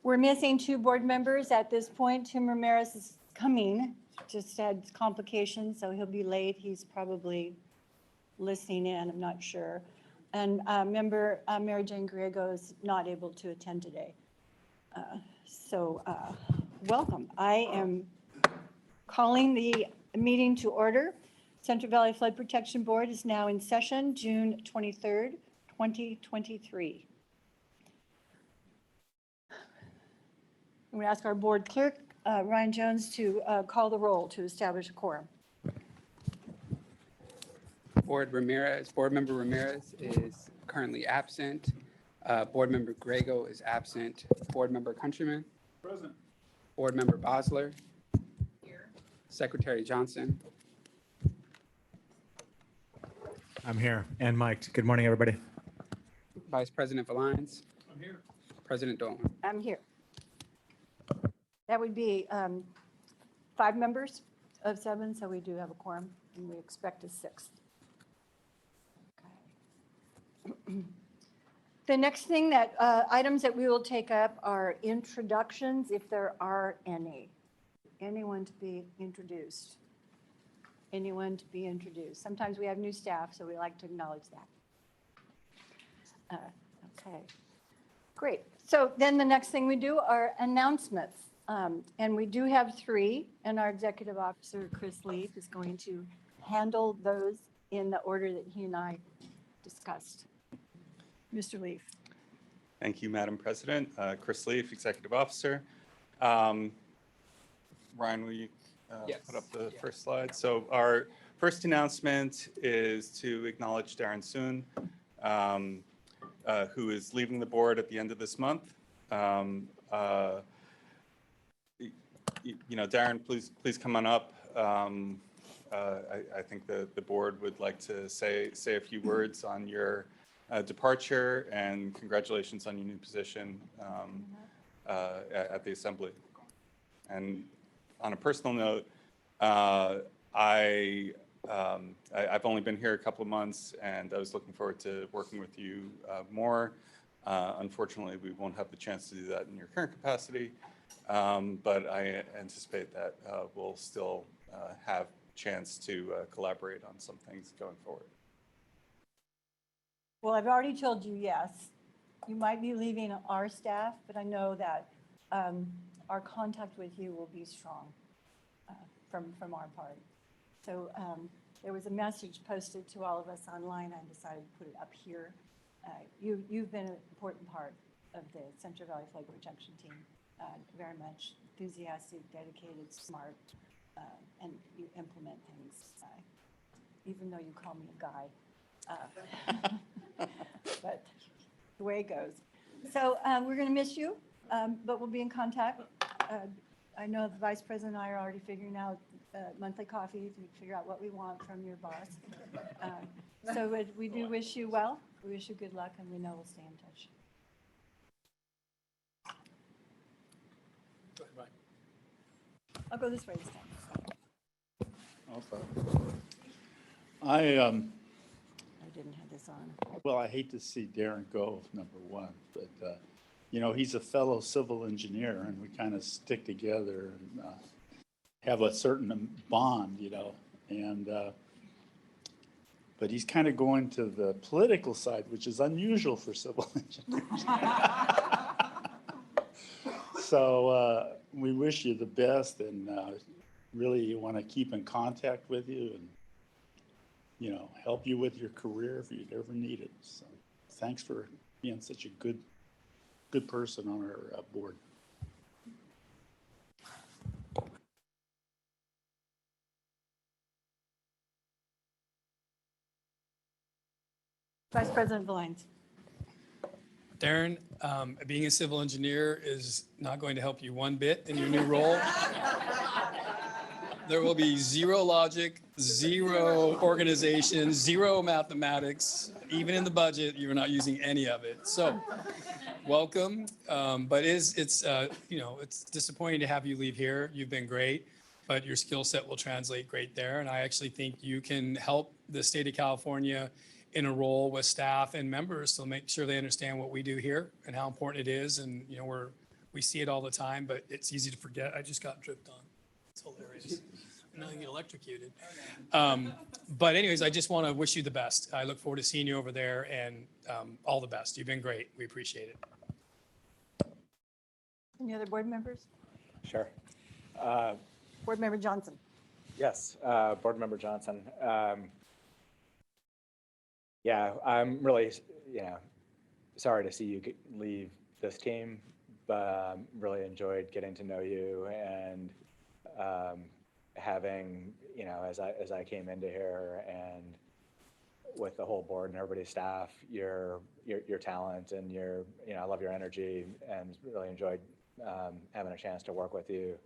We're missing 2 board members at this point. Tim Ramirez is coming, just had complications, so he'll be late. He's probably listening in, I'm not sure. And member Mary Jane Griego is not able to attend today. Welcome. I am calling the meeting to order. Central Valley Flood Protection Board is now in session, June 23rd, 2023. I'm going to ask our board clerk, Ryan Jones, to call the roll to establish a quorum. Board Member Ramirez is currently absent. Board Member Griego is absent. Board Member Countryman. Present. Board Member Bosler. Here. Secretary Johnson. I'm here and mic'd. Good morning, everybody. Vice President Valines. I'm here. President Dolan. I'm here. That would be 5 members of 7, so we do have a quorum, and we expect a 6th. Okay. The next thing that, items that we will take up are introductions, if there are any. Anyone to be introduced? Anyone to be introduced? Sometimes we have new staff, so we like to acknowledge that. Okay, great. So then the next thing we do are announcements. And we do have 3, and our executive officer, Chris Leaf, is going to handle those in the order that he and I discussed. Mr. Leaf. Thank you, Madam President. Chris Leaf, Executive Officer. Ryan, will you Yes. put up the first slide? So our first announcement is to acknowledge Darren Soon, who is leaving the board at the end of this month. Darren, please come on up. I think the board would like to say a few words on your departure, and congratulations on your new position at the Assembly. And on a personal note, I've only been here a couple of months, and I was looking forward to working with you more. Unfortunately, we won't have the chance to do that in your current capacity, but I anticipate that we'll still have chance to collaborate on some things going forward. Well, I've already told you yes. You might be leaving our staff, but I know that our contact with you will be strong from our part. So there was a message posted to all of us online. I decided to put it up here. You've been an important part of the Central Valley Flood Protection Team. Very much enthusiastic, dedicated, smart, and you implement things, even though you call me a guy. But the way it goes. So we're going to miss you, but we'll be in contact. I know the Vice President and I are already figuring out monthly coffee to figure out what we want from your boss. So we do wish you well. We wish you good luck, and we know we'll stay in touch. I'll go this way this time. I didn't have this on. well, I hate to see Darren go, number one, but, he's a fellow civil engineer, and we kind of stick together and have a certain bond, and, but he's kind of going to the political side, which is unusual for civil engineers. So we wish you the best, and really want to keep in contact with you and, help you with your career if you'd ever need it. So thanks for being such a good person on our board. Vice President Valines. Darren, being a civil engineer is not going to help you one bit in your new role. There will be zero logic, zero organization, zero mathematics. Even in the budget, you're not using any of it. So, welcome. But it's disappointing to have you leave here. You've been great, but your skill set will translate great there. And I actually think you can help the state of California in a role with staff and members to make sure they understand what we do here and how important it is. And we're We see it all the time, but it's easy to forget. I just got dripped on. It's hilarious. And now you get electrocuted. But anyways, I just want to wish you the best. I look forward to seeing you over there, and all the best. You've been great. We appreciate it. Any other board members? Sure. Board Member Johnson. Yes, Board Member Johnson. Yeah, I'm really, sorry to see you leave this team, but really enjoyed getting to know you and having, as I came into here and with the whole board and everybody's staff, your talent and I love your energy and really enjoyed having a chance to work with you.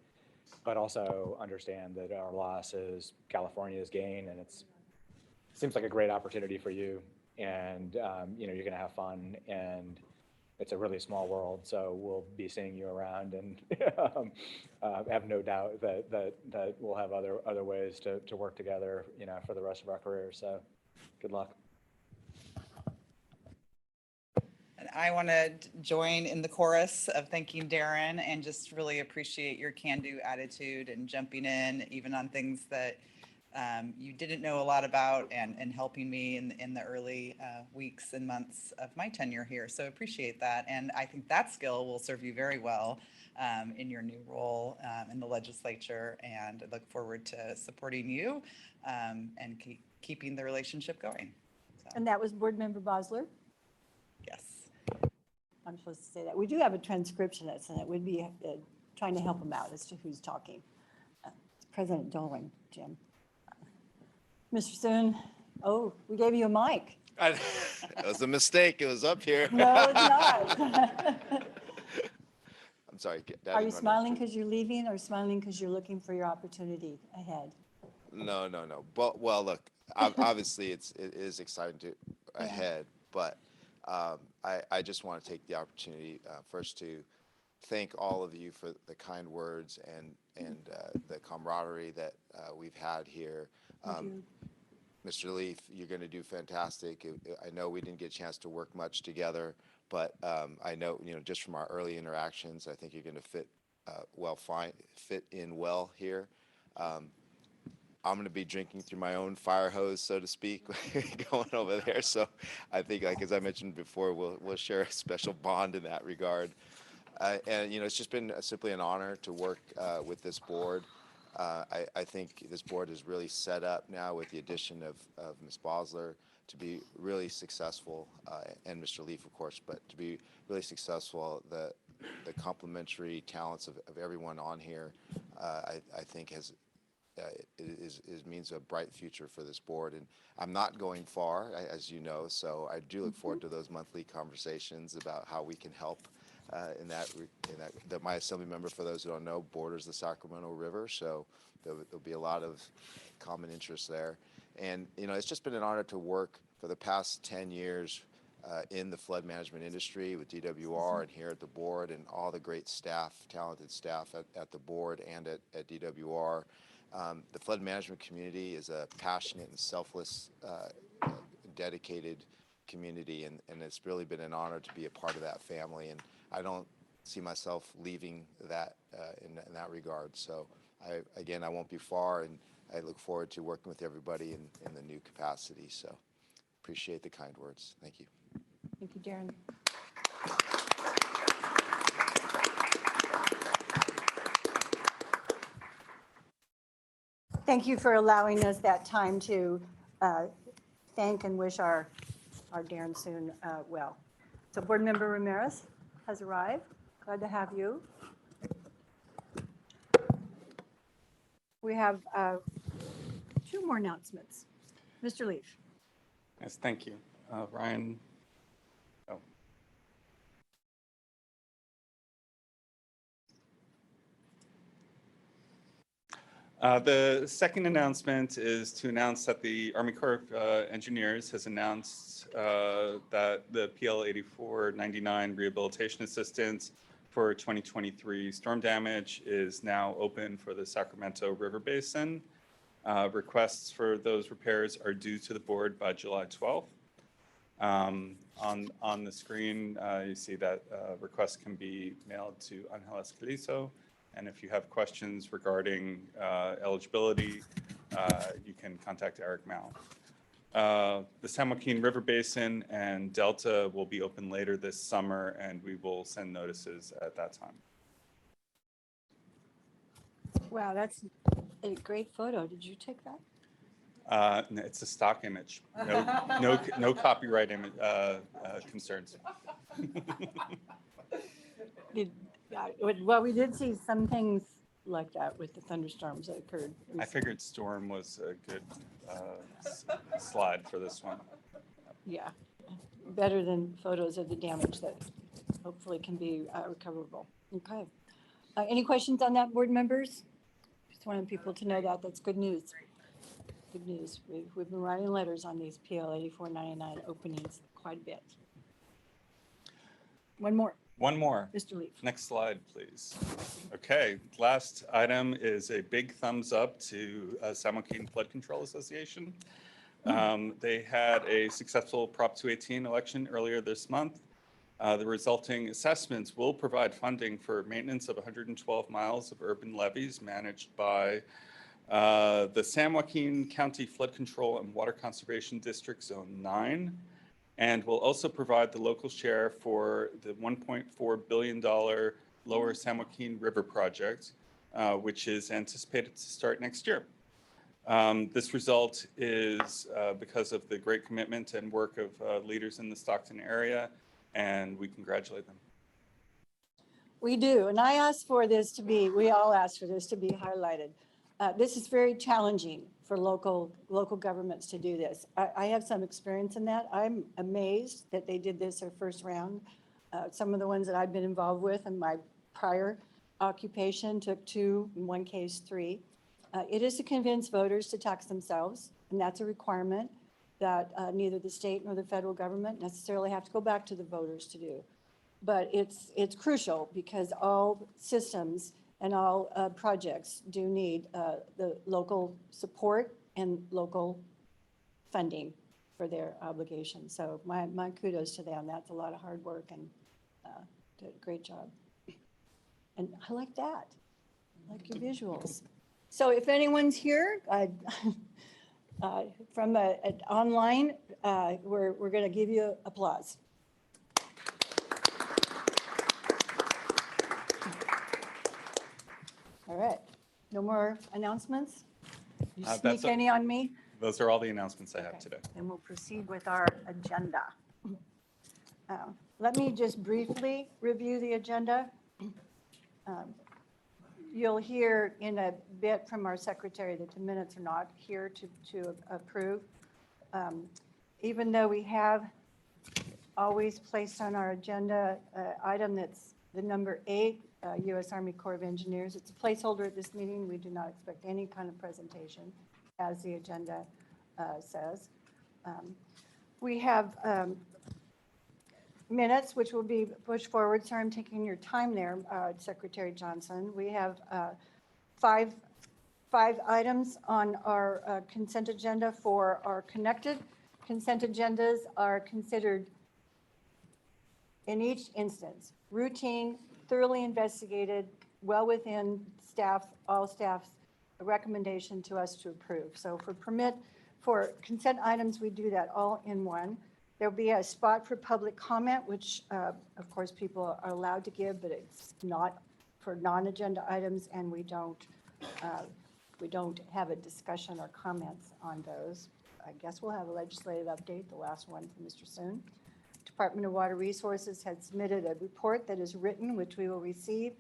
But also understand that our loss is California's gain, and seems like a great opportunity for you. And you're going to have fun, and it's a really small world. So we'll be seeing you around, and have no doubt that we'll have other ways to work together, for the rest of our careers. So good luck. And I want to join in the chorus of thanking Darren and just really appreciate your can-do attitude and jumping in even on things that you didn't know a lot about and helping me in the early weeks and months of my tenure here. So appreciate that. And I think that skill will serve you very well in your new role in the legislature. And I look forward to supporting you and keeping the relationship going. So, And that was Board Member Bosler. yes. I'm supposed to say that. We do have a transcriptionist, and it would be trying to help him out as to who's talking. President Dolan, Jim. Mr. Soon, we gave you a mic. It was a mistake. It was up here. No, it's not. I'm sorry. Are you smiling because you're leaving, or smiling because you're looking for your opportunity ahead? No. But well, look. Obviously, it is exciting ahead. But I just want to take the opportunity first to thank all of you for the kind words and the camaraderie that we've had here. Mr. Leaf, you're going to do fantastic. I know we didn't get a chance to work much together, but I know, just from our early interactions, I think you're going to fit in well here. I'm going to be drinking through my own fire hose, so to speak, going over there. So I think, as I mentioned before, we'll share a special bond in that regard. And it's just been simply an honor to work with this board. I think this board is really set up now with the addition of Ms. Bosler to be really successful, and Mr. Leaf, of course, but to be really successful. The complementary talents of everyone on here, I think means a bright future for this board. And I'm not going far, as you know, so I do look forward to those monthly conversations about how we can help. My assembly member, for those who don't know, borders the Sacramento River, so there'll be a lot of common interests there. And it's just been an honor to work for the past 10 years in the flood management industry with DWR and here at the board, and all the great staff, talented staff at the board and at DWR. The flood management community is a passionate and selfless, dedicated community, and it's really been an honor to be a part of that family. And I don't see myself leaving that in that regard. So I won't be far, and I look forward to working with everybody in the new capacity. So appreciate the kind words. Thank you. Thank you, Darren. Thank you for allowing us that time to thank and wish our Darren Soon well. So Board Member Ramirez has arrived. Glad to have you. We have 2 more announcements. Mr. Leaf. Yes, thank you. Ryan. The second announcement is to announce that the Army Corps of Engineers has announced that the PL 8499 rehabilitation assistance for 2023 storm damage is now open for the Sacramento River Basin. Requests for those repairs are due to the board by July 12th. On the screen, you see that requests can be mailed to Angel Escalizo. And if you have questions regarding eligibility, you can contact Eric Mao. The San Joaquin River Basin and Delta will be open later this summer, and we will send notices at that time. Wow, that's a great photo. Did you take that? It's a stock image. No copyright concerns. Well, we did see some things like that with the thunderstorms that occurred. I figured storm was a good slide for this one. Yeah, better than photos of the damage that hopefully can be recoverable. Okay. Any questions on that, board members? Just wanted people to know that. That's good news. Good news. We've been writing letters on these PL 8499 openings quite a bit. One more. One more. Mr. Leaf. Next slide, please. Okay, last item is a big thumbs up to San Joaquin Flood Control Association. They had a successful Prop 218 election earlier this month. The resulting assessments will provide funding for maintenance of 112 miles of urban levees managed by the San Joaquin County Flood Control and Water Conservation District Zone 9, and will also provide the local share for the $1.4 billion Lower San Joaquin River project, which is anticipated to start next year. This result is because of the great commitment and work of leaders in the Stockton area, and we congratulate them. We do, and I asked for this to be, we all asked for this to be highlighted. This is very challenging for local governments to do this. I have some experience in that. I'm amazed that they did this their first round. Some of the ones that I've been involved with in my prior occupation took 2, in one case 3. It is to convince voters to tax themselves, and that's a requirement that neither the state nor the federal government necessarily have to go back to the voters to do. But it's crucial because all systems and all projects do need the local support and local funding for their obligations. So my kudos to them. That's a lot of hard work and did a great job. And I like that. I like your visuals. So if anyone's here from online, we're going to give you applause. All right. No more announcements? You sneak any on me? Those are all the announcements I have today. Then we'll proceed with our agenda. Let me just briefly review the agenda. You'll hear in a bit from our secretary that the minutes are not here to approve. Even though we have always placed on our agenda item that's the number 8, U.S. Army Corps of Engineers. It's a placeholder at this meeting. We do not expect any kind of presentation, as the agenda says. We have minutes, which will be pushed forward. Sorry, I'm taking your time there, Secretary Johnson. We have five items on our consent agenda for our connected. Consent agendas are considered, in each instance, routine, thoroughly investigated, well within all staff's recommendation to us to approve. So for consent items, we do that all in one. There'll be a spot for public comment, which of course people are allowed to give, but it's not for non-agenda items, and we don't have a discussion or comments on those. I guess we'll have a legislative update, the last one from Mr. Soon. Department of Water Resources had submitted a report that is written, which we will receive.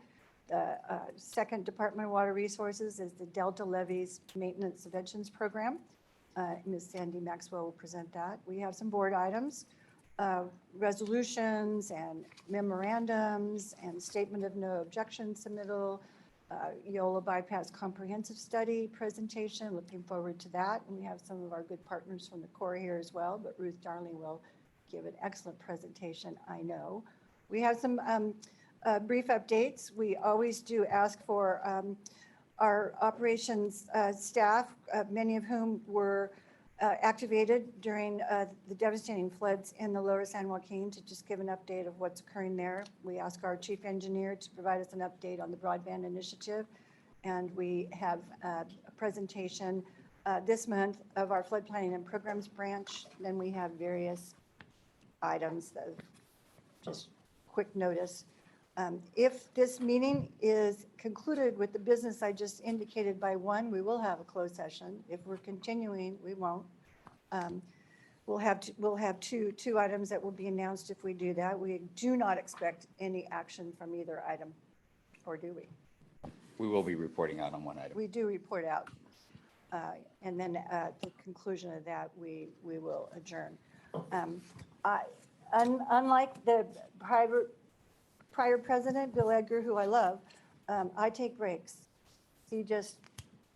The second Department of Water Resources is the Delta Levees Maintenance Subventions Program. Ms. Sandy Maxwell will present that. We have some board items, resolutions and memorandums and statement of no objection submittal, Yola Bypass Comprehensive Study presentation. Looking forward to that. And we have some of our good partners from the Corps here as well, but Ruth Darling will give an excellent presentation, I know. We have some brief updates. We always do ask for our operations staff, many of whom were activated during the devastating floods in the lower San Joaquin to just give an update of what's occurring there. We asked our chief engineer to provide us an update on the broadband initiative. And we have a presentation this month of our flood planning and programs branch. Then we have various items that just quick notice. If this meeting is concluded with the business I just indicated by 1, we will have a closed session. If we're continuing, we won't. We'll have two items that will be announced if we do that. We do not expect any action from either item, or do we? We will be reporting out on one item. We do report out. And then at the conclusion of that, we will adjourn. Unlike the prior president, Bill Edgar, who I love, I take breaks. He just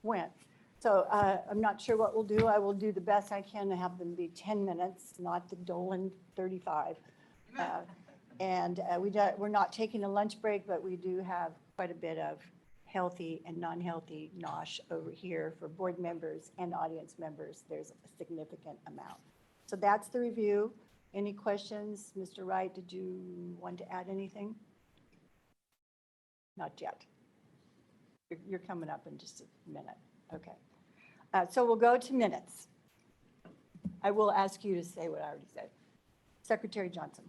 went. So I'm not sure what we'll do. I will do the best I can to have them be 10 minutes, not the Dolan 35. We're not taking a lunch break, but we do have quite a bit of healthy and non-healthy nosh over here for board members and audience members. There's a significant amount. So that's the review. Any questions? Mr. Wright, did you want to add anything? Not yet. You're coming up in just a minute. Okay. So we'll go to minutes. I will ask you to say what I already said. Secretary Johnson.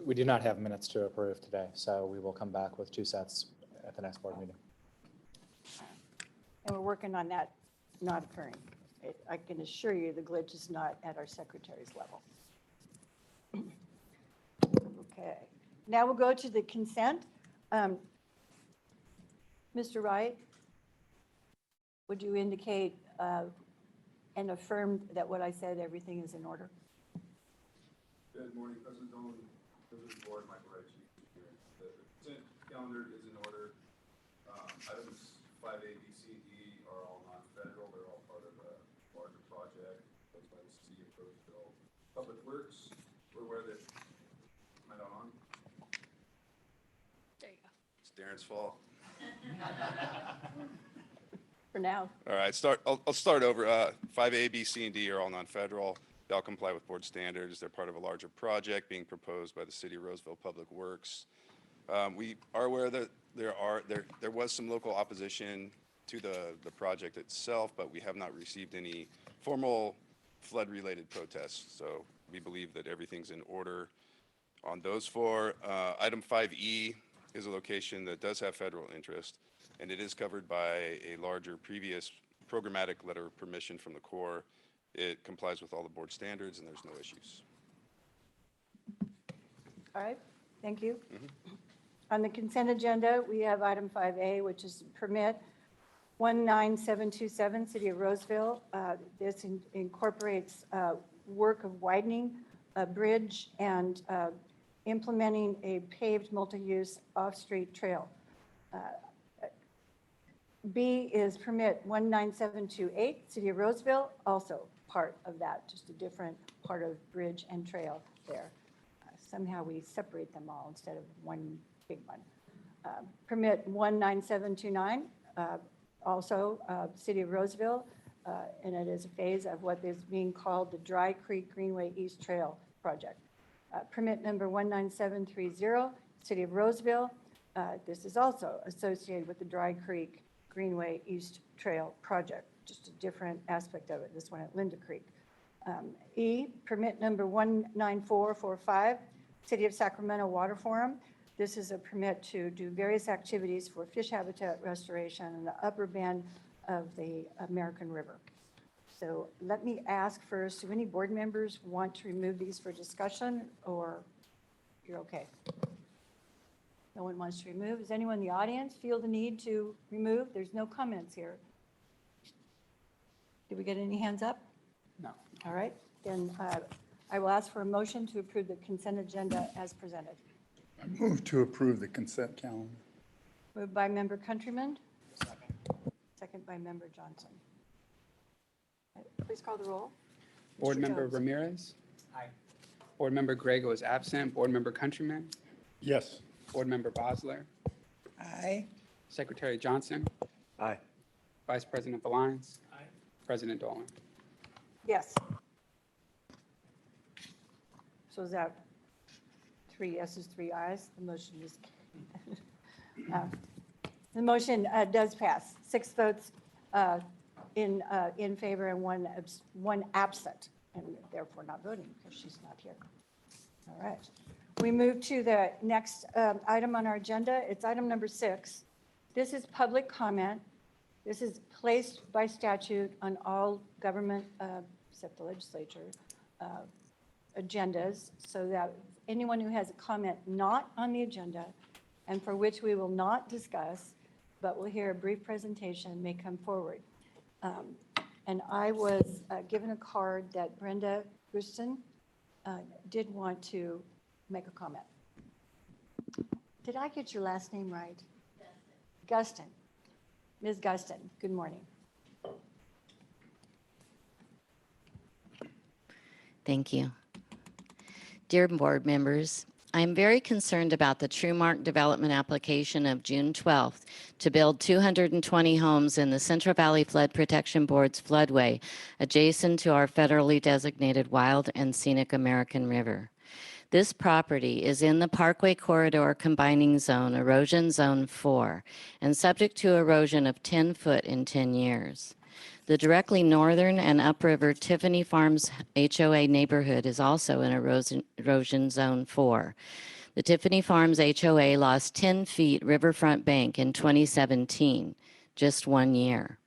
We do not have minutes to approve today, so we will come back with 2 sets at the next board meeting. And we're working on that not occurring. I can assure you the glitch is not at our secretary's level. Okay. Now we'll go to the consent. Mr. Wright, would you indicate and affirm that what I said, everything is in order? Good morning, President Dolan, members of the board, Michael Wright, Chief Engineer. The consent calendar is in order. Items 5A, B, C, and D are all non-federal. They're all part of a larger project that's by the City of Roseville Public Works. We're aware that, am I not on? There you go. It's Darren's fault. For now. All right, I'll start over. 5A, B, C, and D are all non-federal. They all comply with board standards. They're part of a larger project being proposed by the City of Roseville Public Works. We are aware that there was some local opposition to the project itself, but we have not received any formal flood-related protests. So we believe that everything's in order on those 4. Item 5E is a location that does have federal interest, and it is covered by a larger previous programmatic letter of permission from the Corps. It complies with all the board standards, and there's no issues. All right, thank you. On the consent agenda, we have item 5A, which is permit 19727, City of Roseville. This incorporates work of widening a bridge and implementing a paved multi-use off-street trail. B is permit 19728, City of Roseville, also part of that, just a different part of bridge and trail there. Somehow we separate them all instead of one big one. Permit 19729, also City of Roseville, and it is a phase of what is being called the Dry Creek Greenway East Trail project. Permit number 19730, City of Roseville. This is also associated with the Dry Creek Greenway East Trail project, just a different aspect of it, this one at Linda Creek. E, permit number 19445, City of Sacramento Water Forum. This is a permit to do various activities for fish habitat restoration in the upper bend of the American River. So let me ask first, do any board members want to remove these for discussion, or you're okay? No one wants to remove. Does anyone in the audience feel the need to remove? There's no comments here. Did we get any hands up? No. All right, then I will ask for a motion to approve the consent agenda as presented. I move to approve the consent calendar. Moved by member Countryman. Second by member Johnson. Please call the roll. Board Mr. Member Jones. Ramirez? Aye. Board Member Grego is absent. Board Member Countryman? Yes. Board Member Bosler? Aye. Secretary Johnson? Aye. Vice President Valines? Aye. President Dolan. Yes. So is that 3 yeses, 3 ayes? The motion is, the motion does pass. 6 votes in favor and one absent, and therefore not voting because she's not here. All right. We move to the next item on our agenda. It's item number 6. This is public comment. This is placed by statute on all government, except the legislature, agendas, so that anyone who has a comment not on the agenda and for which we will not discuss, but will hear a brief presentation, may come forward. And I was given a card that Brenda Guston did want to make a comment. Did I get your last name right? Guston. Ms. Guston, good morning. Thank you. Dear board members, I am very concerned about the TrueMark development application of June 12th to build 220 homes in the Central Valley Flood Protection Board's floodway adjacent to our federally designated wild and scenic American River. This property is in the Parkway Corridor Combining Zone, Erosion Zone 4, and subject to erosion of 10 foot in 10 years. The directly northern and upriver Tiffany Farms HOA neighborhood is also in erosion zone 4. The Tiffany Farms HOA lost 10 feet riverfront bank in 2017, just 1 year.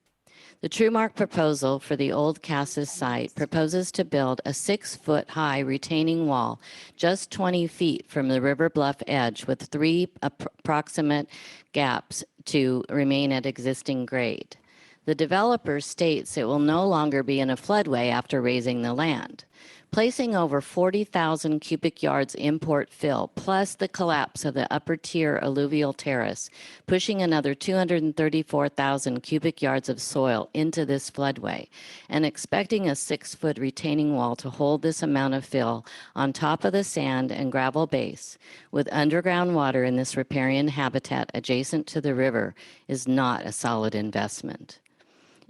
The TrueMark proposal for the old Cassis site proposes to build a 6-foot-high retaining wall just 20 feet from the river bluff edge with 3 approximate gaps to remain at existing grade. The developer states it will no longer be in a floodway after raising the land. Placing over 40,000 cubic yards import fill, plus the collapse of the upper tier alluvial terrace, pushing another 234,000 cubic yards of soil into this floodway, and expecting a 6-foot retaining wall to hold this amount of fill on top of the sand and gravel base, with underground water in this riparian habitat adjacent to the river, is not a solid investment.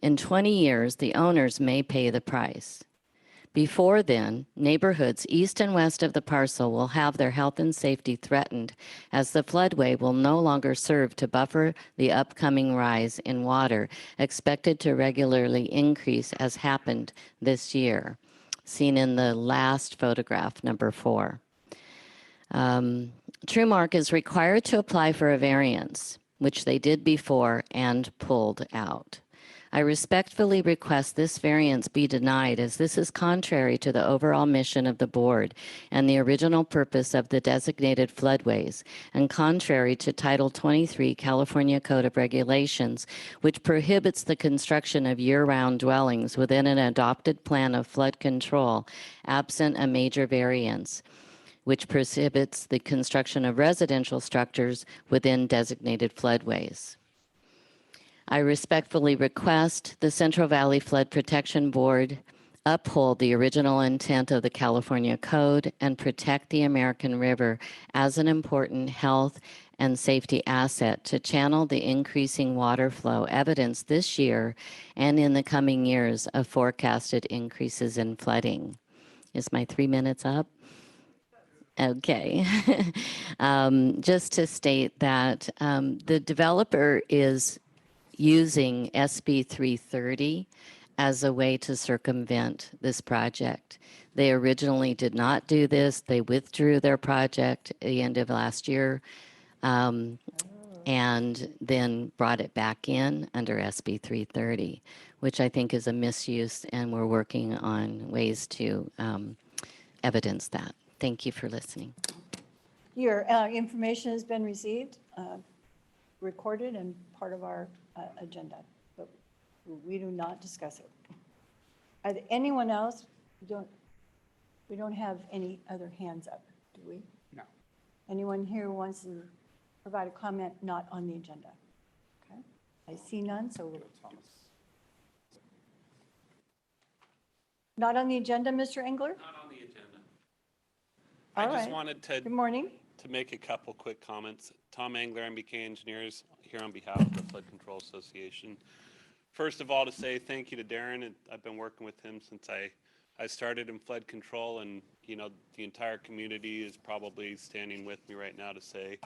In 20 years, the owners may pay the price. Before then, neighborhoods east and west of the parcel will have their health and safety threatened, as the floodway will no longer serve to buffer the upcoming rise in water expected to regularly increase as happened this year, seen in the last photograph, number 4. TrueMark is required to apply for a variance, which they did before and pulled out. I respectfully request this variance be denied, as this is contrary to the overall mission of the board and the original purpose of the designated floodways, and contrary to Title 23 California Code of Regulations, which prohibits the construction of year-round dwellings within an adopted plan of flood control, absent a major variance, which prohibits the construction of residential structures within designated floodways. I respectfully request the Central Valley Flood Protection Board uphold the original intent of the California Code and protect the American River as an important health and safety asset to channel the increasing water flow evidenced this year and in the coming years of forecasted increases in flooding. Is my 3 minutes up? Okay. Just to state that the developer is using SB 330 as a way to circumvent this project. They originally did not do this. They withdrew their project at the end of last year and then brought it back in under SB 330, which I think is a misuse, and we're working on ways to evidence that. Thank you for listening. Your information has been received, recorded, and part of our agenda, but we do not discuss it. Are there anyone else? We don't have any other hands up, do we? No. Anyone here who wants to provide a comment not on the agenda? Okay, I see none, so not on the agenda, Mr. Engler? Not on the agenda. All I just right. wanted Good morning. to make a couple quick comments. Tom Engler, MBK Engineers, here on behalf of the Flood Control Association. first of all, to say thank you to Darren. I've been working with him since I started in flood control, and, you know, the entire community is probably standing with me right now to say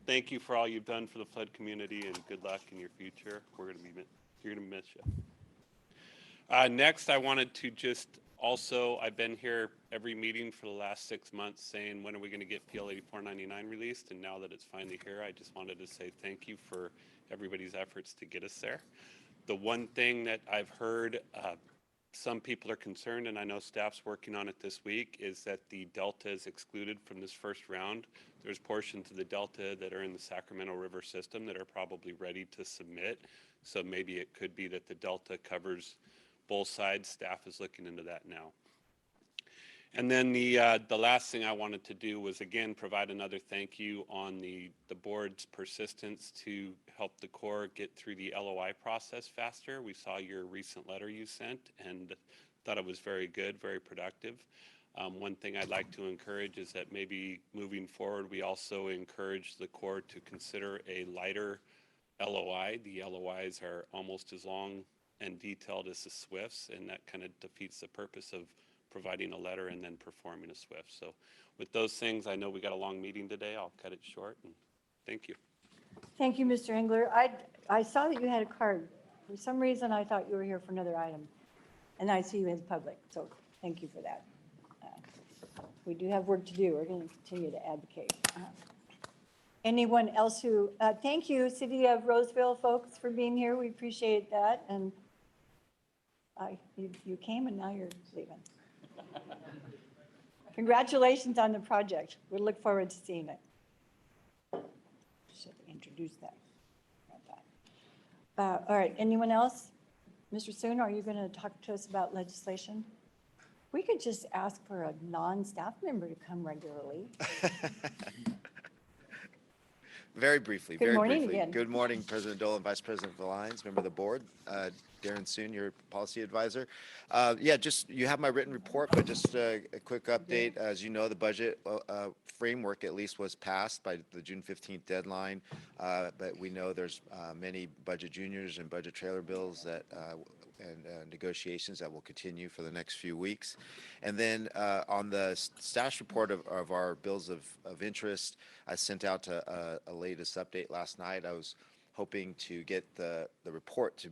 thank you for all you've done for the flood community, and good luck in your future. You're gonna miss you. Next, I wanted to just also, I've been here every meeting for the last 6 months saying, when are we going to get PL 8499 released? And now that it's finally here, I just wanted to say thank you for everybody's efforts to get us there. The one thing that I've heard, some people are concerned, and I know staff's working on it this week, is that the Delta is excluded from this first round. There's portions of the Delta that are in the Sacramento River system that are probably ready to submit. So maybe it could be that the Delta covers both sides. Staff is looking into that now. And then the last thing I wanted to do was, again, provide another thank you on the board's persistence to help the Corps get through the LOI process faster. We saw your recent letter you sent and thought it was very good, very productive. One thing I'd like to encourage is that maybe moving forward, we also encourage the Corps to consider a lighter LOI. The LOIs are almost as long and detailed as the SWIFTs, and that kind of defeats the purpose of providing a letter and then performing a SWIFT. So with those things, I know we got a long meeting today. I'll cut it short, and thank you. Thank you, Mr. Engler. I saw that you had a card. For some reason, I thought you were here for another item, and I see you as public, so thank you for that. We do have work to do. We're going to continue to advocate. Anyone else who, thank you, City of Roseville folks, for being here. We appreciate that. And you came and now you're leaving. Congratulations on the project. We look forward to seeing it. Should introduce that. All right, anyone else? Mr. Soon, are you going to talk to us about legislation? We could just ask for a non-staff member to come regularly. Very briefly, Good very morning briefly. again. Good morning, President Dole and Vice President Valines, member of the board, Darren Soon, your policy advisor. Yeah, just, you have my written report, but just a quick update. As you know, the budget framework at least was passed by the June 15th deadline, but we know there's many budget juniors and budget trailer bills that and negotiations that will continue for the next few weeks. And then on the status report of our bills of interest, I sent out a latest update last night. I was hoping to get the report to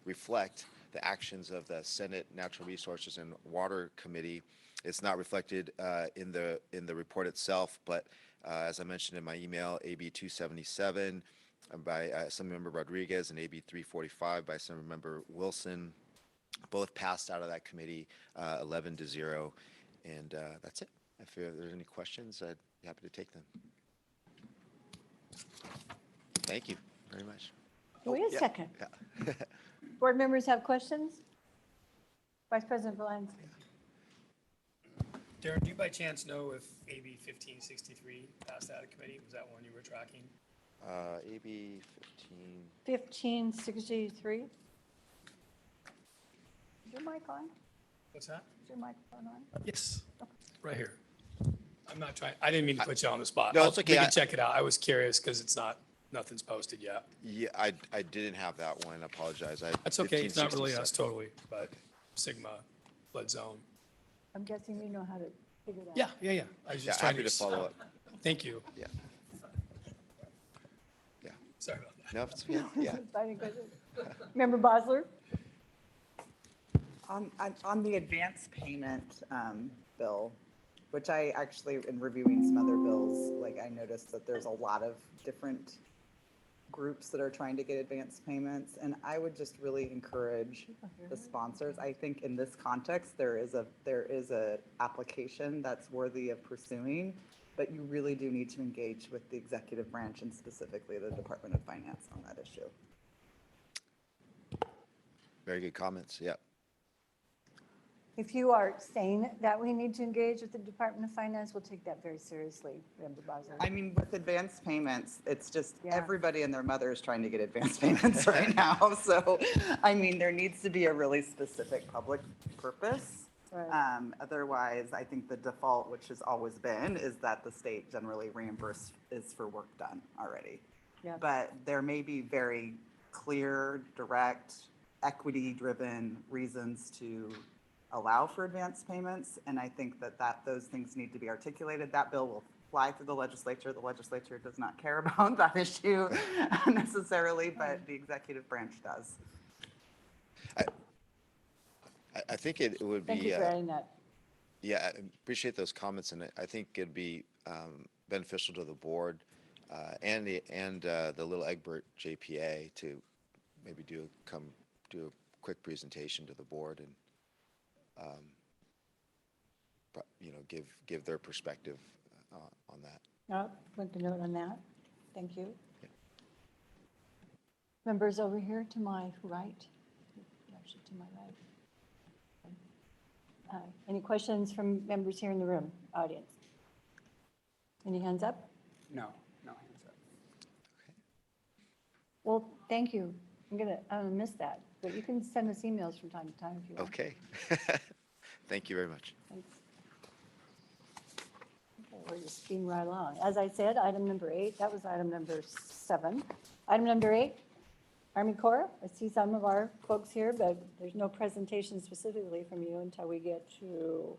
reflect the actions of the Senate Natural Resources and Water Committee. It's not reflected in the report itself, but as I mentioned in my email, AB 277 by Assemblymember Rodriguez and AB 345 by Assemblymember Wilson, both passed out of that committee 11-0. And that's it. If there's any questions, I'd be happy to take them. Thank you very much. Wait a second. Yeah. Board members have questions? Vice President Valines. Darren, do you by chance know if AB 1563 passed out of committee? Was that one you were tracking? AB 1563. Is your mic on? What's that? Is your microphone on? Yes, right here. I'm not trying, I didn't mean to put you on the spot. No, it's okay. We can check it out. I was curious because it's nothing's posted yet. Yeah, I didn't have that one. I apologize. That's okay. It's not really 1567. us totally, but Sigma, flood zone. I'm guessing you know how to figure that out. Yeah. I was Yeah, just trying happy to follow up. Thank you. Yeah. Yeah. Sorry about that. No, it's fine. Yeah. Any questions? Member Bosler? On the advance payment bill, which I actually, in reviewing some other bills, like I noticed that there's a lot of different groups that are trying to get advance payments. And I would just really encourage the sponsors. I think in this context, there is a application that's worthy of pursuing, but you really do need to engage with the executive branch and specifically the Department of Finance on that issue. Very good comments. Yeah. If you are saying that we need to engage with the Department of Finance, we'll take that very seriously, Member Bosler. I mean, with advance payments, it's just Yeah. everybody and their mother is trying to get advance payments right now. So, I mean, there needs to be a really specific public purpose. Right. Otherwise, I think the default, which has always been, is that the state generally is for work done already. Yeah. But there may be very clear, direct equity-driven reasons to allow for advance payments. And I think that those things need to be articulated. That bill will fly through the legislature. The legislature does not care about that issue necessarily, but the executive branch does. I think it would be. Thank you for adding that. Yeah, I appreciate those comments, and I think it'd be beneficial to the board and the Little Egbert JPA to maybe do a quick presentation to the board and give their perspective on that. Oh, put the note on that. Thank you. Members over here to my right. Actually, to my right. Any questions from members here in the room, audience? Any hands up? No, no hands up. Well, thank you. I'm gonna miss that, but you can send us emails from time to time if you want. Okay. Thank you very much. Thanks. Okay, we're just speeding right along. As I said, item number 8, that was item number 7. Item number 8, Army Corps. I see some of our folks here, but there's no presentation specifically from you until we get to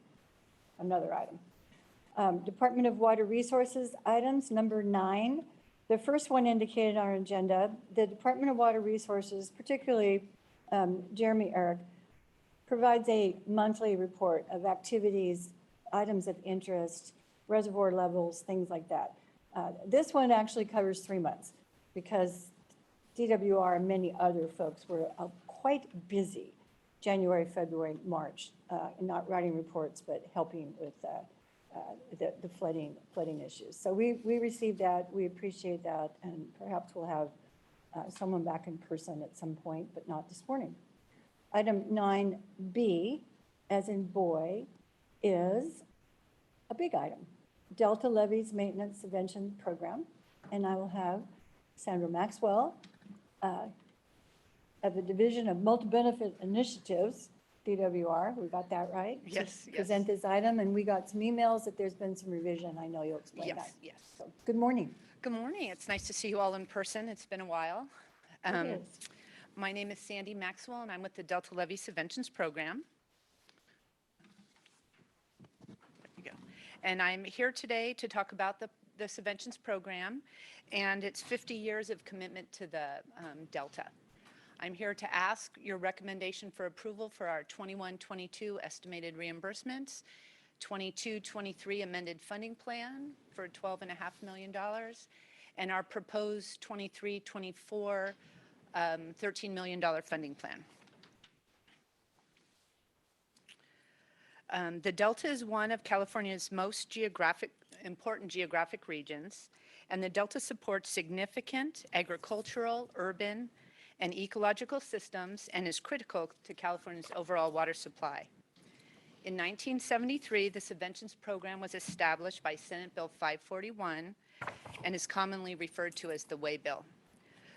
another item. Department of Water Resources items, number 9. The first one indicated on our agenda, the Department of Water Resources, particularly Jeremy Eric, provides a monthly report of activities, items of interest, reservoir levels, things like that. This one actually covers 3 months because DWR and many other folks were quite busy January, February, March, not writing reports, but helping with the flooding issues. So we received that, we appreciate that, and perhaps we'll have someone back in person at some point, but not this morning. Item 9B, as in boy, is a big item. Delta Levees Maintenance Subvention Program, and I will have Sandra Maxwell of the Division of Multi-Benefit Initiatives, DWR, we got that right? Yes, To yes. present this item, and we got some emails that there's been some revision. I know you'll explain that. Yes, yes. So, good morning. Good morning. It's nice to see you all in person. It's been a while. It is. My name is Sandy Maxwell, and I'm with the Delta Levee Subventions Program. There you go. And I'm here today to talk about the Subventions Program and its 50 years of commitment to the Delta. I'm here to ask your recommendation for approval for our 21-22 estimated reimbursements, 22-23 amended funding plan for $12.5 million, and our proposed 23-24 $13 million funding plan. The Delta is one of California's most important geographic regions, and the Delta supports significant agricultural, urban, and ecological systems and is critical to California's overall water supply. In 1973, the Subventions Program was established by Senate Bill 541 and is commonly referred to as the Way Bill.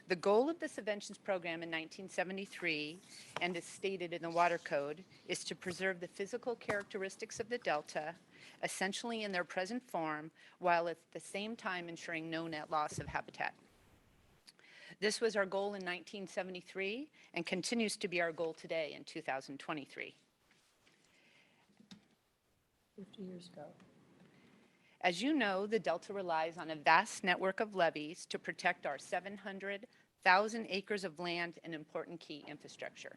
The goal of the Subventions Program in 1973, and as stated in the Water Code, is to preserve the physical characteristics of the Delta, essentially in their present form, while at the same time ensuring no net loss of habitat. This was our goal in 1973 and continues to be our goal today in 2023. 50 years ago. As you know, the Delta relies on a vast network of levees to protect our 700,000 acres of land and important key infrastructure.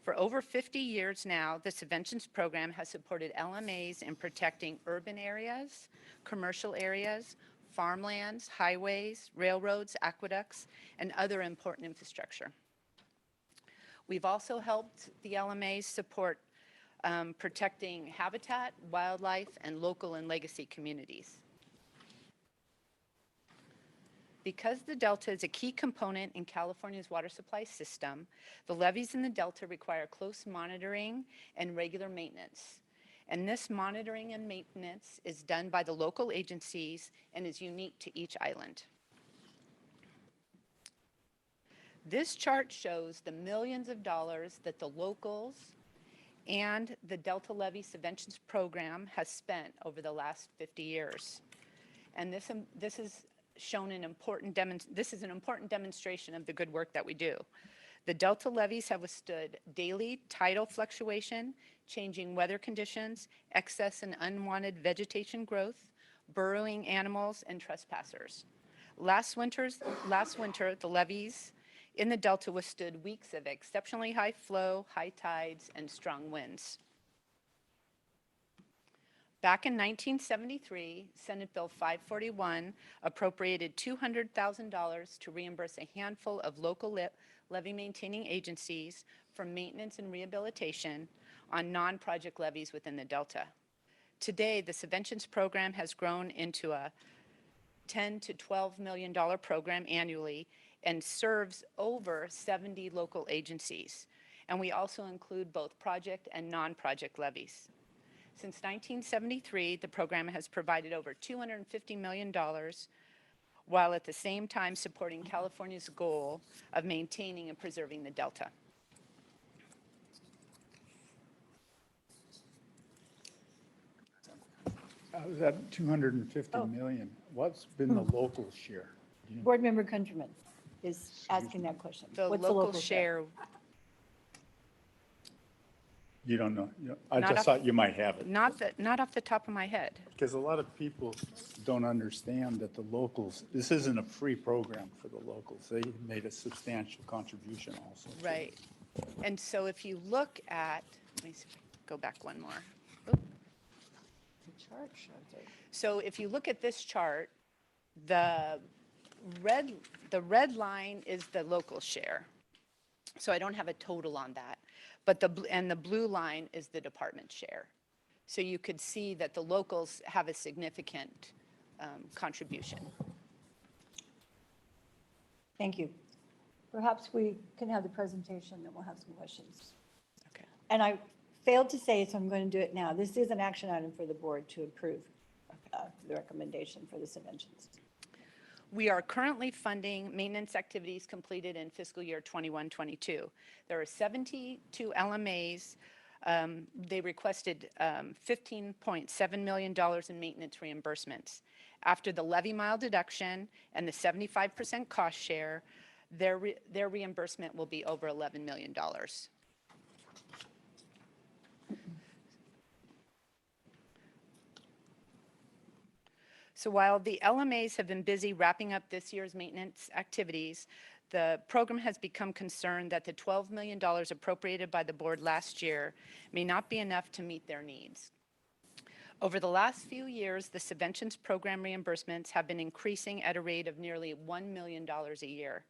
For over 50 years now, the Subventions Program has supported LMAs in protecting urban areas, commercial areas, farmlands, highways, railroads, aqueducts, and other important infrastructure. We've also helped the LMAs support protecting habitat, wildlife, and local and legacy communities. Because the Delta is a key component in California's water supply system, the levees in the Delta require close monitoring and regular maintenance. And this monitoring and maintenance is done by the local agencies and is unique to each island. This chart shows the millions of dollars that the locals and the Delta Levee Subventions Program has spent over the last 50 years. And this is shown an important demonstration of the good work that we do. The Delta levees have withstood daily tidal fluctuation, changing weather conditions, excess and unwanted vegetation growth, burrowing animals, and trespassers. Last winter, the levees in the Delta withstood weeks of exceptionally high flow, high tides, and strong winds. Back in 1973, Senate Bill 541 appropriated $200,000 to reimburse a handful of local levee maintaining agencies for maintenance and rehabilitation on non-project levees within the Delta. Today, the subventions program has grown into a $10 to $12 million program annually and serves over 70 local agencies. And we also include both project and non-project levies. Since 1973, the program has provided over $250 million, while at the same time supporting California's goal of maintaining and preserving the Delta. That 250 million, what's been the local share? Board Member Countryman is asking that question. The What's local share, You don't know? I Not just off- thought you might have it. not off the top of my head. Because a lot of people don't understand that the locals, this isn't a free program for the locals. They made a substantial contribution also. Right. And so if you look at, let me see, go back one more. Oop. So if you look at this chart, the red line is the local share. So I don't have a total on that. But the blue line is the department share. So you could see that the locals have a significant contribution. Thank you. Perhaps we can have the presentation, then we'll have some questions. Okay. And I failed to say, so I'm going to do it now. This is an action item for the board to approve the recommendation for the subventions. We are currently funding maintenance activities completed in fiscal year 21-22. There are 72 LMAs. They requested $15.7 million in maintenance reimbursements. After the levy mile deduction and the 75% cost share, their reimbursement will be over $11 million. So while the LMAs have been busy wrapping up this year's maintenance activities, the program has become concerned that the $12 million appropriated by the board last year may not be enough to meet their needs. Over the last few years, the subventions program reimbursements have been increasing at a rate of nearly $1 million a year.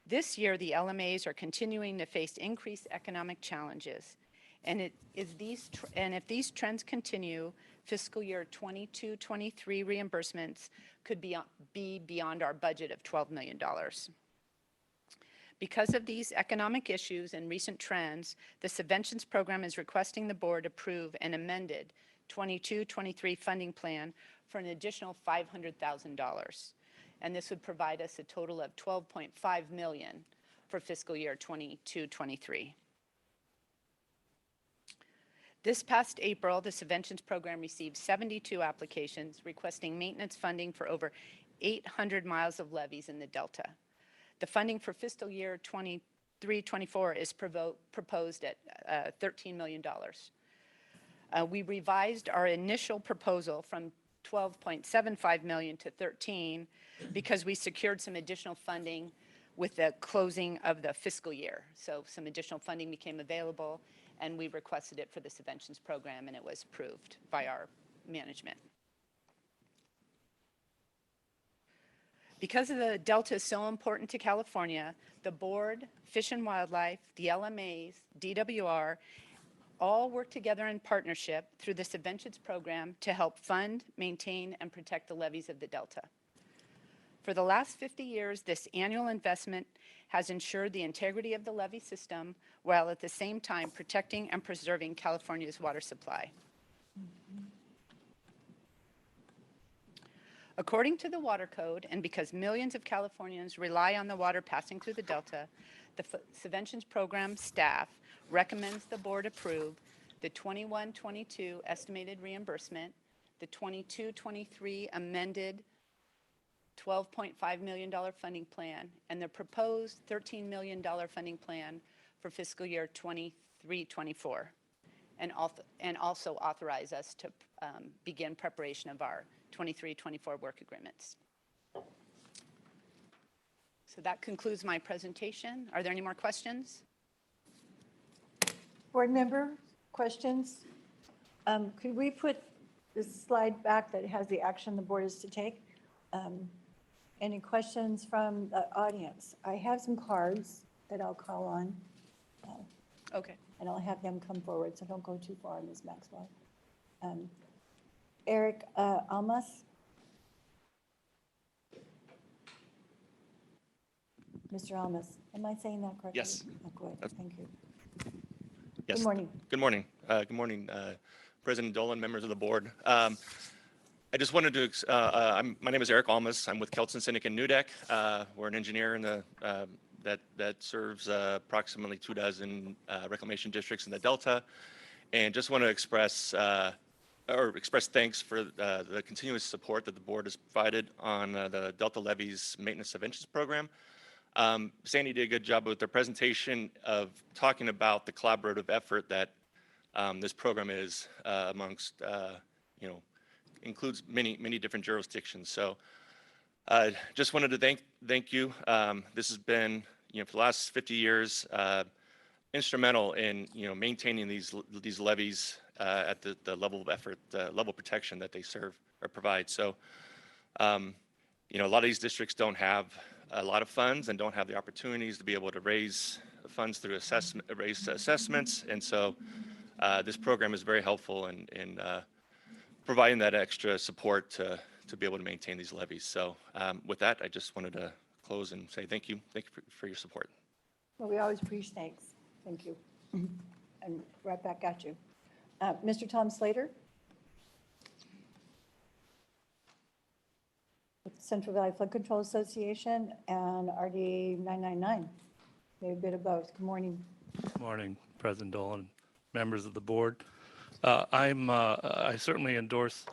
This year, the LMAs are continuing to face increased economic challenges. And if these trends continue, fiscal year 22-23 reimbursements could be beyond our budget of $12 million. Because of these economic issues and recent trends, the subventions program is requesting the board approve an amended 22-23 funding plan for an additional $500,000. And this would provide us a total of $12.5 million for fiscal year 22-23. This past April, the subventions program received 72 applications requesting maintenance funding for over 800 miles of levees in the Delta. The funding for fiscal year 23-24 is proposed at $13 million. We revised our initial proposal from $12.75 million to $13 because we secured some additional funding with the closing of the fiscal year. So some additional funding became available, and we requested it for the subventions program, and it was approved by our management. Because the Delta is so important to California, the board, Fish and Wildlife, the LMAs, DWR, all work together in partnership through the subventions program to help fund, maintain, and protect the levees of the Delta. For the last 50 years, this annual investment has ensured the integrity of the levee system while at the same time protecting and preserving California's water supply. According to the Water Code, and because millions of Californians rely on the water passing through the Delta, the subventions program staff recommends the board approve the 21-22 estimated reimbursement, the 22-23 amended $12.5 million funding plan and the proposed $13 million funding plan for fiscal year 23-24, and also authorize us to begin preparation of our 23-24 work agreements. So that concludes my presentation. Are there any more questions? Board member, questions? Could we put this slide back that has the action the board is to take? Any questions from the audience? I have some cards that I'll call on. Okay. And I'll have them come forward, so don't go too far, Ms. Maxwell. Eric Almas. Mr. Almas, am I saying that correctly? Yes. Oh, good, thank you. Yes. Good morning. Good morning. Good morning, President Dolan, members of the board. I just wanted to, my name is Eric Almas. I'm with Kelton Cynic and Nudek. We're an engineer in the, that serves approximately 24 reclamation districts in the Delta. And just want to express thanks for the continuous support that the board has provided on the Delta Levees Maintenance Subventions Program. Sandy did a good job with their presentation of talking about the collaborative effort that this program is amongst, includes many different jurisdictions. So just wanted to thank you. This has been, for the last 50 years, instrumental in, maintaining these levees at the level of effort, level of protection that they serve or provide. So, a lot of these districts don't have a lot of funds and don't have the opportunities to be able to raise funds through assessments. And so this program is very helpful in providing that extra support to be able to maintain these levees. So with that, I just wanted to close and say thank you. Thank you for your support. Well, we always appreciate thanks. Thank you. And right back at you. Mr. Tom Slater? With Central Valley Flood Control Association and RD 999. Maybe a bit of both. Good morning. Good morning, President Dolan, members of the board. I certainly endorse,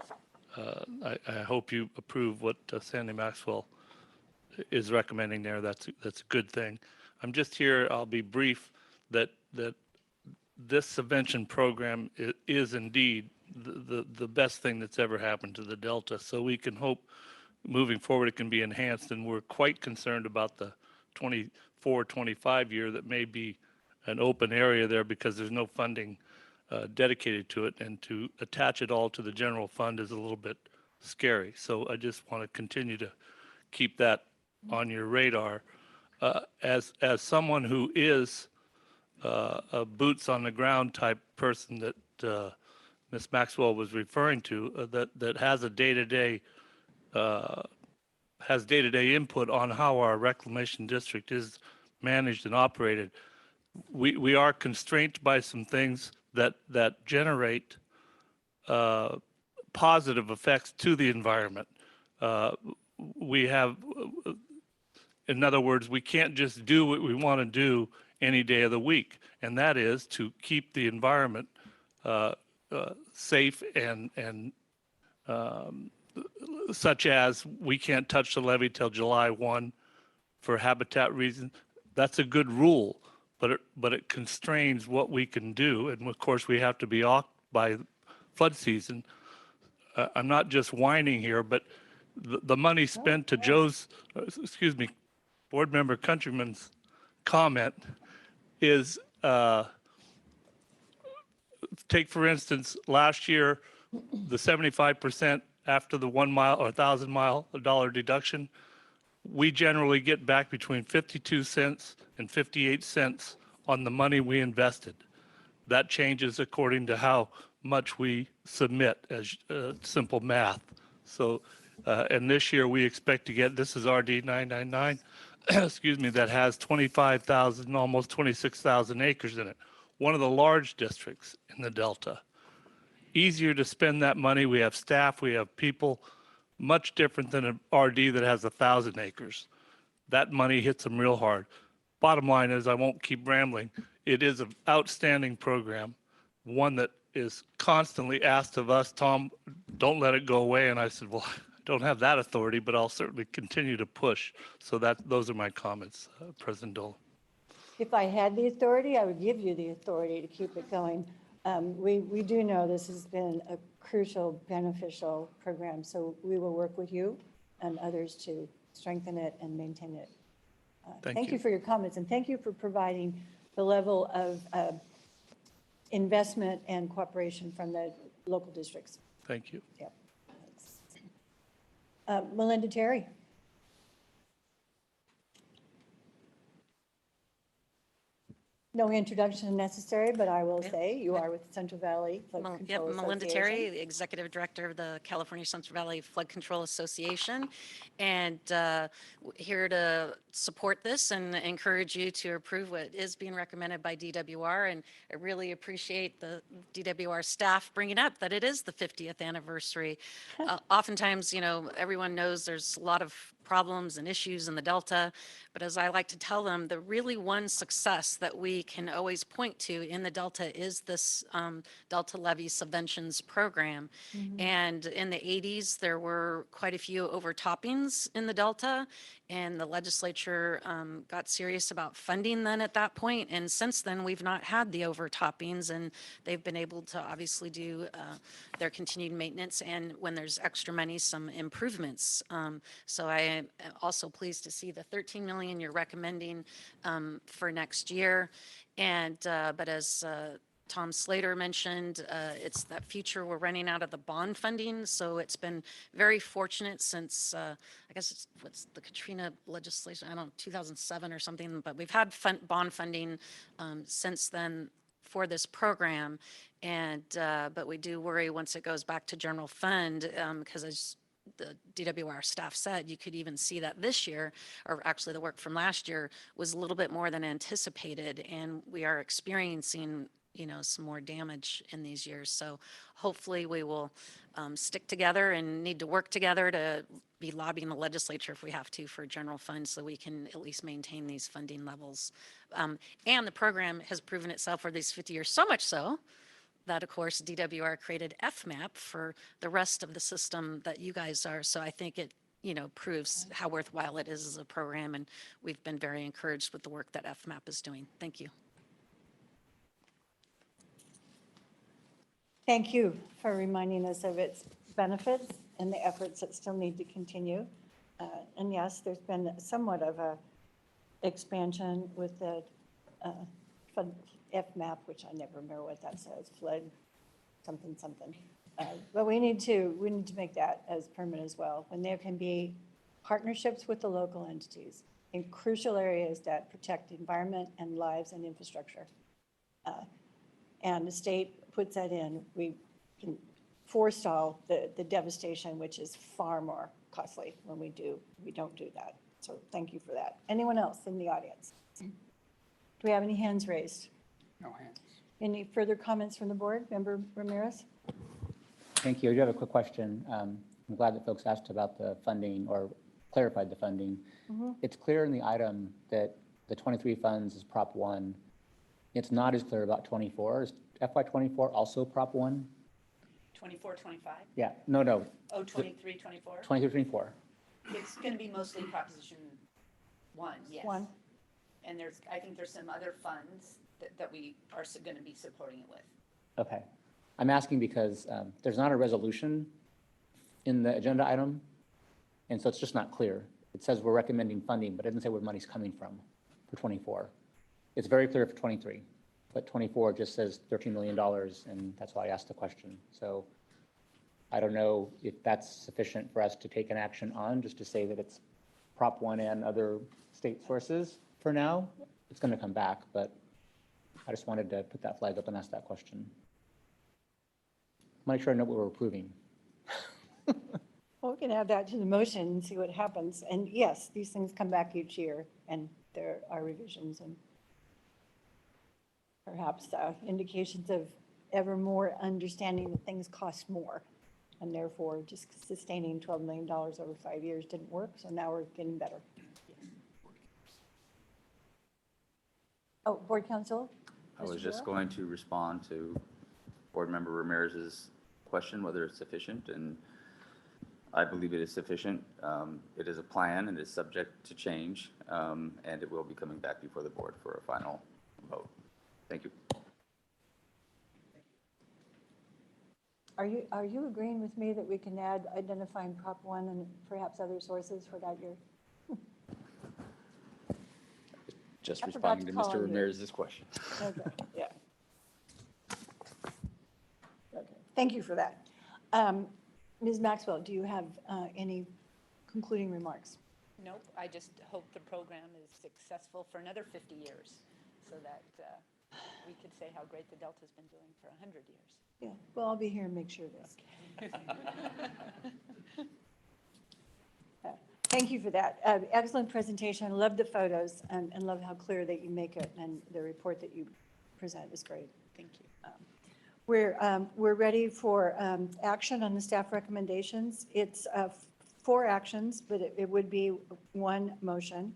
I hope you approve what Sandy Maxwell is recommending there. That's a good thing. I'm just here, I'll be brief, that this subvention program is indeed the best thing that's ever happened to the Delta. So we can hope moving forward it can be enhanced, and we're quite concerned about the 24-25 year that may be an open area there because there's no funding dedicated to it, and to attach it all to the general fund is a little bit scary. So I just want to continue to keep that on your radar. As someone who is a boots on the ground type person that Ms. Maxwell was referring to, that has a day-to-day input on how our reclamation district is managed and operated, we are constrained by some things that generate positive effects to the environment. We have, in other words, we can't just do what we want to do any day of the week, and that is to keep the environment safe and such as we can't touch the levee till July 1 for habitat reasons. That's a good rule, but it constrains what we can do, and of course we have to be off by flood season. I'm not just whining here, but the money spent to Joe's, board member Countryman's comment is, take for instance, last year, the 75% after the 1 mile or 1,000 mile dollar deduction, we generally get back between 52 cents and 58 cents on the money we invested. That changes according to how much we submit as simple math. So, and this year we expect to get, this is RD 999, that has 25,000, almost 26,000 acres in it. One of the large districts in the Delta. Easier to spend that money. We have staff, we have people, much different than an RD that has 1,000 acres. That money hits them real hard. Bottom line is, I won't keep rambling. It is an outstanding program, one that is constantly asked of us, Tom, don't let it go away. And I said, well, don't have that authority, but I'll certainly continue to push. So those are my comments, President Dolan. If I had the authority, I would give you the authority to keep it going. We do know this has been a crucial, beneficial program, so we will work with you and others to strengthen it and maintain it. Thank you for your comments, and thank you for providing the level of investment and cooperation from the local districts. Thank you. Yep. Melinda Terry. No introduction necessary, but I will say you are with Central Valley Flood Control Association. Melinda Terry, the Executive Director of the California Central Valley Flood Control Association, and here to support this and encourage you to approve what is being recommended by DWR. And I really appreciate the DWR staff bringing up that it is the 50th anniversary. Oftentimes, you know, everyone knows there's a lot of problems and issues in the Delta, but as I like to tell them, the really one success that we can always point to in the Delta is this Delta Levy Subventions Program. And in the 80s, there were quite a few overtoppings in the Delta, and the legislature got serious about funding then at that point. And since then, we've not had the overtoppings, and they've been able to obviously do their continued maintenance, and when there's extra money, some improvements. So I am also pleased to see the 13 million you're recommending for next year. And but as Tom Slater mentioned, it's that future we're running out of the bond funding. So it's been very fortunate since, I guess it's what's the Katrina legislation, I don't know, 2007 or something, but we've had bond funding since then for this program. And, but we do worry once it goes back to general fund, because as the DWR staff said, you could even see that this year, or actually the work from last year was a little bit more than anticipated. And we are experiencing, you know, some more damage in these years. So hopefully we will stick together and need to work together to be lobbying the legislature if we have to for general funds so we can at least maintain these funding levels. And the program has proven itself for these 50 years, so much so that, of course, DWR created FMAP for the rest of the system that you guys are. So I think it, you know, proves how worthwhile it is as a program, and we've been very encouraged with the work that FMAP is doing. Thank you. Thank you for reminding us of its benefits and the efforts that still need to continue. And yes, there's been somewhat of a expansion with the FMAP, which I never remember what that says, flood something, something. But we need to make that as permanent as well. When there can be partnerships with the local entities in crucial areas that protect the environment and lives and infrastructure. And the state puts that in, we can forestall the devastation, which is far more costly when we don't do that. So thank you for that. Anyone else in the audience? Do we have any hands raised? No hands. Any further comments from the board? Member Ramirez? Thank you. I do have a quick question. I'm glad that folks asked about the funding or clarified the funding. It's clear in the item that the 23 funds is Prop 1. It's not as clear about 24. Is FY24 also Prop 1? 24, 25? Yeah, no. Oh, 23, 24? 23, 24. It's going to be mostly Proposition 1, yes. 1. And I think there's some other funds that we are going to be supporting it with. Okay. I'm asking because there's not a resolution in the agenda item, and so it's just not clear. It says we're recommending funding, but it doesn't say where money's coming from for 24. It's very clear for 23, but 24 just says $13 million, and that's why I asked the question. So I don't know if that's sufficient for us to take an action on, just to say that it's Prop 1 and other state sources for now. It's going to come back, but I just wanted to put that flag up and ask that question. Make sure I know what we're approving. Well, we can add that to the motion and see what happens. And yes, these things come back each year, and there are revisions and perhaps indications of ever more understanding that things cost more. And therefore, just sustaining $12 million over 5 years didn't work, so now we're getting better. Oh, Board Counsel? I was just going to respond to Board Member Ramirez's question, whether it's sufficient. And I believe it is sufficient. It is a plan and is subject to change, and it will be coming back before the board for a final vote. Thank you. Are you agreeing with me that we can add identifying Prop 1 and perhaps other sources for that year? Just I forgot responding to to call Mr. on you. Ramirez's question. Okay, yeah. Okay, thank you for that. Ms. Maxwell, do you have any concluding remarks? Nope, I just hope the program is successful for another 50 years so that we could say how great the Delta's been doing for 100 years. Yeah, well, I'll be here and make sure this. Thank you for that. Excellent presentation. I love the photos and love how clear that you make it, and the report that you present is great. Thank you. We're ready for action on the staff recommendations. It's 4 actions, but it would be one motion.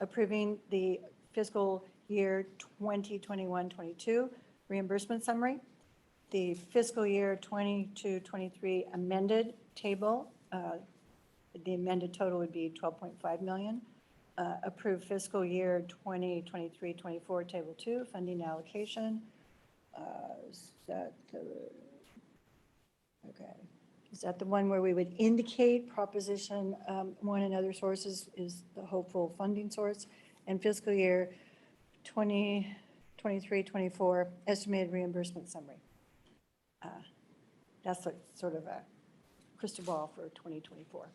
Approving the fiscal year 2021-22 reimbursement summary, the fiscal year 22-23 amended table. The amended total would be 12.5 million. Approved fiscal year 2023-24 table 2 funding allocation. Okay. Is that the one where we would indicate proposition 1 and other sources is the hopeful funding source, and fiscal year 2023-24 estimated reimbursement summary? That's sort of a crystal ball for 2024.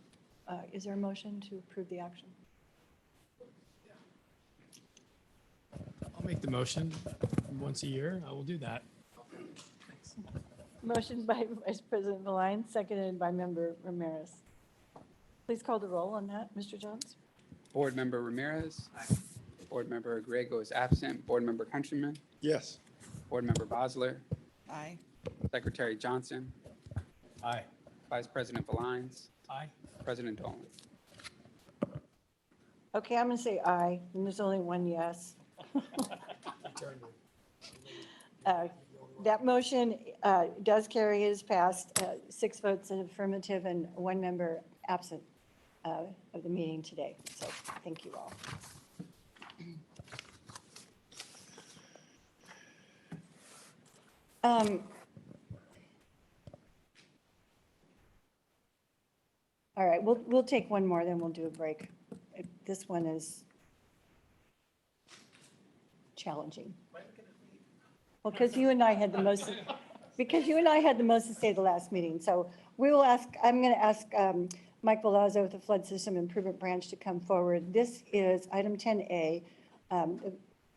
Is there a motion to approve the action? I'll make the motion once a year. I will do that. Motion by Vice President Villain, seconded by Member Ramirez. Please call the roll on that, Mr. Jones. Board Member Ramirez. Board Member Grego is absent. Board Member Countryman. Yes. Board Member Bosler. Aye. Secretary Johnson. Aye. Vice President Valines. Aye. President Dolan. Okay, I'm going to say aye, and there's only one yes. That motion does carry, is passed, 6 votes in affirmative and 1 member absent of the meeting today. So thank you all. All right, we'll take one more, then we'll do a break. This one is challenging. Well, because you and I had the most to say the last meeting. So we will ask, I'm going to ask Mike Velazzo with the Flood System Improvement Branch to come forward. This is item 10A.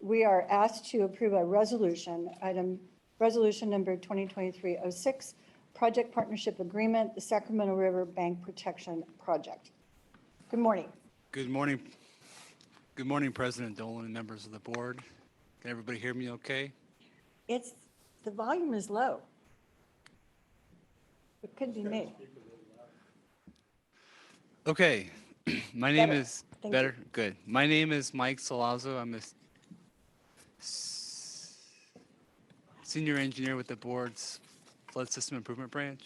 We are asked to approve a resolution, resolution number 2023-06, Project Partnership Agreement, the Sacramento River Bank Protection Project. Good morning. Good morning. Good morning, President Dolan and members of the board. Can everybody hear me okay? The volume is low. It could be me. Okay, my name Better. is, Thank better, you. good. My name is Mike Salazzo. I'm a senior engineer with the board's Flood System Improvement Branch.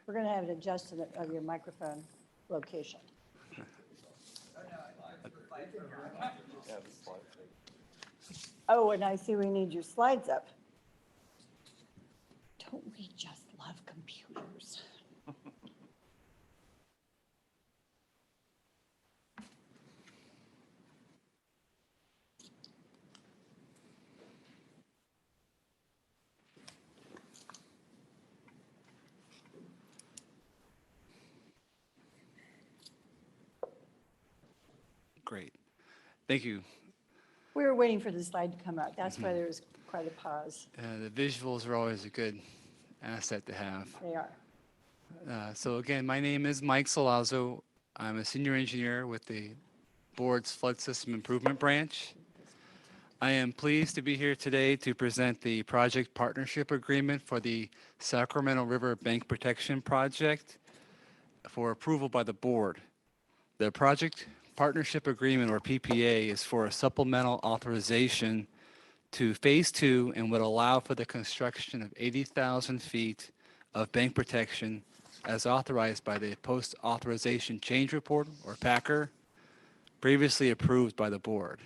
We're going to have an adjustment of your microphone location. Oh, and I see we need your slides up. Don't we just love computers? Great. Thank you. We were waiting for the slide to come out. That's why there was quite a pause. The visuals are always a good asset to have. They are. So again, my name is Mike Salazzo. I'm a senior engineer with the board's Flood System Improvement Branch. I am pleased to be here today to present the project partnership agreement for the Sacramento River Bank Protection Project for approval by the board. The project partnership agreement, or PPA, is for a supplemental authorization to phase 2 and would allow for the construction of 80,000 feet of bank protection as authorized by the Post-Authorization Change Report, or PACR, previously approved by the board.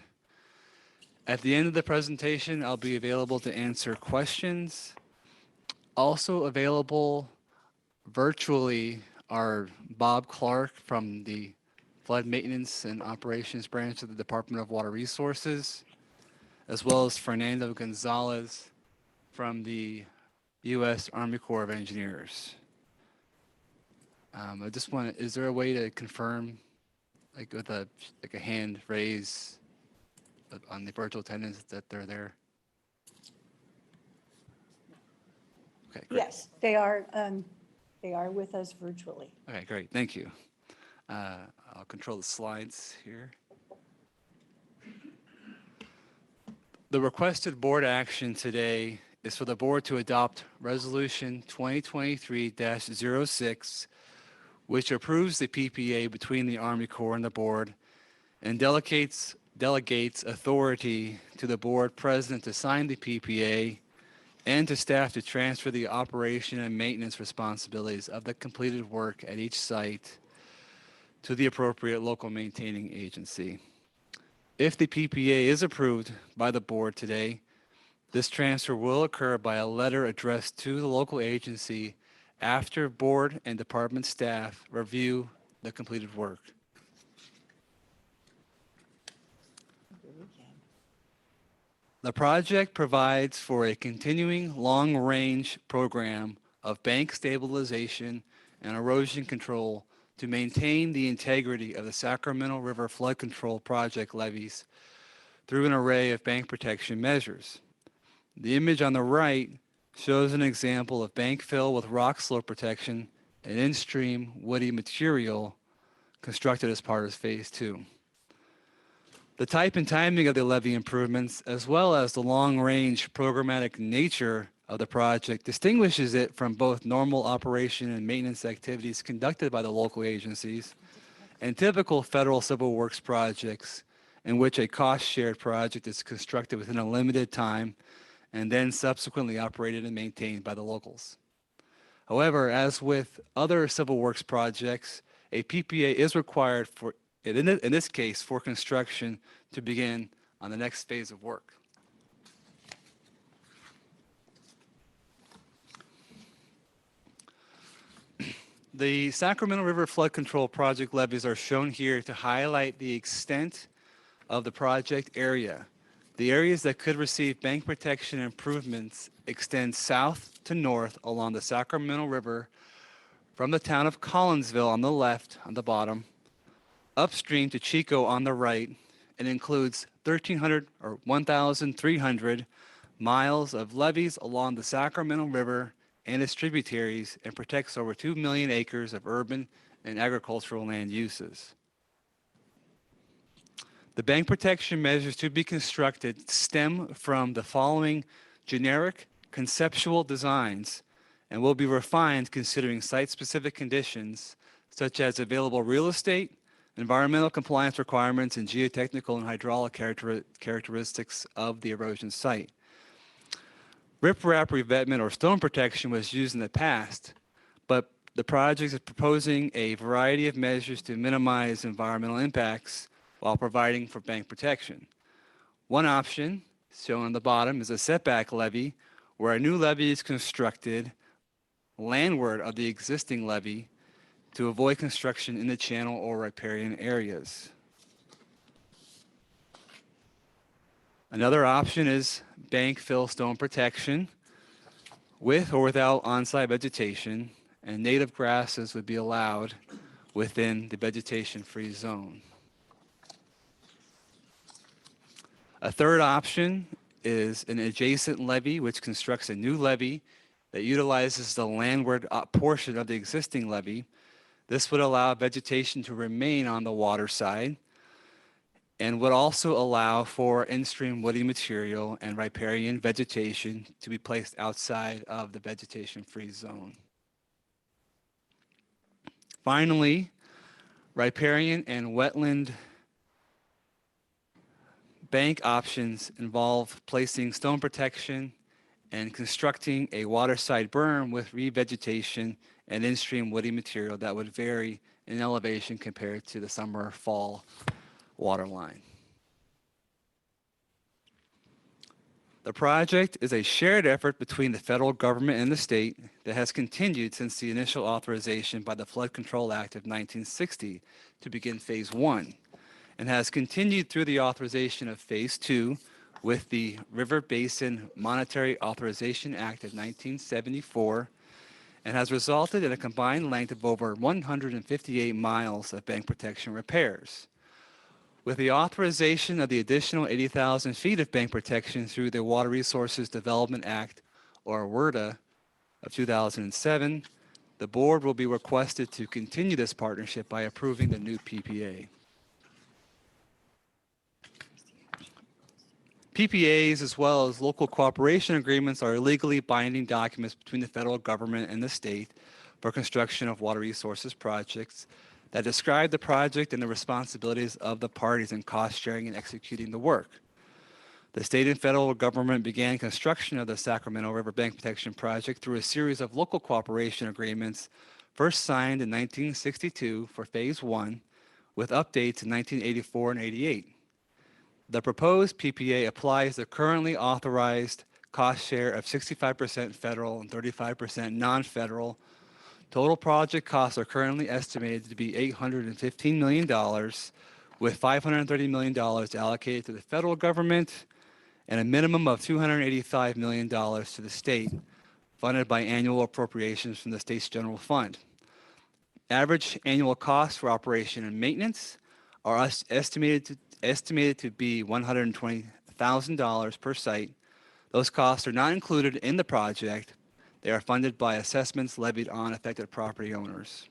At the end of the presentation, I'll be available to answer questions. Also available virtually are Bob Clark from the Flood Maintenance and Operations Branch of the Department of Water Resources, as well as Fernando Gonzalez from the U.S. Army Corps of Engineers. I just want to, is there a way to confirm, like with a hand raise on the virtual attendance that they're there? Okay, great. Yes, they are with us virtually. Okay, great, thank you. I'll control the slides here. The requested board action today is for the board to adopt Resolution 2023-06, which approves the PPA between the Army Corps and the board and delegates authority to the board president to sign the PPA and to staff to transfer the operation and maintenance responsibilities of the completed work at each site to the appropriate local maintaining agency. If the PPA is approved by the board today, this transfer will occur by a letter addressed to the local agency after board and department staff review the completed work. The project provides for a continuing long-range program of bank stabilization and erosion control to maintain the integrity of the Sacramento River Flood Control Project levees through an array of bank protection measures. The image on the right shows an example of bank fill with rock slope protection and in-stream woody material constructed as part of Phase 2. The type and timing of the levee improvements, as well as the long-range programmatic nature of the project, distinguishes it from both normal operation and maintenance activities conducted by the local agencies and typical federal civil works projects in which a cost-shared project is constructed within a limited time and then subsequently operated and maintained by the locals. However, as with other civil works projects, a PPA is required for, in this case, for construction to begin on the next phase of work. The Sacramento River Flood Control Project levees are shown here to highlight the extent of the project area. The areas that could receive bank protection improvements extend south to north along the Sacramento River from the town of Collinsville on the left, on the bottom, upstream to Chico on the right, and includes 1,300 miles of levees along the Sacramento River and its tributaries and protects over 2 million acres of urban and agricultural land uses. The bank protection measures to be constructed stem from the following generic conceptual designs and will be refined considering site-specific conditions such as available real estate, environmental compliance requirements, and geotechnical and hydraulic characteristics of the erosion site. Riprap revetment or stone protection was used in the past, but the project is proposing a variety of measures to minimize environmental impacts while providing for bank protection. One option, shown on the bottom, is a setback levee, where a new levee is constructed landward of the existing levee to avoid construction in the channel or riparian areas. Another option is bank fill stone protection with or without on-site vegetation, and native grasses would be allowed within the vegetation-free zone. A third option is an adjacent levee, which constructs a new levee that utilizes the landward portion of the existing levee. This would allow vegetation to remain on the water side and would also allow for in-stream woody material and riparian vegetation to be placed outside of the vegetation-free zone. Finally, riparian and wetland bank options involve placing stone protection and constructing a waterside berm with revegetation and in-stream woody material that would vary in elevation compared to the summer fall water line. The project is a shared effort between the federal government and the state that has continued since the initial authorization by the Flood Control Act of 1960 to begin Phase 1, and has continued through the authorization of Phase 2 with the River Basin Monetary Authorization Act of 1974, and has resulted in a combined length of over 158 miles of bank protection repairs. With the authorization of the additional 80,000 feet of bank protection through the Water Resources Development Act, or WRDA, of 2007, the board will be requested to continue this partnership by approving the new PPA. PPAs, as well as local cooperation agreements, are legally binding documents between the federal government and the state for construction of water resources projects that describe the project and the responsibilities of the parties in cost sharing and executing the work. The state and federal government began construction of the Sacramento River Bank Protection Project through a series of local cooperation agreements, first signed in 1962 for Phase 1, with updates in 1984 and 88. The proposed PPA applies the currently authorized cost share of 65% federal and 35% non-federal. Total project costs are currently estimated to be $815 million, with $530 million allocated to the federal government and a minimum of $285 million to the state, funded by annual appropriations from the state's general fund. Average annual costs for operation and maintenance are estimated to be $120,000 per site. Those costs are not included in the project. They are funded by assessments levied on affected property owners.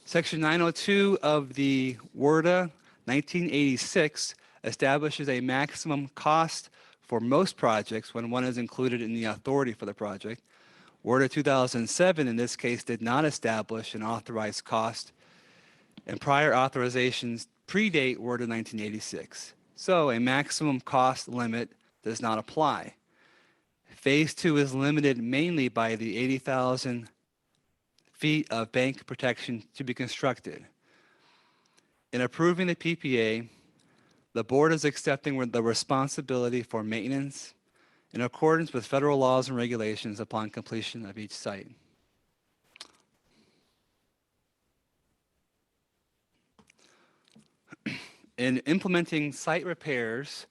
Section 902 of the WRDA 1986 establishes a maximum cost for most projects when one is included in the authority for the project. WRDA 2007, in this case, did not establish an authorized cost, and prior authorizations predate WRDA 1986. So a maximum cost limit does not apply. Phase 2 is limited mainly by the 80,000 feet of bank protection to be constructed. In approving the PPA, the board is accepting the responsibility for maintenance in accordance with federal laws and regulations upon completion of each site. In implementing site repairs,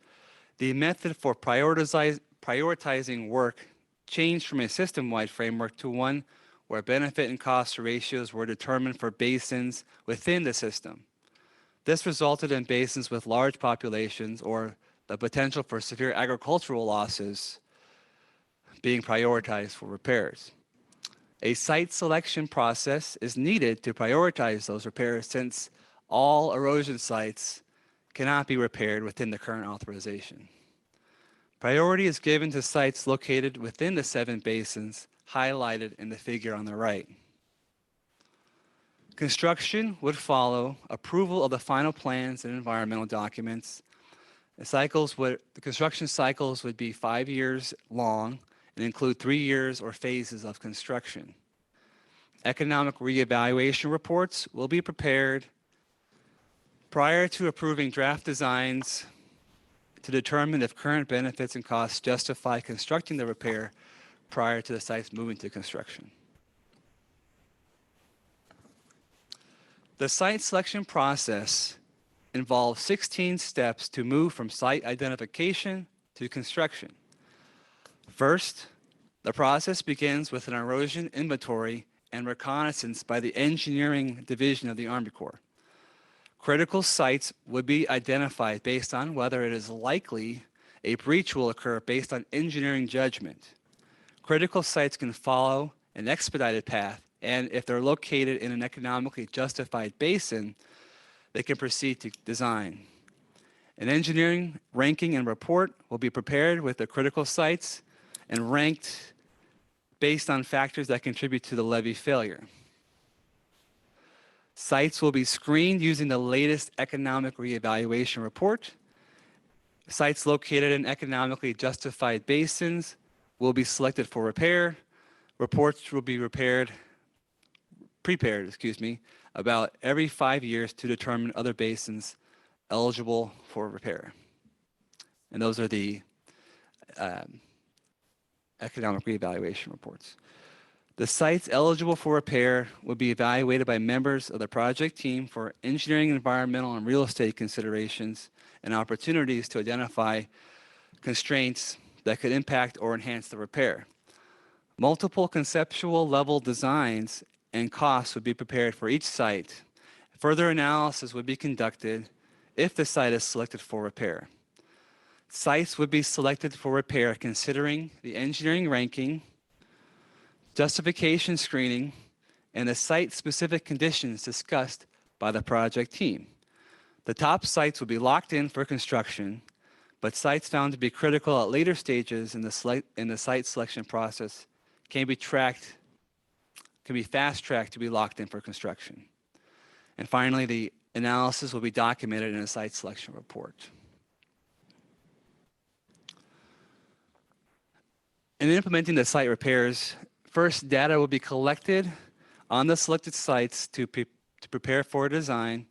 the method for prioritizing work changed from a system-wide framework to one where benefit and cost ratios were determined for basins within the system. This resulted in basins with large populations or the potential for severe agricultural losses being prioritized for repairs. A site selection process is needed to prioritize those repairs since all erosion sites cannot be repaired within the current authorization. Priority is given to sites located within the 7 basins highlighted in the figure on the right. Construction would follow approval of the final plans and environmental documents. The construction cycles would be 5 years long and include 3 years or phases of construction. Economic reevaluation reports will be prepared prior to approving draft designs to determine if current benefits and costs justify constructing the repair prior to the site's moving to construction. The site selection process involves 16 steps to move from site identification to construction. First, the process begins with an erosion inventory and reconnaissance by the engineering division of the Army Corps. Critical sites would be identified based on whether it is likely a breach will occur based on engineering judgment. Critical sites can follow an expedited path, and if they're located in an economically justified basin, they can proceed to design. An engineering ranking and report will be prepared with the critical sites and ranked based on factors that contribute to the levee failure. Sites will be screened using the latest economic reevaluation report. Sites located in economically justified basins will be selected for repair. Reports will be prepared prepared, about every 5 years to determine other basins eligible for repair. And those are the economic reevaluation reports. The sites eligible for repair will be evaluated by members of the project team for engineering, environmental, and real estate considerations and opportunities to identify constraints that could impact or enhance the repair. Multiple conceptual level designs and costs would be prepared for each site. Further analysis would be conducted if the site is selected for repair. Sites would be selected for repair considering the engineering ranking, justification screening, and the site-specific conditions discussed by the project team. The top sites will be locked in for construction, but sites found to be critical at later stages in the site selection process can be fast-tracked to be locked in for construction. And finally, the analysis will be documented in a site selection report. In implementing the site repairs, first, data will be collected on the selected sites to prepare for design.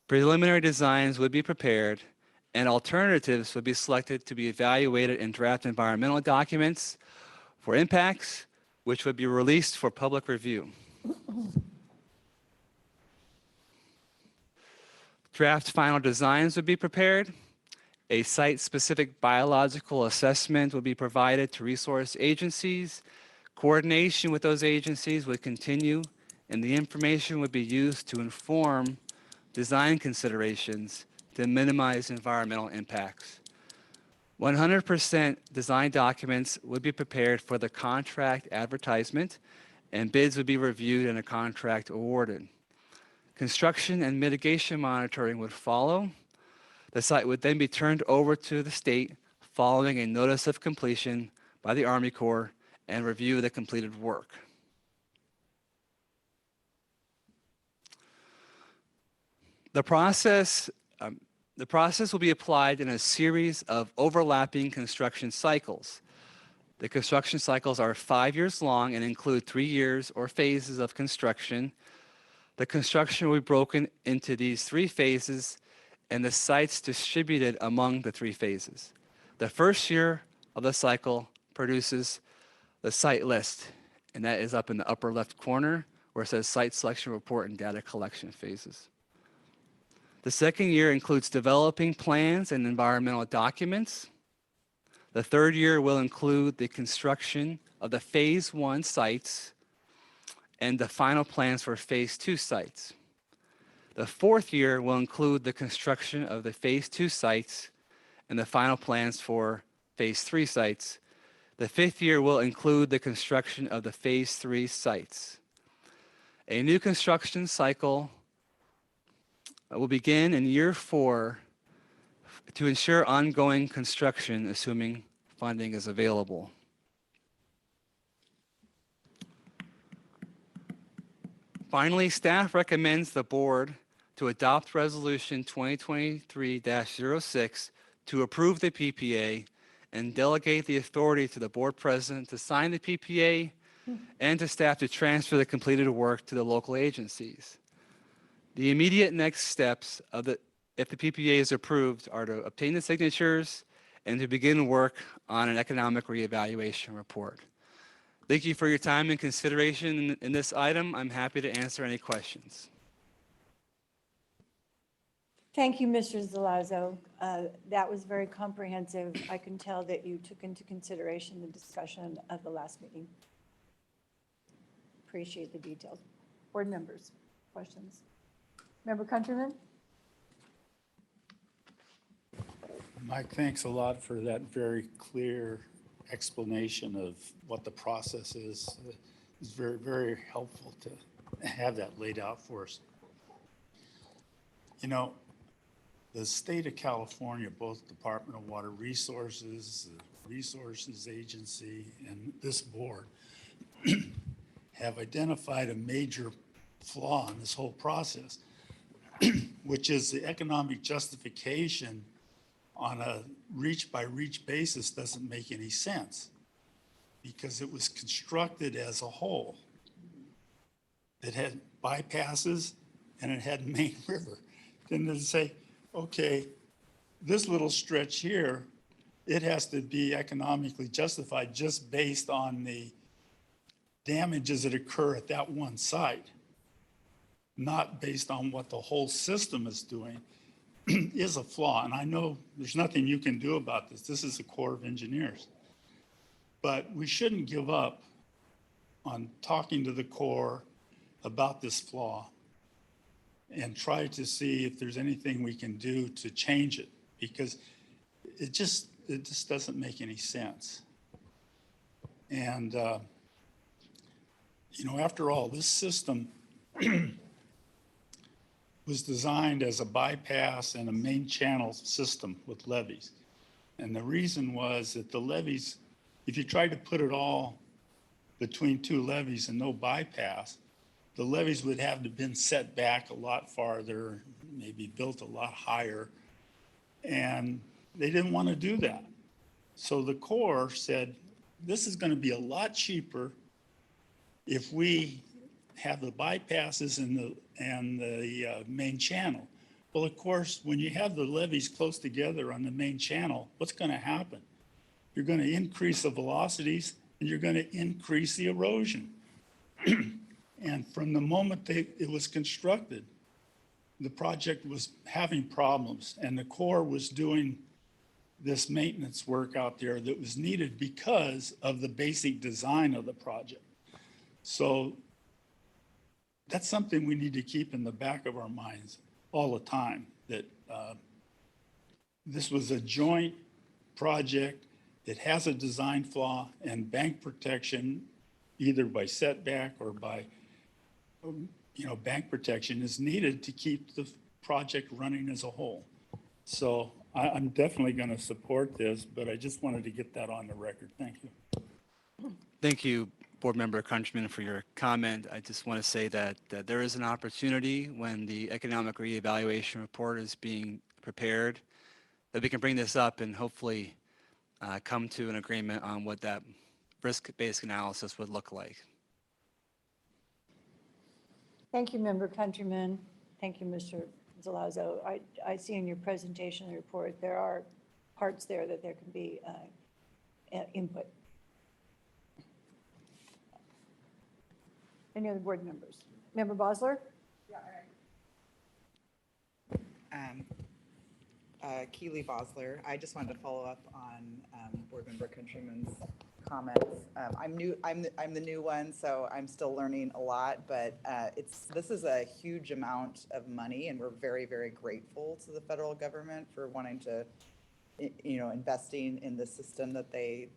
Preliminary designs would be prepared, and alternatives would be selected to be evaluated in draft environmental documents for impacts, which would be released for public review. Draft final designs would be prepared. A site-specific biological assessment would be provided to resource agencies. Coordination with those agencies would continue, and the information would be used to inform design considerations to minimize environmental impacts. 100% design documents would be prepared for the contract advertisement, and bids would be reviewed and a contract awarded. Construction and mitigation monitoring would follow. The site would then be turned over to the state following a notice of completion by the Army Corps and review of the completed work. The process will be applied in a series of overlapping construction cycles. The construction cycles are 5 years long and include 3 years or phases of construction. The construction will be broken into these 3 phases and the sites distributed among the 3 phases. The first year of the cycle produces the site list, and that is up in the upper left corner where it says site selection report and data collection phases. The second year includes developing plans and environmental documents. The third year will include the construction of the phase 1 sites and the final plans for phase 2 sites. The fourth year will include the construction of the phase 2 sites and the final plans for phase 3 sites. The fifth year will include the construction of the phase 3 sites. A new construction cycle will begin in year 4 to ensure ongoing construction, assuming funding is available. Finally, staff recommends the board to adopt Resolution 2023-06 to approve the PPA and delegate the authority to the board president to sign the PPA and to staff to transfer the completed work to the local agencies. The immediate next steps if the PPA is approved are to obtain the signatures and to begin work on an economic reevaluation report. Thank you for your time and consideration in this item. I'm happy to answer any questions. Thank you, Mr. Zalazo. That was very comprehensive. I can tell that you took into consideration the discussion of the last meeting. Appreciate the details. Board members, questions? Member Countryman? Mike, thanks a lot for that very clear explanation of what the process is. It's very, very helpful to have that laid out for us. You know, the state of California, both Department of Water Resources, the Resources Agency, and this board have identified a major flaw in this whole process, which is the economic justification on a reach-by-reach basis doesn't make any sense because it was constructed as a whole. it had bypasses, and it had main river. Then they say, okay, this little stretch here, it has to be economically justified just based on the damages that occur at that one site, not based on what the whole system is doing, is a flaw. And I know there's nothing you can do about this. This is the Corps of Engineers. But we shouldn't give up on talking to the Corps about this flaw and try to see if there's anything we can do to change it, because it just doesn't make any sense. And, you know, after all, this system was designed as a bypass and a main channel system with levees. And the reason was that the levees, if you tried to put it all between two levees and no bypass, the levees would have to been set back a lot farther, maybe built a lot higher. And they didn't want to do that. So the Corps said, this is going to be a lot cheaper if we have the bypasses and the main channel. Well, of course, when you have the levees close together on the main channel, what's going to happen? You're going to increase the velocities and you're going to increase the erosion. And from the moment it was constructed, the project was having problems, and the Corps was doing this maintenance work out there that was needed because of the basic design of the project. So that's something we need to keep in the back of our minds all the time, that this was a joint project. It has a design flaw, and bank protection, either by setback or by bank protection, is needed to keep the project running as a whole. So I'm definitely going to support this, but I just wanted to get that on the record. Thank you. Thank you, Board Member Countryman, for your comment. I just want to say that there is an opportunity when the economic reevaluation report is being prepared that we can bring this up and hopefully come to an agreement on what that risk-based analysis would look like. Thank you, Member Countryman. Thank you, Mr. Zalazzo. I see in your presentation report, there are parts there that there can be input. Any other board members? Member Bosler? Keely Bosler. I just wanted to follow up on Board Member Countryman's comments. I'm the new one, so I'm still learning a lot, but this is a huge amount of money, and we're very, very grateful to the federal government for wanting to, investing in the system that they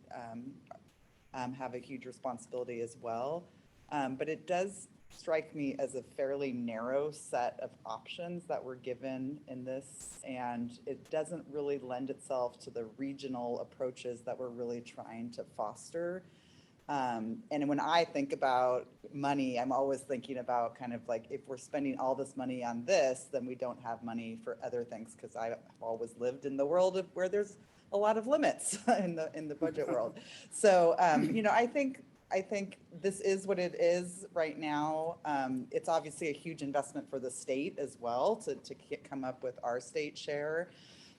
have a huge responsibility as well. But it does strike me as a fairly narrow set of options that were given in this, and it doesn't really lend itself to the regional approaches that we're really trying to foster. And when I think about money, I'm always thinking about kind of like, if we're spending all this money on this, then we don't have money for other things, because I've always lived in the world of where there's a lot of limits in the budget world. So, I think this is what it is right now. It's obviously a huge investment for the state as well to come up with our state share.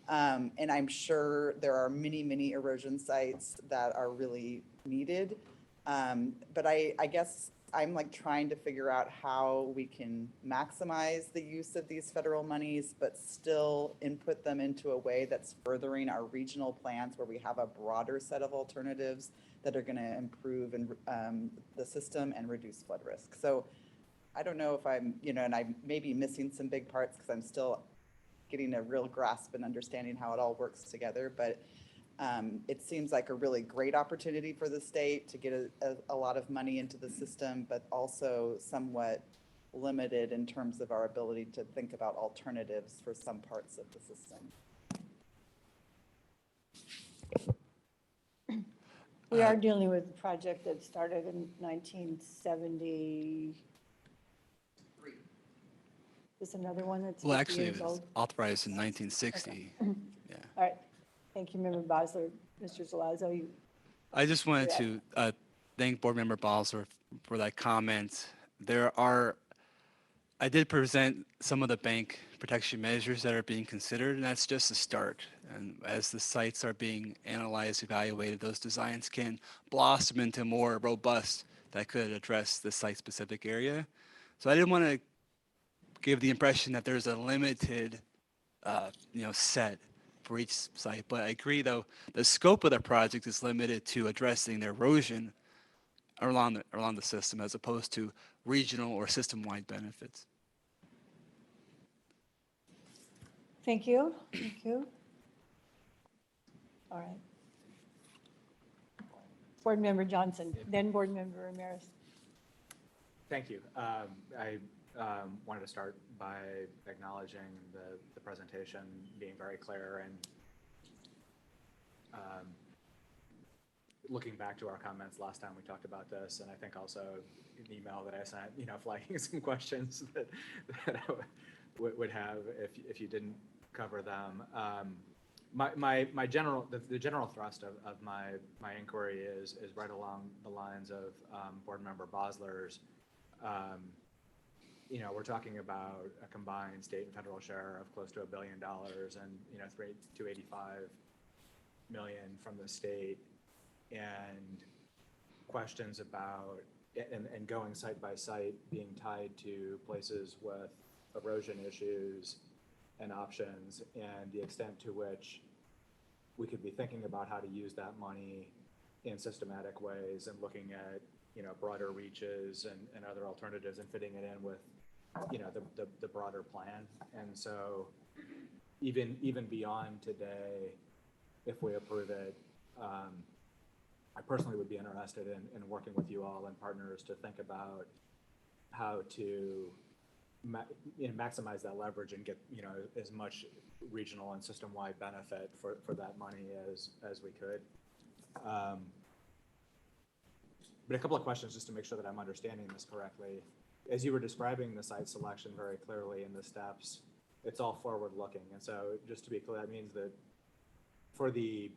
And I'm sure there are many, many erosion sites that are really needed. But I guess I'm like trying to figure out how we can maximize the use of these federal monies, but still input them into a way that's furthering our regional plans where we have a broader set of alternatives that are going to improve the system and reduce flood risk. So I don't know if I'm, and I may be missing some big parts because I'm still getting a real grasp and understanding how it all works together. But it seems like a really great opportunity for the state to get a lot of money into the system, but also somewhat limited in terms of our ability to think about alternatives for some parts of the system. We are dealing with a project that started in 1973. Is this another one that's 50 Well, actually, years it was old? authorized in 1960. Okay. Yeah. All right. Thank you, Member Bosler. Mr. Zalazzo, you. I just wanted to thank Board Member Balzer for that comment, I did present some of the bank protection measures that are being considered, and that's just a start. And as the sites are being analyzed, evaluated, those designs can blossom into more robust that could address the site-specific area. So I didn't want to give the impression that there's a limited, set for each site. But I agree, though, the scope of the project is limited to addressing the erosion along the system as opposed to regional or system-wide benefits. Thank you. Thank you. All right. Board Member Johnson, then Board Member Ramirez. Thank you. I wanted to start by acknowledging the presentation being very clear and looking back to our comments last time we talked about this, and I think also an email that I sent, flagging some questions that I would have if you didn't cover them. The general thrust of my inquiry is right along the lines of Board Member Bosler's. We're talking about a combined state and federal share of close to $1 billion and $285 million from the state, and questions about and going site by site, being tied to places with erosion issues and options, and the extent to which we could be thinking about how to use that money in systematic ways and looking at broader reaches and other alternatives and fitting it in with the broader plan. And so even beyond today, if we approve it, I personally would be interested in working with you all and partners to think about how to maximize that leverage and get as much regional and system-wide benefit for that money as we could. But a couple of questions just to make sure that I'm understanding this correctly. As you were describing the site selection very clearly in the steps, it's all forward-looking. And so just to be clear, that means that for the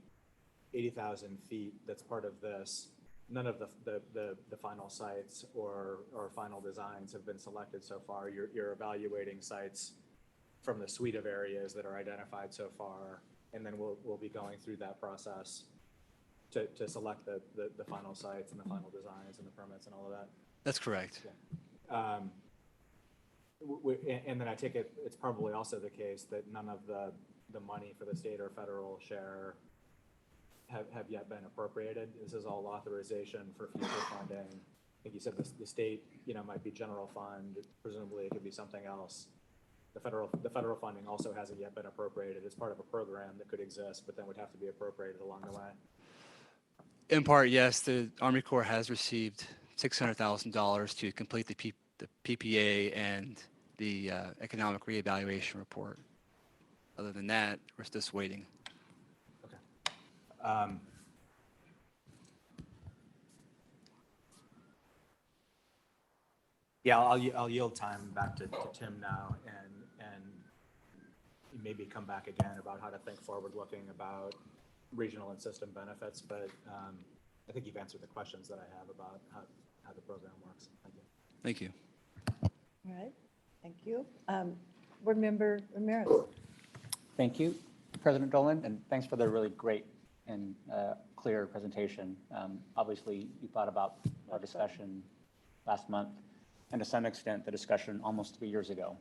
80,000 feet that's part of this, none of the final sites or final designs have been selected so far. You're evaluating sites from the suite of areas that are identified so far, and then we'll be going through that process to select the final sites and the final designs and the permits and all of that. That's correct. Yeah. And then I take it, it's probably also the case that none of the money for the state or federal share have yet been appropriated. This is all authorization for future funding. I think you said the state, might be general fund. Presumably it could be something else. The federal funding also hasn't yet been appropriated. It's part of a program that could exist, but then would have to be appropriated along the way. In part, yes, the Army Corps has received $600,000 to complete the PPA and the economic reevaluation report. Other than that, we're just waiting. Okay. Yeah, I'll yield time back to Tim now and maybe come back again about how to think forward-looking about regional and system benefits. But I think you've answered the questions that I have about how the program works. Thank you. Thank you. All right. Thank you. Board Member Ramirez. Thank you, President Dolan, and thanks for the really great and clear presentation. Obviously, you thought about our discussion last month, and to some extent, the discussion almost 3 years ago,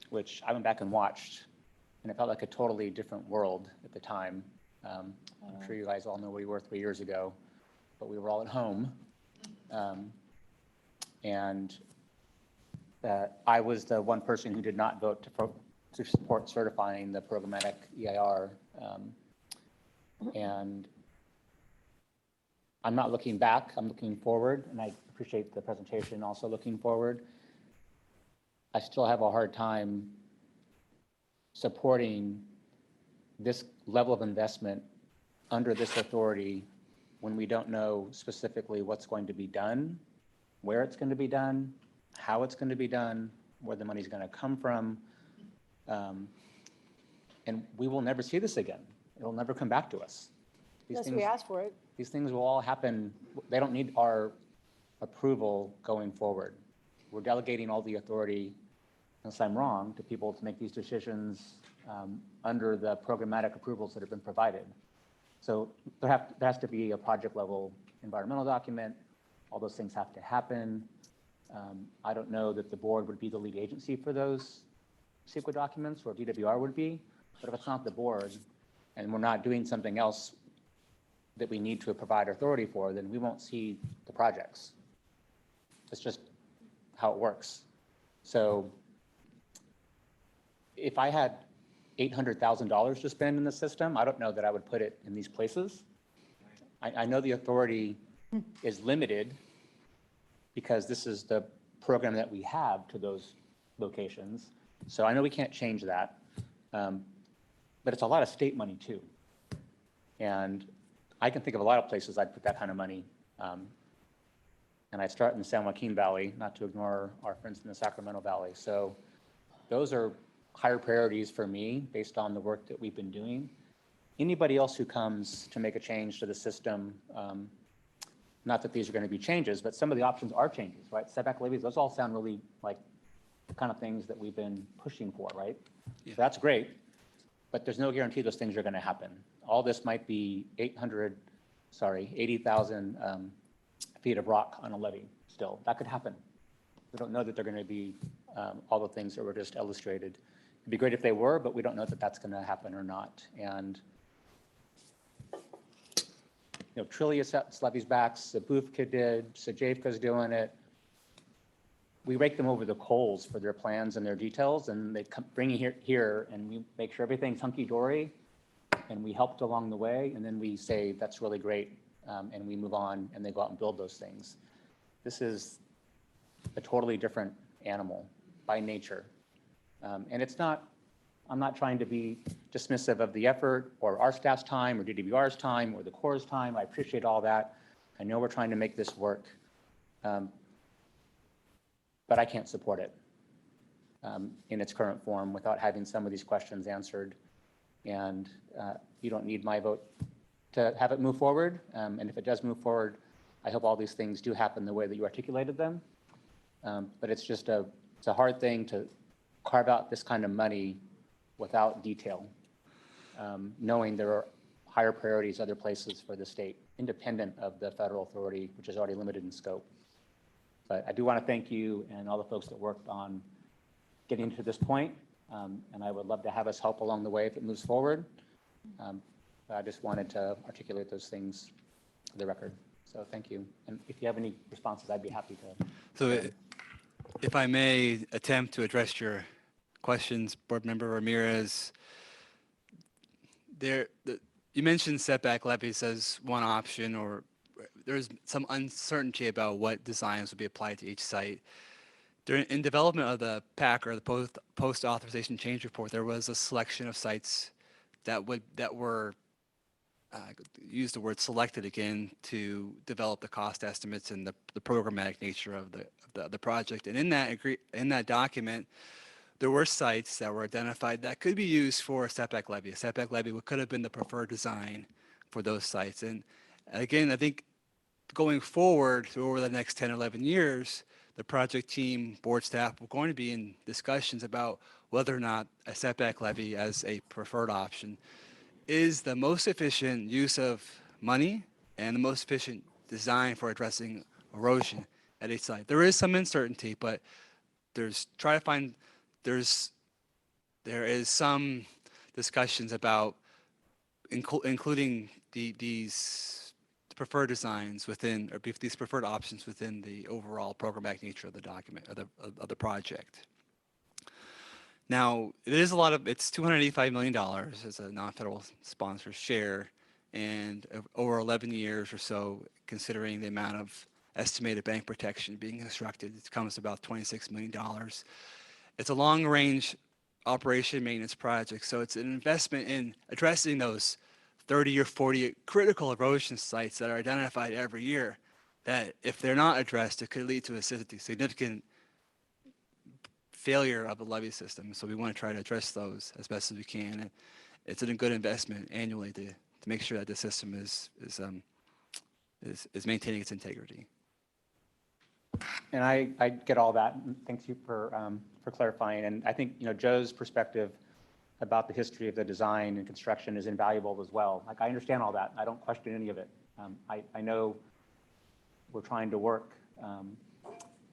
which I went back and watched, and it felt like a totally different world at the time. I'm sure you guys all know where we were 3 years ago, but we were all at home. And I was the one person who did not vote to support certifying the programmatic EIR. And I'm not looking back, I'm looking forward, and I appreciate the presentation also looking forward. I still have a hard time supporting this level of investment under this authority when we don't know specifically what's going to be done, where it's going to be done, how it's going to be done, where the money's going to come from. And we will never see this again. It'll never come back to us. Yes, we asked for it. These things will all happen. They don't need our approval going forward. We're delegating all the authority, unless I'm wrong, to people to make these decisions under the programmatic approvals that have been provided. So there has to be a project level environmental document. All those things have to happen. I don't know that the board would be the lead agency for those CEQA documents, or DWR would be, but if it's not the board and we're not doing something else that we need to provide authority for, then we won't see the projects. It's just how it works. So if I had $800,000 to spend in the system, I don't know that I would put it in these places. I know the authority is limited because this is the program that we have to those locations. So I know we can't change that, but it's a lot of state money too. And I can think of a lot of places I'd put that kind of money. And I'd start in the San Joaquin Valley, not to ignore our friends in the Sacramento Valley. So those are higher priorities for me based on the work that we've been doing. Anybody else who comes to make a change to the system, not that these are going to be changes, but some of the options are changes, right? Setback levies, those all sound really like the kind of things that we've been pushing for, right? Yeah. So that's great, but there's no guarantee those things are going to happen. All this might be 80,000 feet of rock on a levee still. That could happen. We don't know that they're going to be all the things that were just illustrated. It'd be great if they were, but we don't know that that's going to happen or not. And you know, Trillia sets levies back, Sabufka did, Sajavka's doing it. We rake them over the coals for their plans and their details, and they come, bring it here, and we make sure everything's hunky-dory, and we helped along the way, and then we say, that's really great, and we move on, and they go out and build those things. This is a totally different animal by nature. And it's not, I'm not trying to be dismissive of the effort or our staff's time or DWR's time or the Corps' time. I appreciate all that. I know we're trying to make this work, but I can't support it in its current form without having some of these questions answered. And you don't need my vote to have it move forward. And if it does move forward, I hope all these things do happen the way that you articulated them. But it's just it's a hard thing to carve out this kind of money without detail, knowing there are higher priorities other places for the state, independent of the federal authority, which is already limited in scope. But I do want to thank you and all the folks that worked on getting to this point, and I would love to have us help along the way if it moves forward. But I just wanted to articulate those things for the record. So thank you. And if you have any responses, I'd be happy to. So if I may attempt to address your questions, Board Member Ramirez, you mentioned setback levies as one option, or there's some uncertainty about what designs would be applied to each site. In development of the PAC, or the post-authorization change report, there was a selection of sites that were use the word selected again to develop the cost estimates and the programmatic nature of the project. And in that document, there were sites that were identified that could be used for a setback levy. A setback levy could have been the preferred design for those sites. And again, I think going forward over the next 10, 11 years, the project team, board staff, we're going to be in discussions about whether or not a setback levy as a preferred option is the most efficient use of money and the most efficient design for addressing erosion at each site. There is some uncertainty, but there is some discussions about including these preferred designs within, or these preferred options within the overall programmatic nature of the document, of the project. Now, it's $285 million as a non-federal sponsor share, and over 11 years or so, considering the amount of estimated bank protection being constructed, it comes to about $26 million. It's a long-range operation maintenance project, so it's an investment in addressing those 30 or 40 critical erosion sites that are identified every year, that if they're not addressed, it could lead to a significant failure of the levee system. So we want to try to address those as best as we can. And it's a good investment annually to make sure that the system is maintaining its integrity. And I get all that, and thanks you for clarifying. And I think, Joe's perspective about the history of the design and construction is invaluable as well. Like, I understand all that. I don't question any of it. I know we're trying to work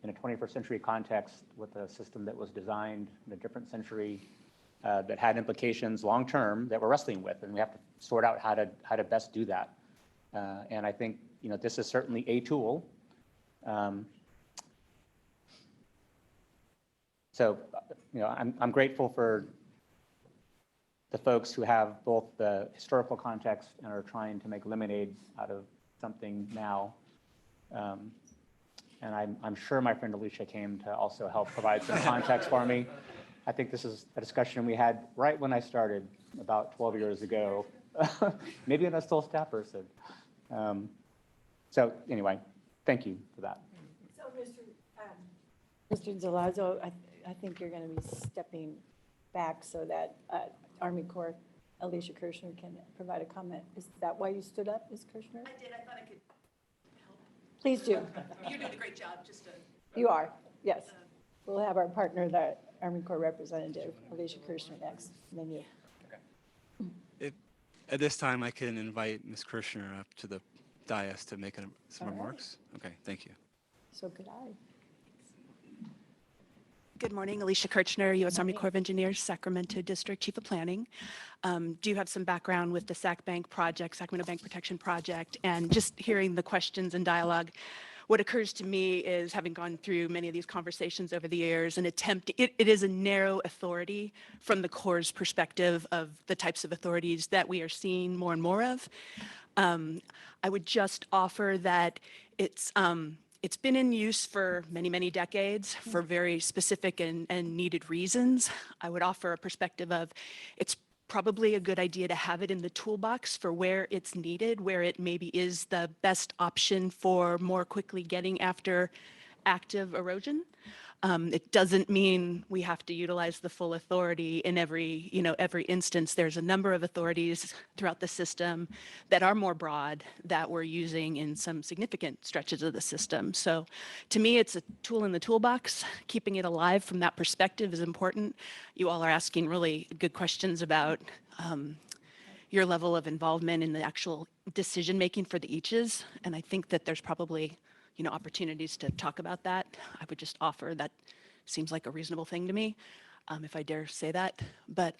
in a 21st century context with a system that was designed in a different century that had implications long-term that we're wrestling with, and we have to sort out how to best do that. And I think, this is certainly a tool. So, I'm grateful for the folks who have both the historical context and are trying to make lemonade out of something now. And I'm sure my friend Alicia came to also help provide some context for me. I think this is a discussion we had right when I started about 12 years ago, maybe when I was still a staff person. So anyway, thank you for that. So, Mr. Zalazo, I think you're going to be stepping back so that Army Corps Alicia Kirshner can provide a comment. Is that why you stood up, Ms. Kirshner? I did. I thought I could help. Please do. You're doing a great job. Just to. You are, yes. We'll have our partner, the Army Corps representative, Alicia Kirshner, next, and then you. At this time, I can invite Ms. Kirshner up to the dais to make some remarks. Okay, thank you. So could I. Good morning, Alicia Kirchner, U.S. Army Corps of Engineers, Sacramento District Chief of Planning. Do have some background with the Sac Bank project, Sacramento Bank Protection Project, and just hearing the questions and dialogue. What occurs to me is, having gone through many of these conversations over the years, it is a narrow authority from the Corps' perspective of the types of authorities that we are seeing more and more of. I would just offer that it's been in use for many, many decades for very specific and needed reasons. I would offer a perspective of it's probably a good idea to have it in the toolbox for where it's needed, where it maybe is the best option for more quickly getting after active erosion. It doesn't mean we have to utilize the full authority in every instance. There's a number of authorities throughout the system that are more broad that we're using in some significant stretches of the system. So to me, it's a tool in the toolbox. Keeping it alive from that perspective is important. You all are asking really good questions about your level of involvement in the actual decision-making for the eaches. And I think that there's probably opportunities to talk about that. I would just offer that seems like a reasonable thing to me, if I dare say that. But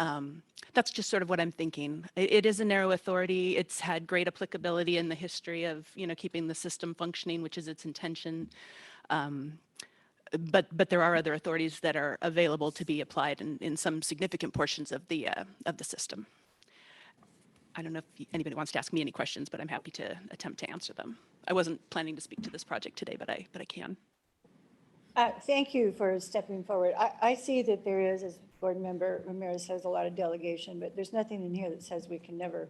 that's just sort of what I'm thinking. It is a narrow authority. It's had great applicability in the history of keeping the system functioning, which is its intention. But there are other authorities that are available to be applied in some significant portions of the system. I don't know if anybody wants to ask me any questions, but I'm happy to attempt to answer them. I wasn't planning to speak to this project today, but I can. Thank you for stepping forward. I see that there is, as Board Member Ramirez says, a lot of delegation, but there's nothing in here that says we can never,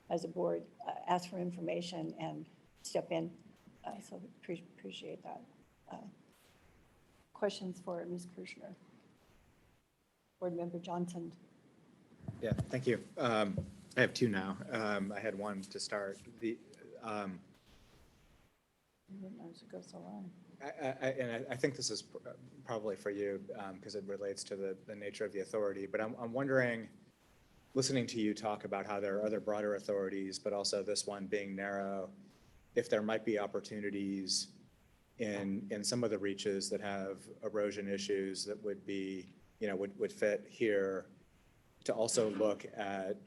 as a board, ask for information and step in. So appreciate that. Questions for Ms. Kirshner? Board Member Johnson. Yeah, thank you. I have two now. I had one to start. Go so long. I think this is probably for you because it relates to the nature of the authority. But I'm wondering, listening to you talk about how there are other broader authorities, but also this one being narrow, if there might be opportunities in some of the reaches that have erosion issues that would be, would fit here, to also look at,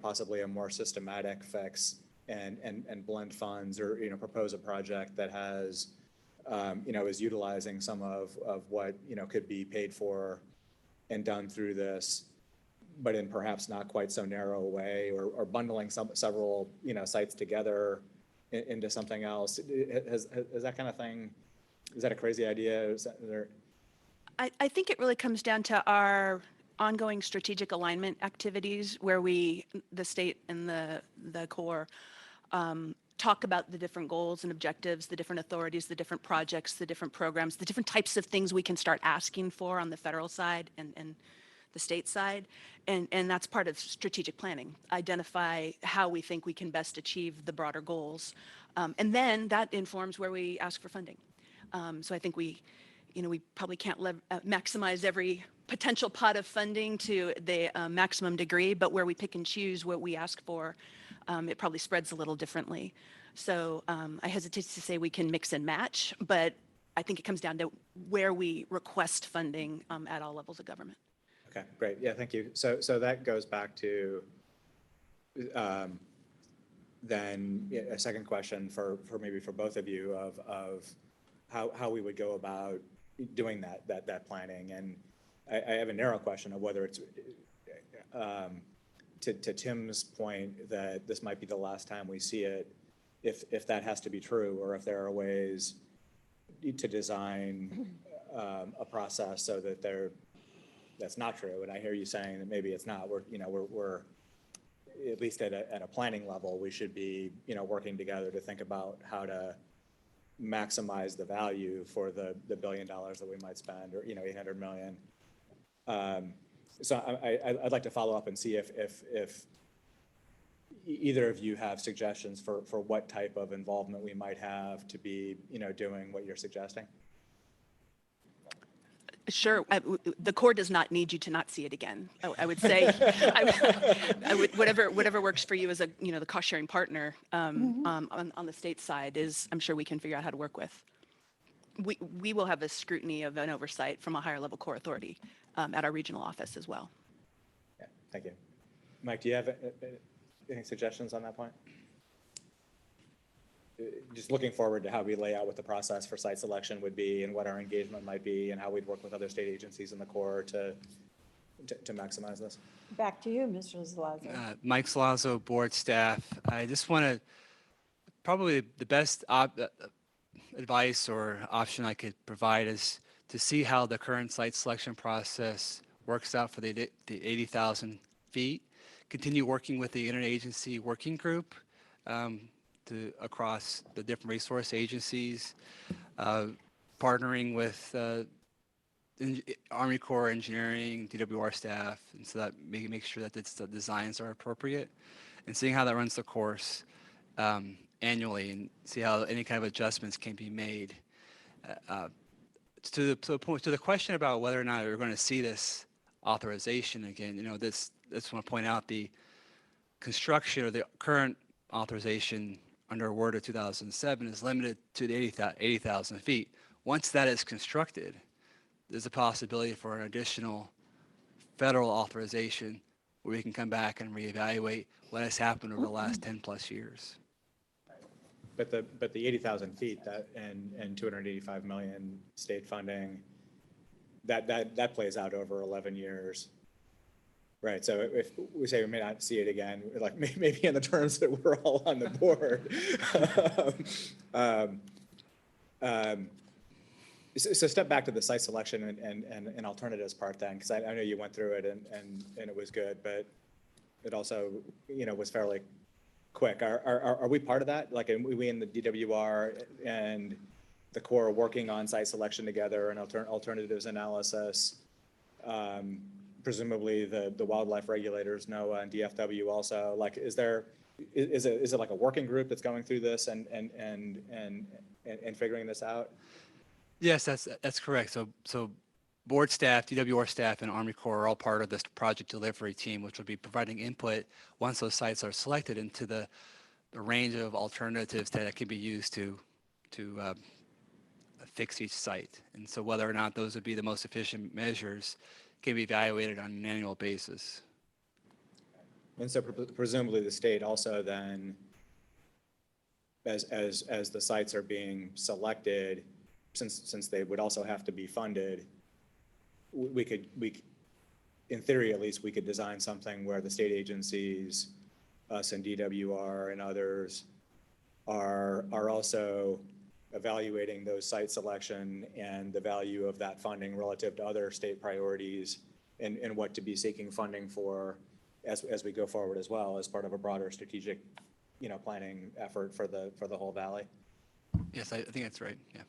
possibly a more systematic fix and blend funds, or propose a project that has is utilizing some of what could be paid for and done through this, but in perhaps not quite so narrow a way, or bundling several sites together into something else. Is that kind of thing? Is that a crazy idea? Is there... I think it really comes down to our ongoing strategic alignment activities, where the state and the Corps talk about the different goals and objectives, the different authorities, the different projects, the different programs, the different types of things we can start asking for on the federal side and the state side. And that's part of strategic planning. Identify how we think we can best achieve the broader goals. And then that informs where we ask for funding. So I think we probably can't maximize every potential pot of funding to the maximum degree, but where we pick and choose what we ask for, it probably spreads a little differently. So I hesitate to say we can mix and match, but I think it comes down to where we request funding at all levels of government. Okay, great. Yeah, thank you. So that goes back to then a second question for maybe for both of you of how we would go about doing that planning. And I have a narrow question of whether it's to Tim's point that this might be the last time we see it, if that has to be true, or if there are ways to design a process so that that's not true. And I hear you saying that maybe it's not. We're at least at a planning level, we should be working together to think about how to maximize the value for the $1 billion that we might spend, or 800 million. So I'd like to follow up and see if either of you have suggestions for what type of involvement we might have to be doing what you're suggesting. Sure. The Corps does not need you to not see it again. I would say, whatever works for you as the cost sharing partner on the state side is, I'm sure we can figure out how to work with. We will have a scrutiny of an oversight from a higher level Corps authority at our regional office as well. Yeah, thank you. Mike, do you have any suggestions on that point? Just looking forward to how we lay out what the process for site selection would be and what our engagement might be and how we'd work with other state agencies in the Corps to maximize this. Back to you, Mr. Zalazo. Mike Salazzo, board staff. I just want to, probably the best advice or option I could provide is to see how the current site selection process works out for the 80,000 feet. Continue working with the interagency working group across the different resource agencies, partnering with Army Corps engineering, DWR staff, and so that make sure that the designs are appropriate, and seeing how that runs the course annually, and see how any kind of adjustments can be made. To the question about whether or not we're going to see this authorization again, I just want to point out the construction of the current authorization under a word of 2007 is limited to the 80,000 feet. Once that is constructed, there's a possibility for an additional federal authorization where we can come back and reevaluate what has happened over the last 10 plus years. But the 80,000 feet and 285 million state funding, that plays out over 11 years. Right, so if we say we may not see it again, like maybe in the terms that we're all on the board. So step back to the site selection and alternatives part then, because I know you went through it and it was good, but it also was fairly quick. Are we part of that? Like, are we in the DWR and the Corps working on site selection together and alternatives analysis? Presumably the wildlife regulators, NOAA and DFW also. Like, is it like a working group that's going through this and figuring this out? Yes, that's correct. So board staff, DWR staff, and Army Corps are all part of this project delivery team, which will be providing input once those sites are selected into the range of alternatives that can be used to fix each site. And so whether or not those would be the most efficient measures can be evaluated on an annual basis. And so presumably the state also then, as the sites are being selected, since they would also have to be funded, we in theory at least, we could design something where the state agencies, us and DWR and others, are also evaluating those site selection and the value of that funding relative to other state priorities and what to be seeking funding for as we go forward as well as part of a broader strategic planning effort for the whole valley. Yes, I think that's right. Yeah.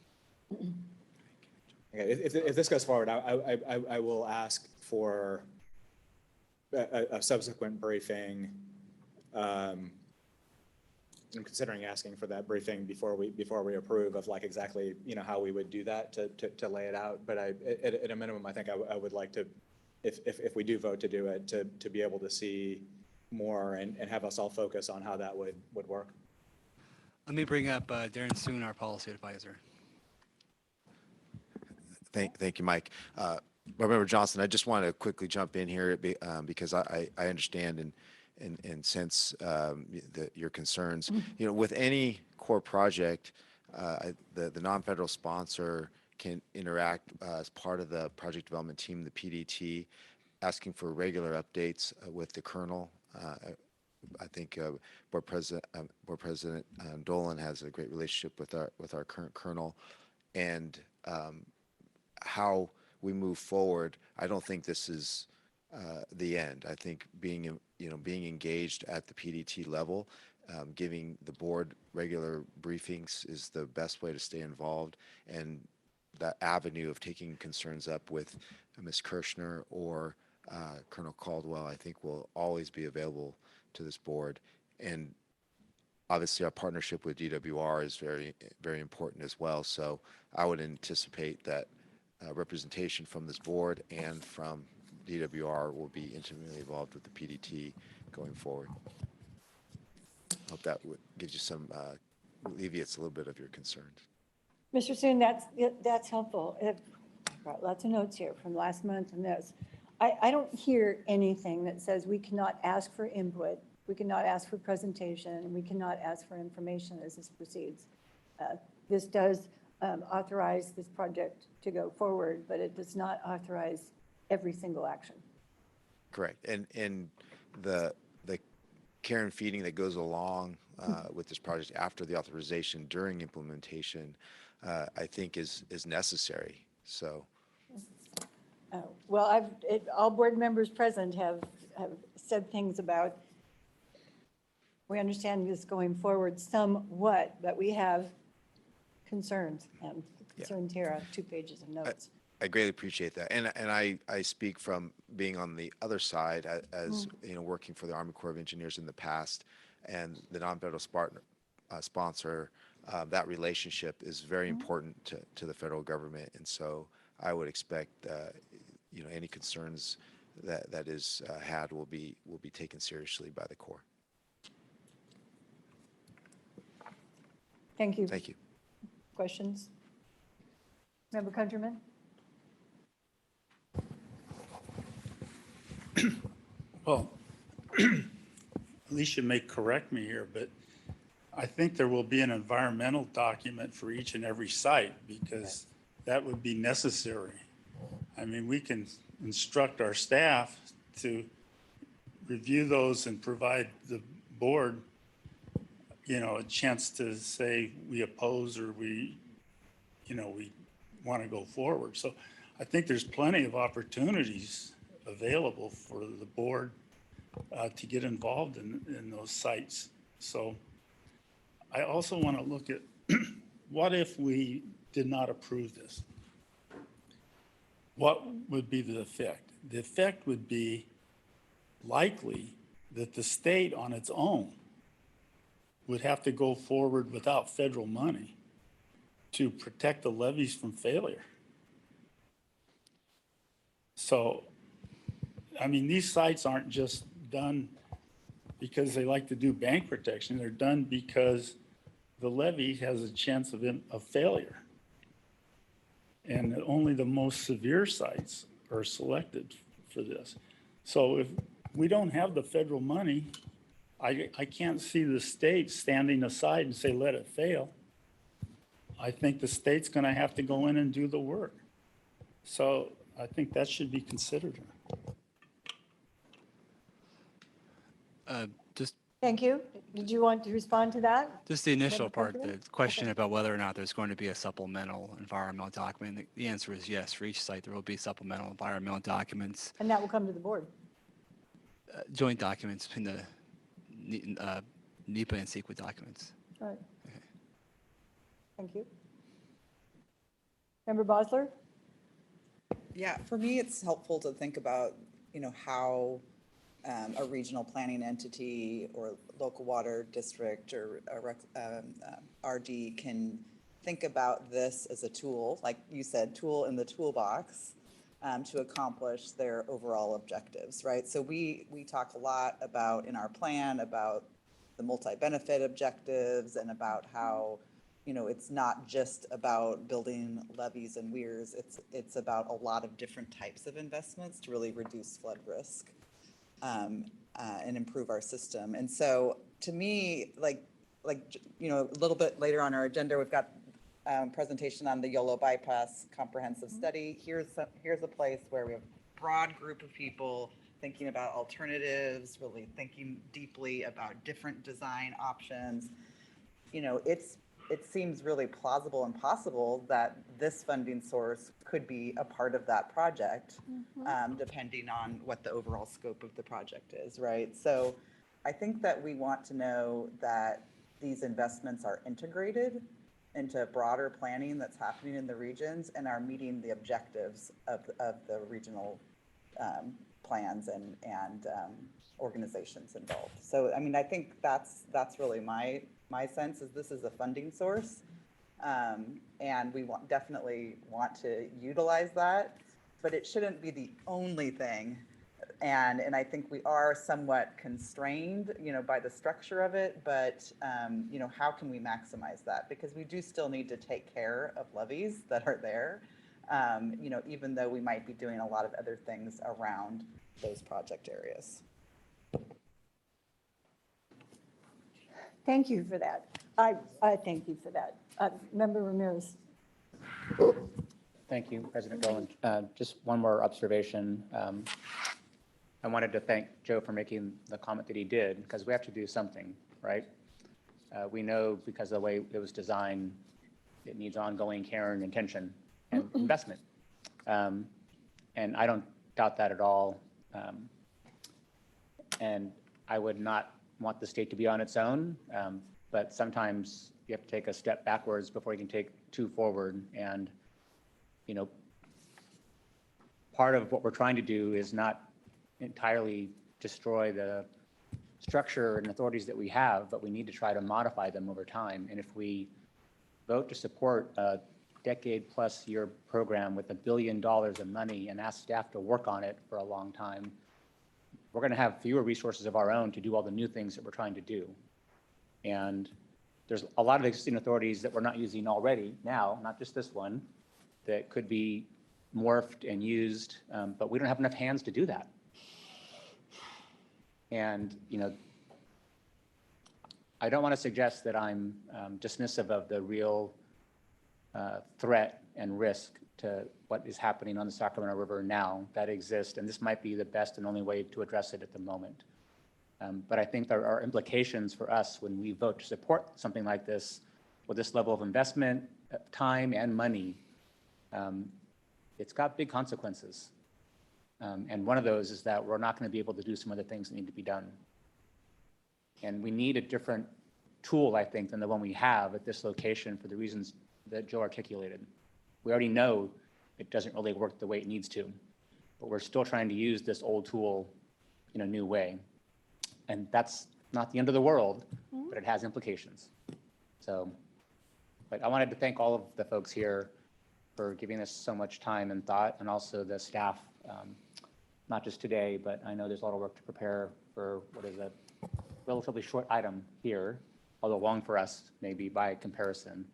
Okay, if this goes forward, I will ask for a subsequent briefing I'm considering asking for that briefing before we approve of like exactly, you know, how we would do that to lay it out. But at a minimum, I think I would like to, if we do vote to do it, to be able to see more and have us all focus on how that would work. Let me bring up Darren Soon, our policy advisor. Thank you, Mike. Board Member Johnson, I just want to quickly jump in here because I understand and sense your concerns. You know, with any core project, the non-federal sponsor can interact as part of the project development team, the PDT, asking for regular updates with the Colonel. I think Board President Dolan has a great relationship with our current Colonel, and how we move forward. I don't think this is the end. I think being engaged at the PDT level, giving the board regular briefings is the best way to stay involved, and that avenue of taking concerns up with Ms. Kirshner or Colonel Caldwell, I think will always be available to this board. And obviously our partnership with DWR is very, very important as well. So I would anticipate that representation from this board and from DWR will be intimately involved with the PDT going forward. Hope that gives you some, alleviates a little bit of your concerns. Mr. Soon, that's helpful. I've got lots of notes here from last month and this. I don't hear anything that says we cannot ask for input, we cannot ask for presentation, and we cannot ask for information as this proceeds. This does authorize this project to go forward, but it does not authorize every single action. Correct. And the care and feeding that goes along with this project after the authorization during implementation, I think is necessary. So. Well, all board members present have said things about, we understand this going forward somewhat, but we have concerns, and concerns here are 2 pages of notes. I greatly appreciate that. And I speak from being on the other side as you know, working for the Army Corps of Engineers in the past, and the non-federal sponsor, that relationship is very important to the federal government. And so I would expect you know, any concerns that is had will be taken seriously by the Corps. Thank you. Thank you. Questions? Member Countryman? Well, Alicia may correct me here, but I think there will be an environmental document for each and every site, because that would be necessary. I mean, we can instruct our staff to review those and provide the board, you know, a chance to say we oppose or we want to go forward. So I think there's plenty of opportunities available for the board to get involved in those sites. So I also want to look at what if we did not approve this? What would be the effect? The effect would be likely that the state on its own would have to go forward without federal money to protect the levees from failure. So, I mean, these sites aren't just done because they like to do bank protection. They're done because the levee has a chance of failure. And only the most severe sites are selected for this. So if we don't have the federal money, I can't see the state standing aside and say, let it fail. I think the state's going to have to go in and do the work. So I think that should be considered. Thank you. Did you want to respond to that? Just the initial Member part, Countryman? the question about whether or not there's going to be a supplemental environmental document. The answer is yes. For each site, there will be supplemental environmental documents, And that will come to the board. joint documents between the NEPA and CEQA documents. All right. Thank you. Member Bosler? Yeah, for me, it's helpful to think about, how a regional planning entity or local water district or RD can think about this as a tool, like you said, tool in the toolbox to accomplish their overall objectives, right? So we talk a lot about in our plan about the multi-benefit objectives and about how, you know, it's not just about building levees and weirs. It's about a lot of different types of investments to really reduce flood risk and improve our system. And so to me, like, you know, a little bit later on our agenda, we've got presentation on the YOLO bypass comprehensive study. Here's a place where we have a broad group of people thinking about alternatives, really thinking deeply about different design options. You know, it seems really plausible and possible that this funding source could be a part of that project, depending on what the overall scope of the project is, right? So I think that we want to know that these investments are integrated into broader planning that's happening in the regions and are meeting the objectives of the regional plans and organizations involved. So, I mean, I think that's really my sense is this is a funding source, and we definitely want to utilize that, but it shouldn't be the only thing. And I think we are somewhat constrained, you know, by the structure of it, but, you know, how can we maximize that? Because we do still need to take care of levees that are there, you know, even though we might be doing a lot of other things around those project areas. Thank you for that. I thank you for that. Member Ramirez. Thank you, President Dolan. Just one more observation. I wanted to thank Joe for making the comment that he did, because we have to do something, right? We know because of the way it was designed, it needs ongoing care and attention and investment. And I don't doubt that at all. And I would not want the state to be on its own, but sometimes you have to take a step backwards before you can take two forward. And, you know, part of what we're trying to do is not entirely destroy the structure and authorities that we have, but we need to try to modify them over time. And if we vote to support a decade-plus-year program with $1 billion of money and ask staff to work on it for a long time, we're going to have fewer resources of our own to do all the new things that we're trying to do. And there's a lot of existing authorities that we're not using already now, not just this one, that could be morphed and used, but we don't have enough hands to do that. And, you know, I don't want to suggest that I'm dismissive of the real threat and risk to what is happening on the Sacramento River now that exists, and this might be the best and only way to address it at the moment. But I think there are implications for us when we vote to support something like this with this level of investment, time, and money. It's got big consequences. And one of those is that we're not going to be able to do some other things that need to be done. And we need a different tool, I think, than the one we have at this location for the reasons that Joe articulated. We already know it doesn't really work the way it needs to, but we're still trying to use this old tool in a new way. And that's not the end of the world, but it has implications. So, but I wanted to thank all of the folks here for giving us so much time and thought, and also the staff, not just today, but I know there's a lot of work to prepare for what is a relatively short item here, although long for us maybe by comparison.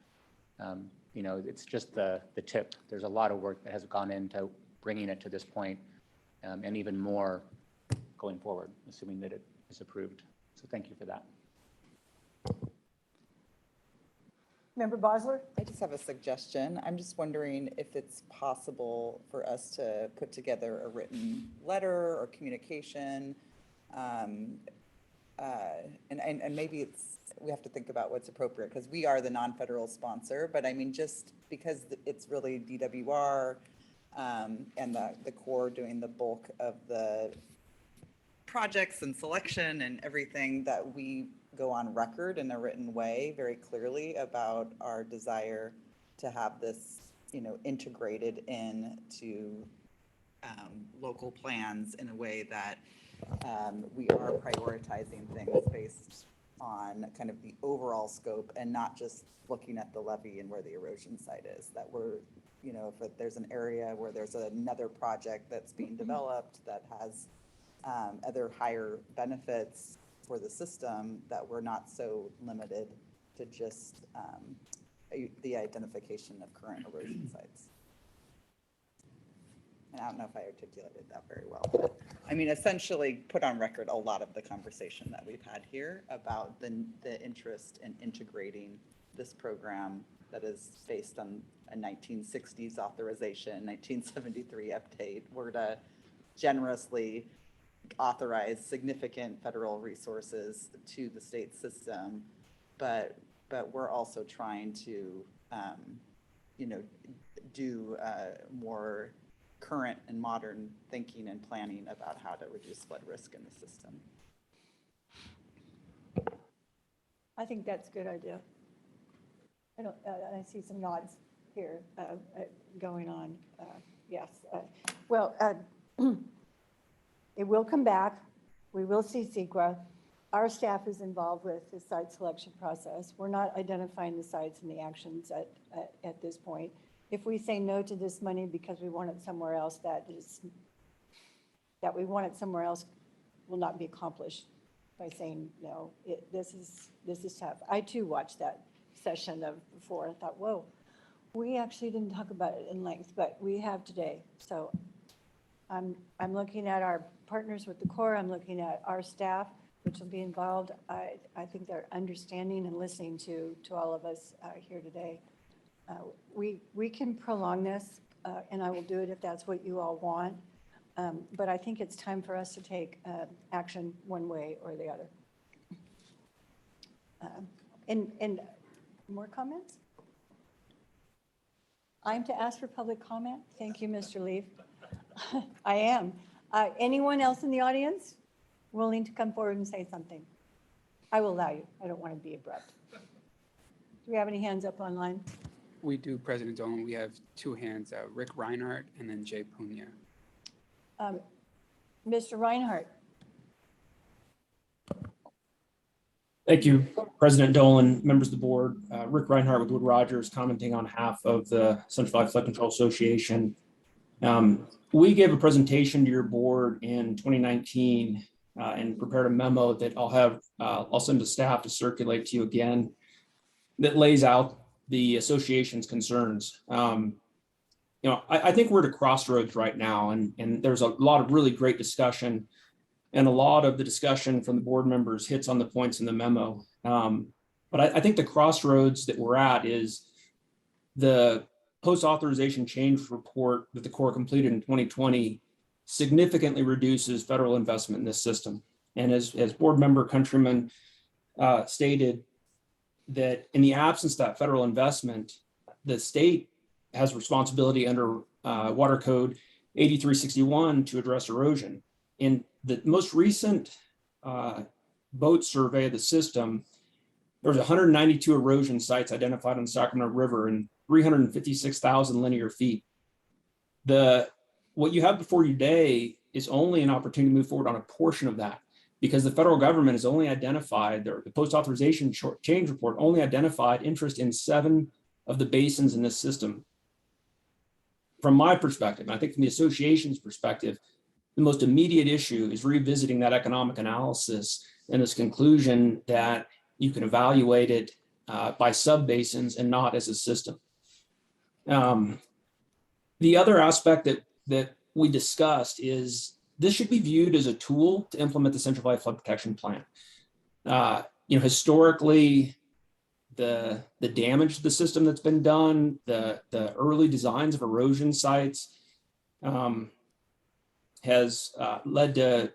You know, it's just the tip. There's a lot of work that has gone into bringing it to this point, and even more going forward, assuming that it is approved. So thank you for that. Member Bosler? I just have a suggestion. I'm just wondering if it's possible for us to put together a written letter or communication. And maybe we have to think about what's appropriate because we are the non-federal sponsor, but I mean, just because it's really DWR and the Corps doing the bulk of the projects and selection and everything, that we go on record in a written way very clearly about our desire to have this, you know, integrated into local plans in a way that we are prioritizing things based on kind of the overall scope and not just looking at the levee and where the erosion site is. That we're, you know, if there's an area where there's another project that's being developed that has other higher benefits for the system, that we're not so limited to just the identification of current erosion sites. And I don't know if I articulated that very well, but I mean, essentially put on record a lot of the conversation that we've had here about the interest in integrating this program that is based on a 1960s authorization, 1973 update. We're to generously authorize significant federal resources to the state system, but we're also trying to, you know, do more current and modern thinking and planning about how to reduce flood risk in the system. I think that's a good idea. I see some nods here going on. Yes. Well, it will come back. We will see CEQA. Our staff is involved with the site selection process. We're not identifying the sites and the actions at this point. If we say no to this money because we want it somewhere else, that we want it somewhere else will not be accomplished by saying no. This is tough. I too watched that session of before. I thought, whoa, we actually didn't talk about it in length, but we have today. So I'm looking at our partners with the Corps. I'm looking at our staff, which will be involved. I think they're understanding and listening to all of us here today. We can prolong this, and I will do it if that's what you all want. But I think it's time for us to take action one way or the other. And more comments? I'm to ask for public comment? Thank you, Mr. Leaf. I am. Anyone else in the audience willing to come forward and say something? I will allow you. I don't want to be abrupt. Do we have any hands up online? We do, President Dolan. We have two hands, Rick Reinhardt and then Jay Punya. Mr. Reinhardt. Thank you, President Dolan, members of the board. Rick Reinhardt with Wood Rogers, commenting on behalf of the Central Valley Flood Control Association. We gave a presentation to your board in 2019 and prepared a memo that I'll send to staff to circulate to you again, that lays out the association's concerns. I think we're at a crossroads right now, and there's a lot of really great discussion, and a lot of the discussion from the board members hits on the points in the memo. But I think the crossroads that we're at is the post-authorization change report that the Corps completed in 2020 significantly reduces federal investment in this system. And as board member Countryman stated, that in the absence of that federal investment, the state has responsibility under Water Code 8361 to address erosion. In the most recent boat survey of the system, there was 192 erosion sites identified on the Sacramento River and 356,000 linear feet. What you have before you today is only an opportunity to move forward on a portion of that, because the federal government has only identified, the post-authorization change report only identified interest in 7 of the basins in this system. From my perspective, and I think from the association's perspective, the most immediate issue is revisiting that economic analysis and this conclusion that you can evaluate it by sub-basins and not as a system. The other aspect that we discussed is this should be viewed as a tool to implement the Central Valley Flood Protection Plan. Historically, the damage to the system that's been done, the early designs of erosion sites has led to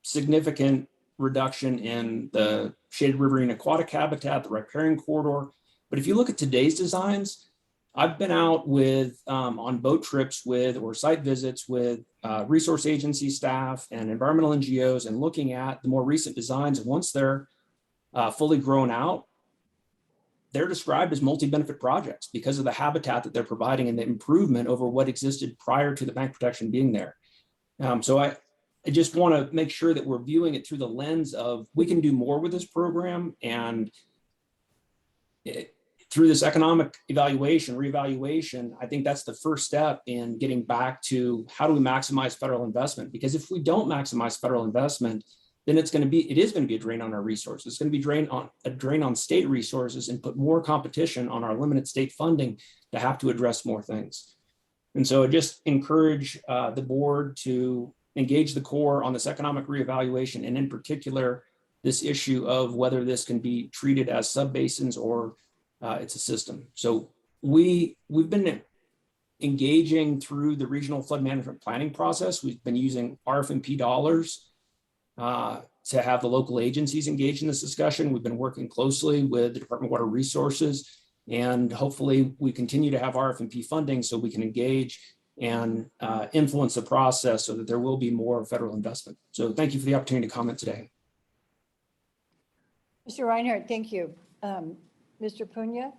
significant reduction in the shaded riverine aquatic habitat, the riparian corridor. But if you look at today's designs, I've been out with on boat trips with or site visits with resource agency staff and environmental NGOs and looking at the more recent designs. And once they're fully grown out, they're described as multi-benefit projects because of the habitat that they're providing and the improvement over what existed prior to the bank protection being there. So I just want to make sure that we're viewing it through the lens of we can do more with this program, and through this economic evaluation, reevaluation, I think that's the first step in getting back to how do we maximize federal investment? Because if we don't maximize federal investment, then it is going to be a drain on our resources. It's going to be a drain on state resources and put more competition on our limited state funding to have to address more things. And so I just encourage the board to engage the Corps on this economic reevaluation, and in particular, this issue of whether this can be treated as subbasins or it's a system. So we've been engaging through the regional flood management planning process. We've been using RFMP dollars to have the local agencies engage in this discussion. We've been working closely with the Department of Water Resources, and hopefully we continue to have RFMP funding so we can engage and influence the process so that there will be more federal investment. So thank you for the opportunity to comment today. Mr. Reinhardt, thank you. Mr. Puna?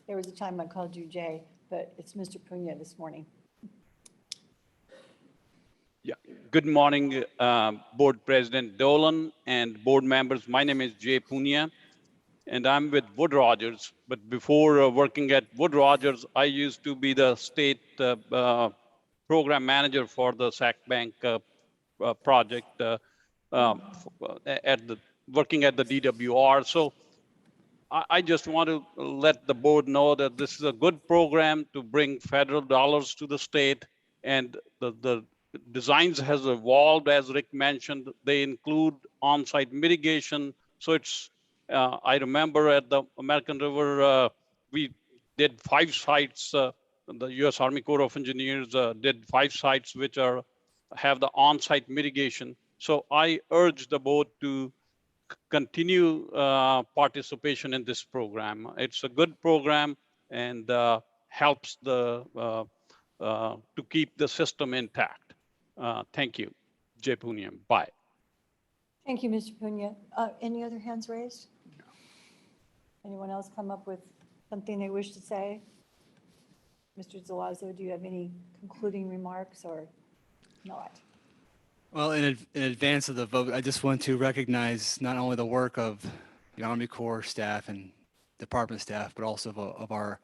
There was a time I called you Jay, but it's Mr. Puna this morning. Yeah. Good morning, Board President Dolan and board members. My name is Jay Puna, and I'm with Wood Rogers. But before working at Wood Rogers, I used to be the state program manager for the Sac Bank project working at the DWR. So I just want to let the board know that this is a good program to bring federal dollars to the state, and the designs has evolved, as Rick mentioned. They include on-site mitigation. So it's, I remember at the American River, we did 5 sites. The U.S. Army Corps of Engineers did 5 sites which have the on-site mitigation. So I urge the board to continue participation in this program. It's a good program and helps to keep the system intact. Thank you. Jay Puna. Bye. Thank you, Mr. Puna. Any other hands raised? Anyone else come up with something they wish to say? Mr. Zalazo, do you have any concluding remarks or not? Well, in advance of the vote, I just want to recognize not only the work of the Army Corps staff and department staff, but also of our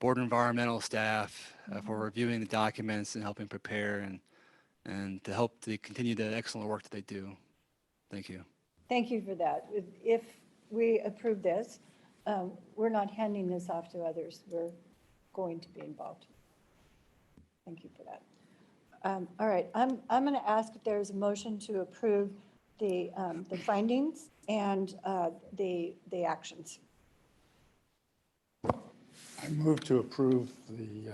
board environmental staff for reviewing the documents and helping prepare and to help to continue the excellent work that they do. Thank you. Thank you for that. If we approve this, we're not handing this off to others. We're going to be involved. Thank you for that. All right, I'm going to ask if there's a motion to approve the findings and the actions. I move to approve the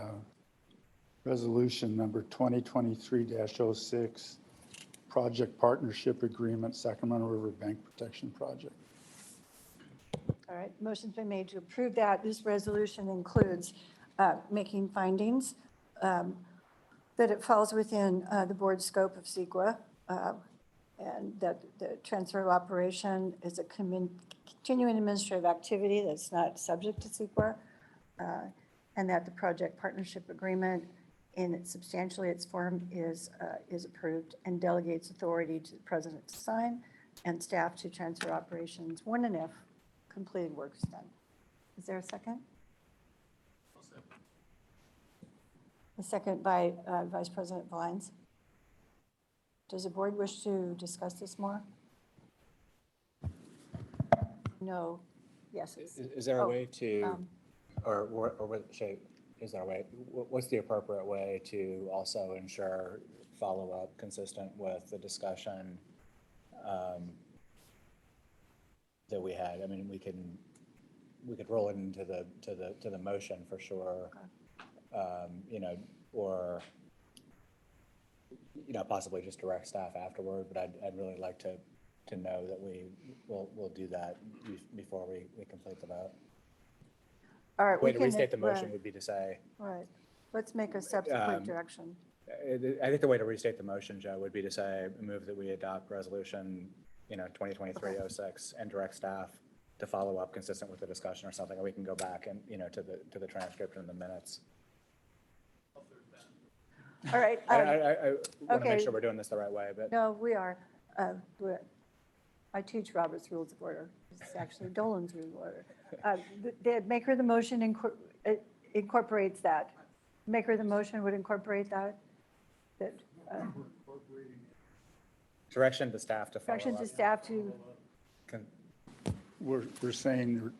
resolution number 2023-06, Project Partnership Agreement, Sacramento River Bank Protection Project. All right, motion's been made to approve that. This resolution includes making findings that it falls within the board scope of CEQA, and that the transfer of operation is a continuing administrative activity that's not subject to CEQA, and that the project partnership agreement in its substantially its form is approved and delegates authority to the president to sign and staff to transfer operations when and if completed work is done. Is there a second? A second by Vice President Vines. Does the board wish to discuss this more? No. Yes. Is there a way to, is there a way, what's the appropriate way to also ensure follow-up consistent with the discussion that we had? I mean, we could roll it into the motion for sure. Okay. You know, or, you know, possibly just direct staff afterward, but I'd really like to know that we'll do that before we complete the vote. All right. The way to restate the motion would be to say. Right. Let's make a subsequent direction. I think the way to restate the motion, Joe, would be to say, move that we adopt resolution, 2023-06 and direct staff to follow up consistent with the discussion or something, or we can go back and, to the transcript and the minutes. All right. I want to okay. make sure we're doing this the right way, but No, we are. I teach Robert's Rules of Order. It's actually Dolan's Rules of Order. The maker of the motion incorporates that. Maker of the motion would incorporate that. That direction to staff to follow direction to up. staff to. We're saying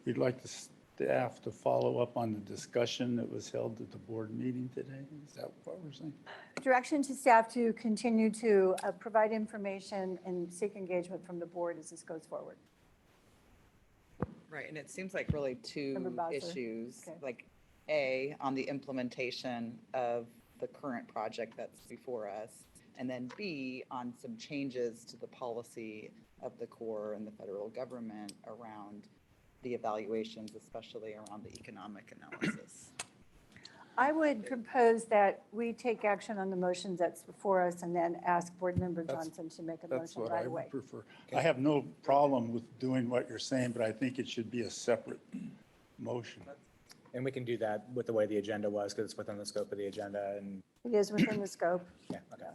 we'd like the staff to follow up on the discussion that was held at the board meeting today. Is that what we're saying? Direction to staff to continue to provide information and seek engagement from the board as this goes forward. Right, and it seems like really two Member Bosler. issues, Okay. like A, on the implementation of the current project that's before us, and then B, on some changes to the policy of the Corps and the federal government around the evaluations, especially around the economic analysis. I would propose that we take action on the motions that's before us and then ask Board Member Johnson to make a That's motion what right I away. would prefer. I have no problem with doing what you're saying, but I think it should be a separate motion. And we can do that with the way the agenda was, because it's within the scope of the agenda and, It is within the scope. yeah, okay.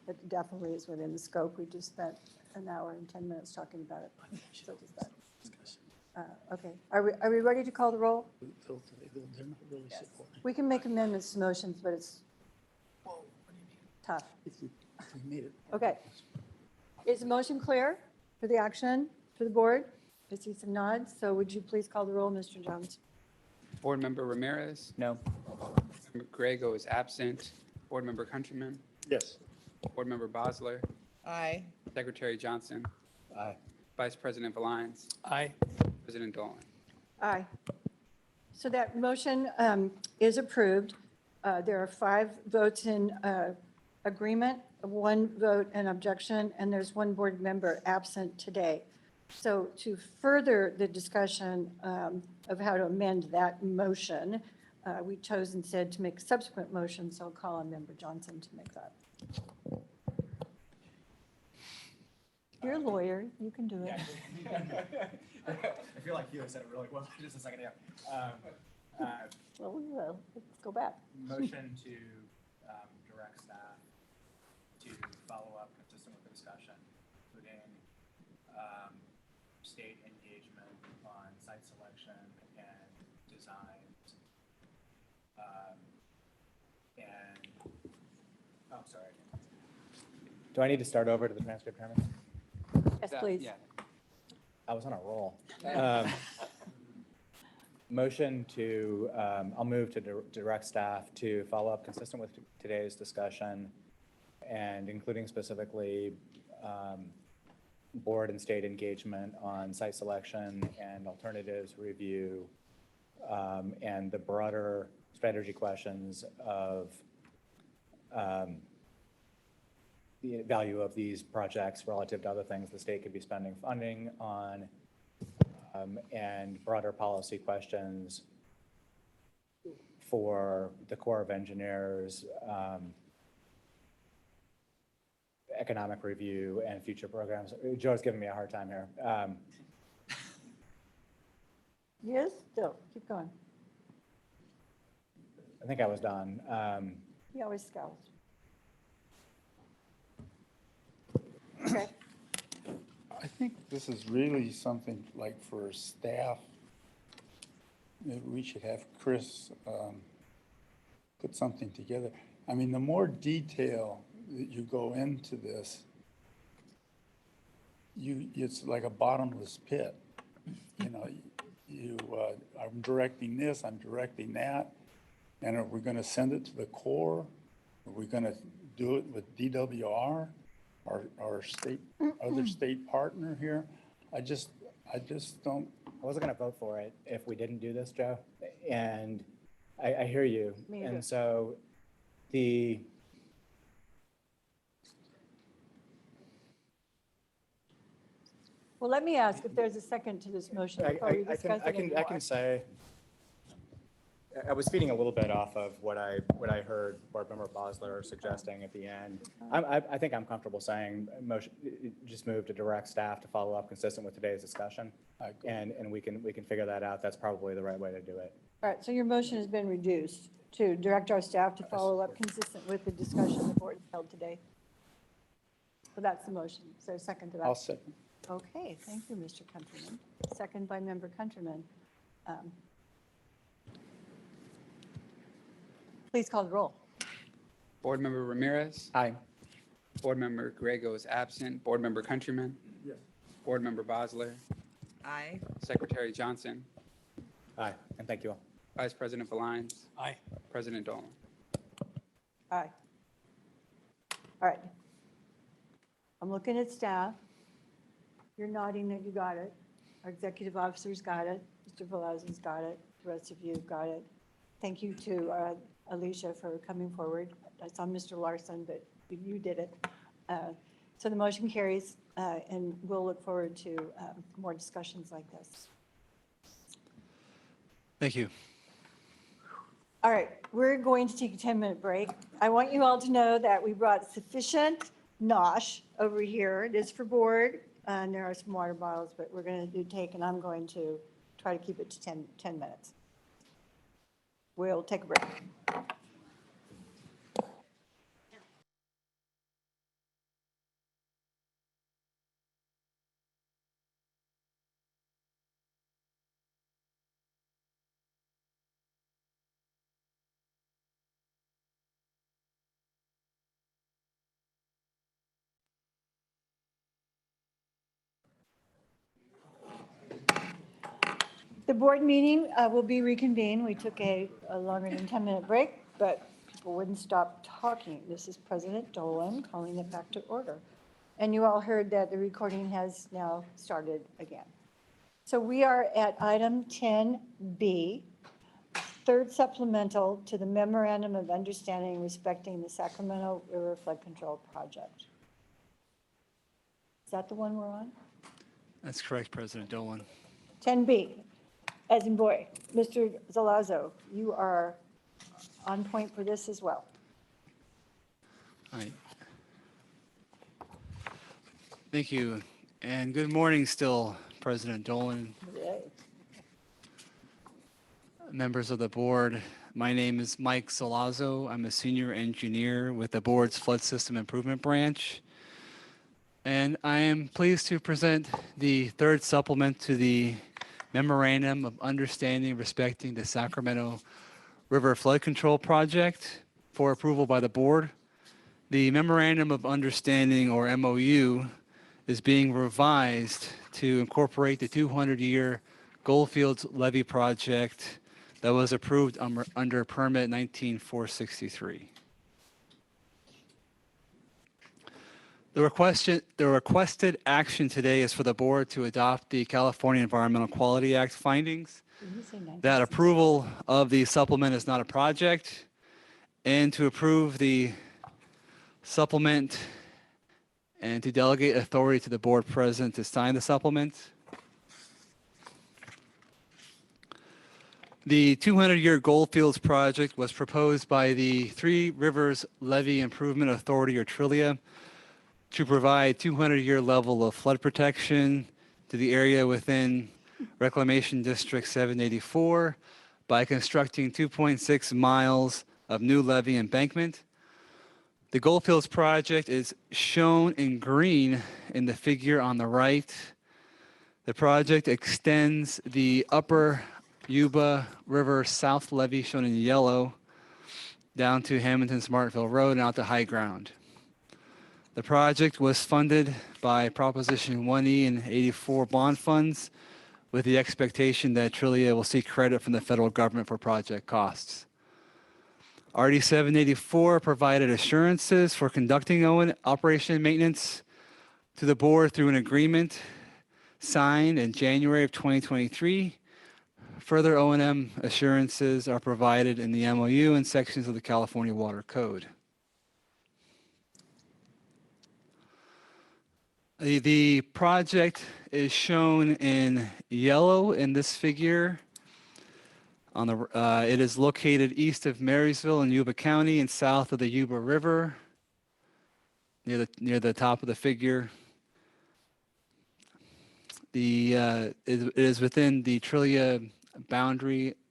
It definitely is within the scope. We just spent an hour and 10 minutes talking about it. So does that. Okay, are we ready to call the roll? They're not really supporting. We can make amendments to motions, but it's tough. We made it. Okay. Is the motion clear for the action for the board? I see some nods, so would you please call the roll, Mr. Jones? Board Member Ramirez? No. Member Grego is absent. Board Member Countryman? Yes. Board Member Bosler? Aye. Secretary Johnson? Aye. Vice President Vallines? Aye. President Dolan? Aye. So that motion is approved. There are 5 votes in agreement, 1 vote in objection, and there's 1 board member absent today. So to further the discussion of how to amend that motion, we chose instead to make subsequent motions, so I'll call on Member Johnson to make that. You're a lawyer, you can do it. I feel like you said it really well just a second ago. Well, let's go back. Motion to direct staff to follow up consistent with the discussion, including state engagement on site selection and design. Oh, sorry. Do I need to start over to the transcript, Chairman? Yes, please. Yeah. I was on a roll. Motion to, I'll move to direct staff to follow up consistent with today's discussion and including specifically board and state engagement on site selection and alternatives review and the broader strategy questions of the value of these projects relative to other things the state could be spending funding on, and broader policy questions for the Corps of Engineers, economic review, and future programs. Joe's giving me a hard time here. Yes, still, keep going. I think I was done. He always scowls. Okay. I think this is really something like for staff. Maybe we should have Chris put something together. I mean, the more detail that you go into this, it's like a bottomless pit. You know, I'm directing this, I'm directing that, and are we going to send it to the Corps? Are we going to do it with DWR? Our state, other state partner here. I just don't. I wasn't going to vote for it if we didn't do this, Joe. And I hear you. Me either. And so Well, let me ask if there's a second to this motion before you discuss it anymore. I can say, I was feeding a little bit off of what I heard Board Member Bosler suggesting at the end. I think I'm comfortable saying motion, just move to direct staff to follow up consistent with today's discussion. And we can figure that out. That's probably the right way to do it. All right, so your motion has been reduced to direct our staff to follow up consistent with the discussion the board held today. So that's the motion. Is there a second to that? I'll second. Okay, thank you, Mr. Countryman. Second by Member Countryman. Please call the roll. Board Member Ramirez. Aye. Board Member Grego is absent. Board Member Countryman. Yes. Board Member Bosler. Aye. Secretary Johnson. Aye, and thank you all. Vice President Valines. Aye. President Dolan. Aye. All right. I'm looking at staff. You're nodding that you got it. Our executive officers got it. Mr. Velazquez got it. The rest of you got it. Thank you to Alicia for coming forward. I saw Mr. Larson, but you did it. So the motion carries, and we'll look forward to more discussions like this. Thank you. All right, we're going to take a 10-minute break. I want you all to know that we brought sufficient nosh over here. It is for board, and there are some water bottles, but we're going to do take, and I'm going to try to keep it to 10 minutes. We'll take a break. The board meeting will be reconvened. We took a longer than 10-minute break, but people wouldn't stop talking. This is President Dolan calling it back to order. And you all heard that the recording has now started again. So we are at item 10B, third supplemental to the Memorandum of Understanding respecting the Sacramento River Flood Control Project. Is that the one we're on? That's correct, President Dolan. 10B, as in boy. Mr. Zalazo, you are on point for this as well. All right. Thank you. And good morning still, President Dolan, members of the board. My name is Mike Solazzo. I'm a senior engineer with the board's Flood System Improvement Branch. And I am pleased to present the third supplement to the Memorandum of Understanding respecting the Sacramento River Flood Control Project for approval by the board. The Memorandum of Understanding, or MOU, is being revised to incorporate the 200-year Goldfields Levee project that was approved under Permit 19463. The requested action today is for the board to adopt the California Environmental Quality Act findings, that approval of the supplement is not a project, and to approve the supplement and to delegate authority to the board president to sign the supplement. The 200-year Goldfields project was proposed by the Three Rivers Levee Improvement Authority, or TRILIA, to provide 200-year level of flood protection to the area within Reclamation District 784 by constructing 2.6 miles of new levee embankment. The Goldfields project is shown in green in the figure on the right. The project extends the upper Yuba River South Levee, shown in yellow, down to Hamilton-Smartville Road and out to high ground. The project was funded by Proposition 1E and 84 bond funds, with the expectation that Trilia will seek credit from the federal government for project costs. RD 784 provided assurances for conducting operation and maintenance to the board through an agreement signed in January of 2023. Further O&M assurances are provided in the MOU and sections of the California Water Code. The project is shown in yellow in this figure. It is located east of Marysville in Yuba County and south of the Yuba River, near the top of the figure. It is within the Trilia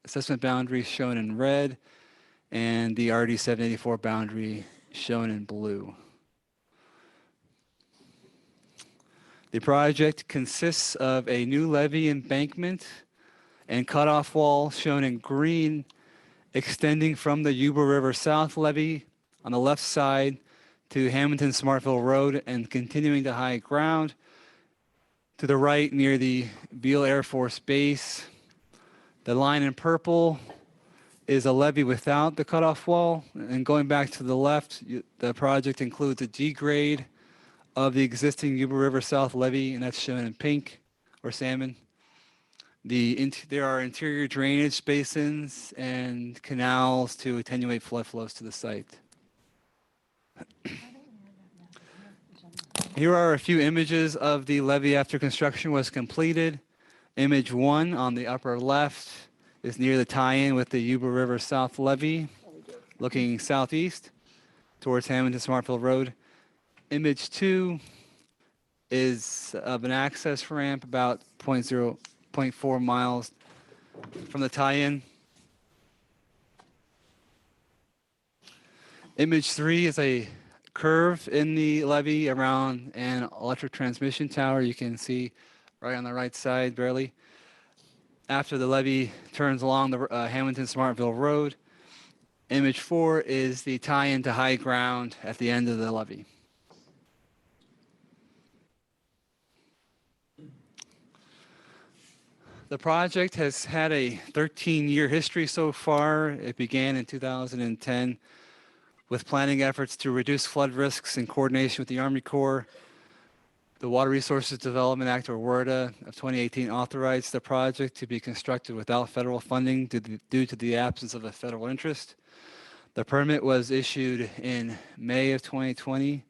assessment boundary shown in red, and the RD 784 boundary shown in blue. The project consists of a new levee embankment and cutoff wall shown in green, extending from the Yuba River South levee on the left side to Hamilton Smartville Road and continuing to high ground to the right near the Beale Air Force Base. The line in purple is a levee without the cutoff wall. And going back to the left, the project includes a degrade of the existing Yuba River South levee, and that's shown in pink or salmon. There are interior drainage basins and canals to attenuate flood flows to the site. Here are a few images of the levee after construction was completed. Image 1 on the upper left is near the tie-in with the Yuba River South levee, looking southeast towards Hamilton Smartville Road. Image 2 is of an access ramp about 0.4 miles from the tie-in. Image 3 is a curve in the levee around an electric transmission tower. You can see right on the right side, barely. After the levee turns along the Hamilton Smartville Road. Image 4 is the tie-in to high ground at the end of the levee. The project has had a 13-year history so far. It began in 2010 with planning efforts to reduce flood risks in coordination with the Army Corps. The Water Resources Development Act, or WRDA, of 2018 authorized the project to be constructed without federal funding due to the absence of a federal interest. The permit was issued in May of 2020,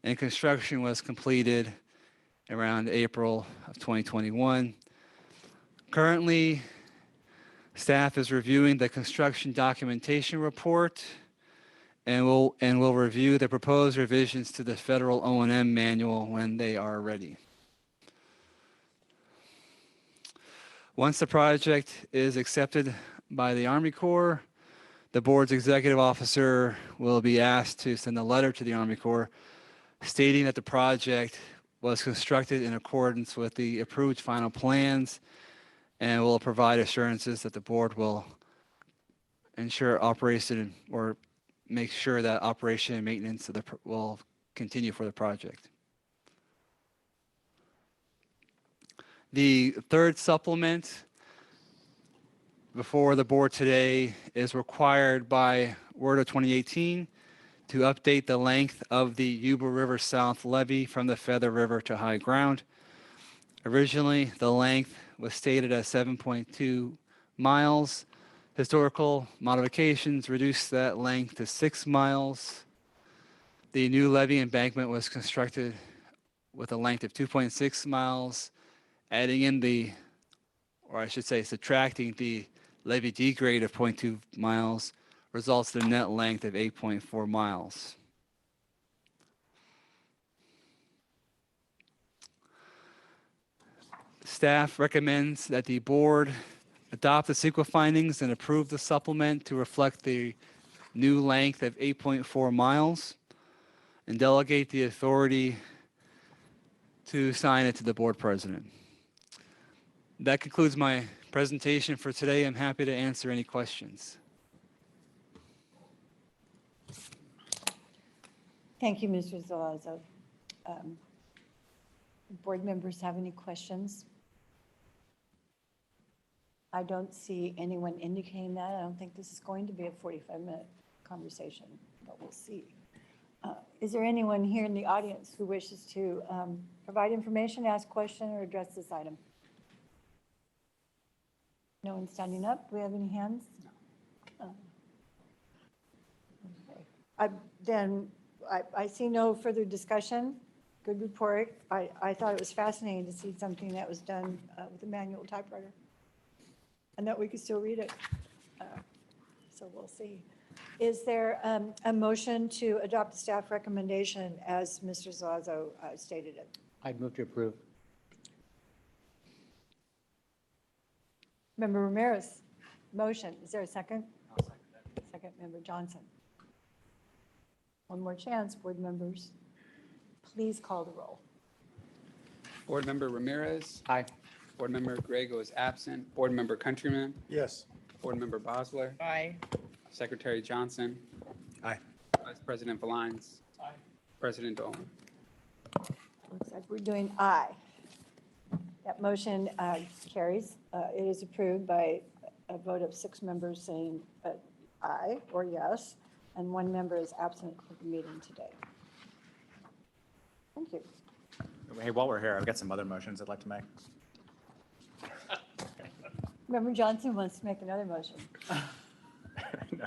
and construction was completed around April of 2021. Currently, staff is reviewing the construction documentation report and will review the proposed revisions to the federal O&M manual when they are ready. Once the project is accepted by the Army Corps, the board's executive officer will be asked to send a letter to the Army Corps stating that the project was constructed in accordance with the approved final plans and will provide assurances that the board will ensure operation or make sure that operation and maintenance will continue for the project. The third supplement before the board today is required by WRDA 2018 to update the length of the Yuba River South levee from the Feather River to high ground. Originally, the length was stated as 7.2 miles. Historical modifications reduced that length to 6 miles. The new levee embankment was constructed with a length of 2.6 miles, adding in subtracting the levee degrade of 0.2 miles results in a net length of 8.4 miles. Staff recommends that the board adopt the CEQA findings and approve the supplement to reflect the new length of 8.4 miles and delegate the authority to sign it to the board president. That concludes my presentation for today. I'm happy to answer any questions. Thank you, Mr. Zalazo. Board members have any questions? I don't see anyone indicating that. I don't think this is going to be a 45-minute conversation, but we'll see. Is there anyone here in the audience who wishes to provide information, ask a question, or address this item? No one standing up? Do we have any hands? No. Okay. Then I see no further discussion. Good report. I thought it was fascinating to see something that was done with a manual typewriter and that we could still read it. So we'll see. Is there a motion to adopt the staff recommendation as Mr. Zalazo stated it? I'd move to approve. Member Ramirez, motion. Is there a second? I'll second that. second member Johnson. One more chance, board members. Please call the roll. Board Member Ramirez. Aye. Board Member Grego is absent. Board Member Countryman. Yes. Board Member Bosler. Aye. Secretary Johnson. Aye. Vice President Valines. Aye. President Dolan. Looks like we're doing aye. That motion carries. It is approved by a vote of 6 members saying aye or yes, and 1 member is absent from the meeting today. Thank you. Hey, while we're here, I've got some other motions I'd like to make. Member Johnson wants to make another motion.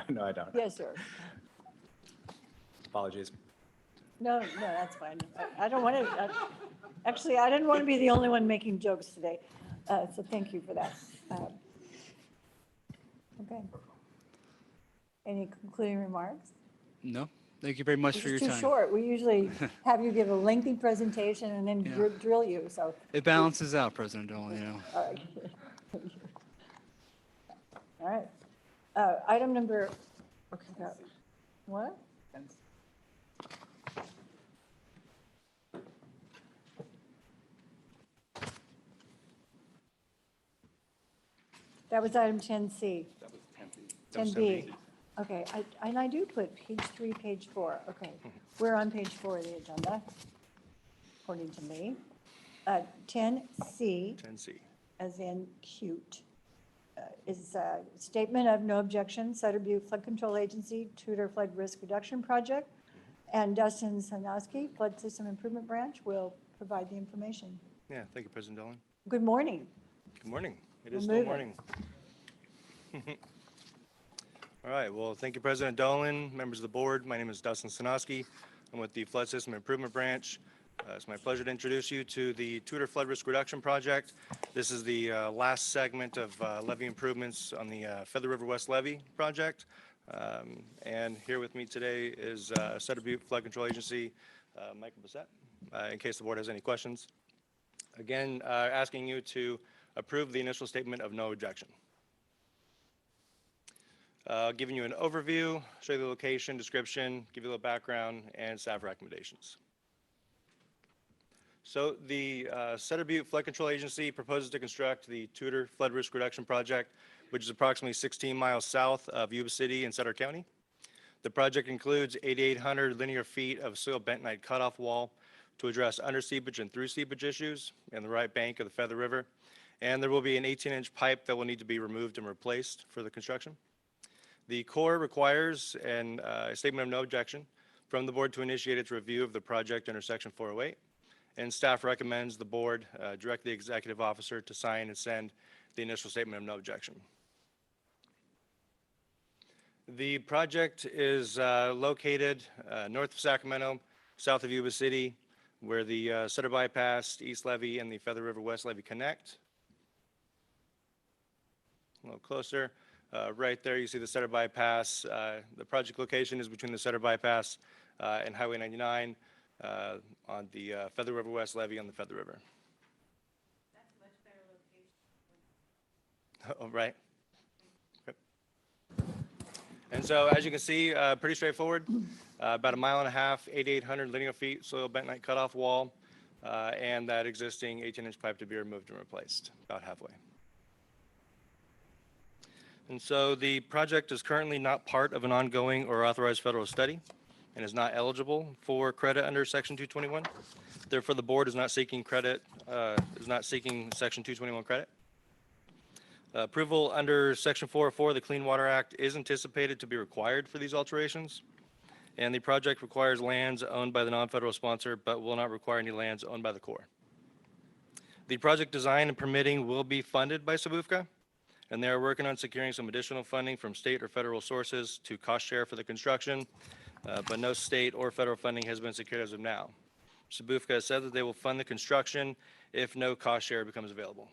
No, I don't. Yes, sir. Apologies. No, that's fine. I don't want to, actually, I didn't want to be the only one making jokes today. So thank you for that. Okay. Any concluding remarks? No, thank you very much for your It's time. too short. We usually have you give a lengthy presentation and then Yeah. drill you, so. It balances out, President Dolan, you know. All right. All right. Item number, okay, what? That was item 10C. That was 10B. Okay, and I do put page 3, page 4. Okay, we're on page 4 of the agenda, according to me. 10C, 10C. as in cute, is a statement of no objection, Sutter Butte Flood Control Agency, Tudor Flood Risk Reduction Project, and Dustin Sanowski, Flood System Improvement Branch, will provide the information. Yeah, thank you, President Dolan. Good morning. Good morning. It We're is still moving. morning. All right, well, thank you, President Dolan, members of the board. My name is Dustin Sanowski. I'm with the Flood System Improvement Branch. It's my pleasure to introduce you to the Tudor Flood Risk Reduction Project. This is the last segment of levee improvements on the Feather River West Levee project. And here with me today is Sutter Butte Flood Control Agency, Michael Bissett, in case the board has any questions. Again, asking you to approve the initial statement of no objection. Giving you an overview, show you the location, description, give you a little background, and staff recommendations. So the Sutter Butte Flood Control Agency proposes to construct the Tudor Flood Risk Reduction Project, which is approximately 16 miles south of Yuba City in Sutter County. The project includes 8,800 linear feet of soil bentonite cutoff wall to address under seepage and through seepage issues in the right bank of the Feather River. And there will be an 18-inch pipe that will need to be removed and replaced for the construction. The Corps requires a statement of no objection from the board to initiate its review of the project under Section 408. And staff recommends the board direct the executive officer to sign and send the initial statement of no objection. The project is located north of Sacramento, south of Yuba City, where the Sutter Bypass, East Levee, and the Feather River West Levee connect. A little closer. Right there, you see the Sutter Bypass. The project location is between the Sutter Bypass and Highway 99 on the Feather River West Levee on the Feather River. That's a much better location. Oh, right. Okay. And so, as you can see, pretty straightforward. About 1.5 miles, 8,800 linear feet soil bentonite cutoff wall, and that existing 18-inch pipe to be removed and replaced, about halfway. And so the project is currently not part of an ongoing or authorized federal study and is not eligible for credit under Section 221. Therefore, the board is not seeking credit, Section 221 credit. Approval under Section 404 of the Clean Water Act is anticipated to be required for these alterations. And the project requires lands owned by the non-federal sponsor, but will not require any lands owned by the Corps. The project design and permitting will be funded by CVFPB, and they are working on securing some additional funding from state or federal sources to cost share for the construction, but no state or federal funding has been secured as of now. CVFPB has said that they will fund the construction if no cost share becomes available.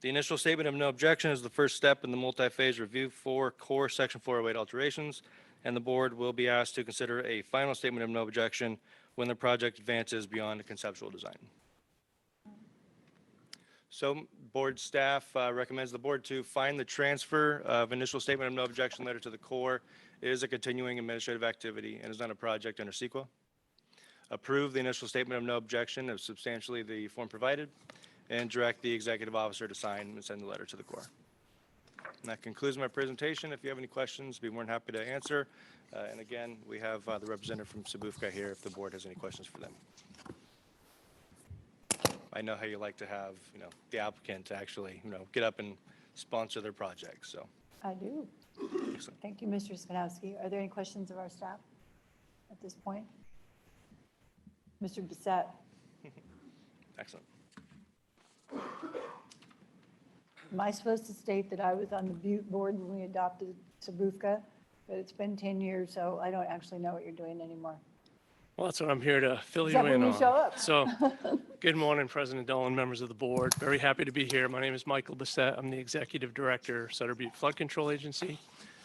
The initial statement of no objection is the first step in the multi-phase review for core Section 408 alterations, and the board will be asked to consider a final statement of no objection when the project advances beyond a conceptual design. So board staff recommends the board to find the transfer of initial statement of no objection letter to the Corps is a continuing administrative activity and is not a project under CEQA. Approve the initial statement of no objection of substantially the form provided, and direct the executive officer to sign and send the letter to the Corps. And that concludes my presentation. If you have any questions, I'd be more than happy to answer. And again, we have the representative from CVFPB here if the board has any questions for them. I know how you like to have, the applicant to actually, get up and sponsor their project, so. I do. Excellent. Thank you, Mr. Skanowski. Are there any questions of our staff at this point? Mr. Bissett? Excellent. Am I supposed to state that I was on the Butte board when we adopted CVFPB? But it's been 10 years, so I don't actually know what you're doing anymore. Well, that's what I'm here to fill you Except in when you on. show up. So, good morning, President Dolan, members of the board. Very happy to be here. My name is Michael Bissett. I'm the Executive Director, Sutter Butte Flood Control Agency.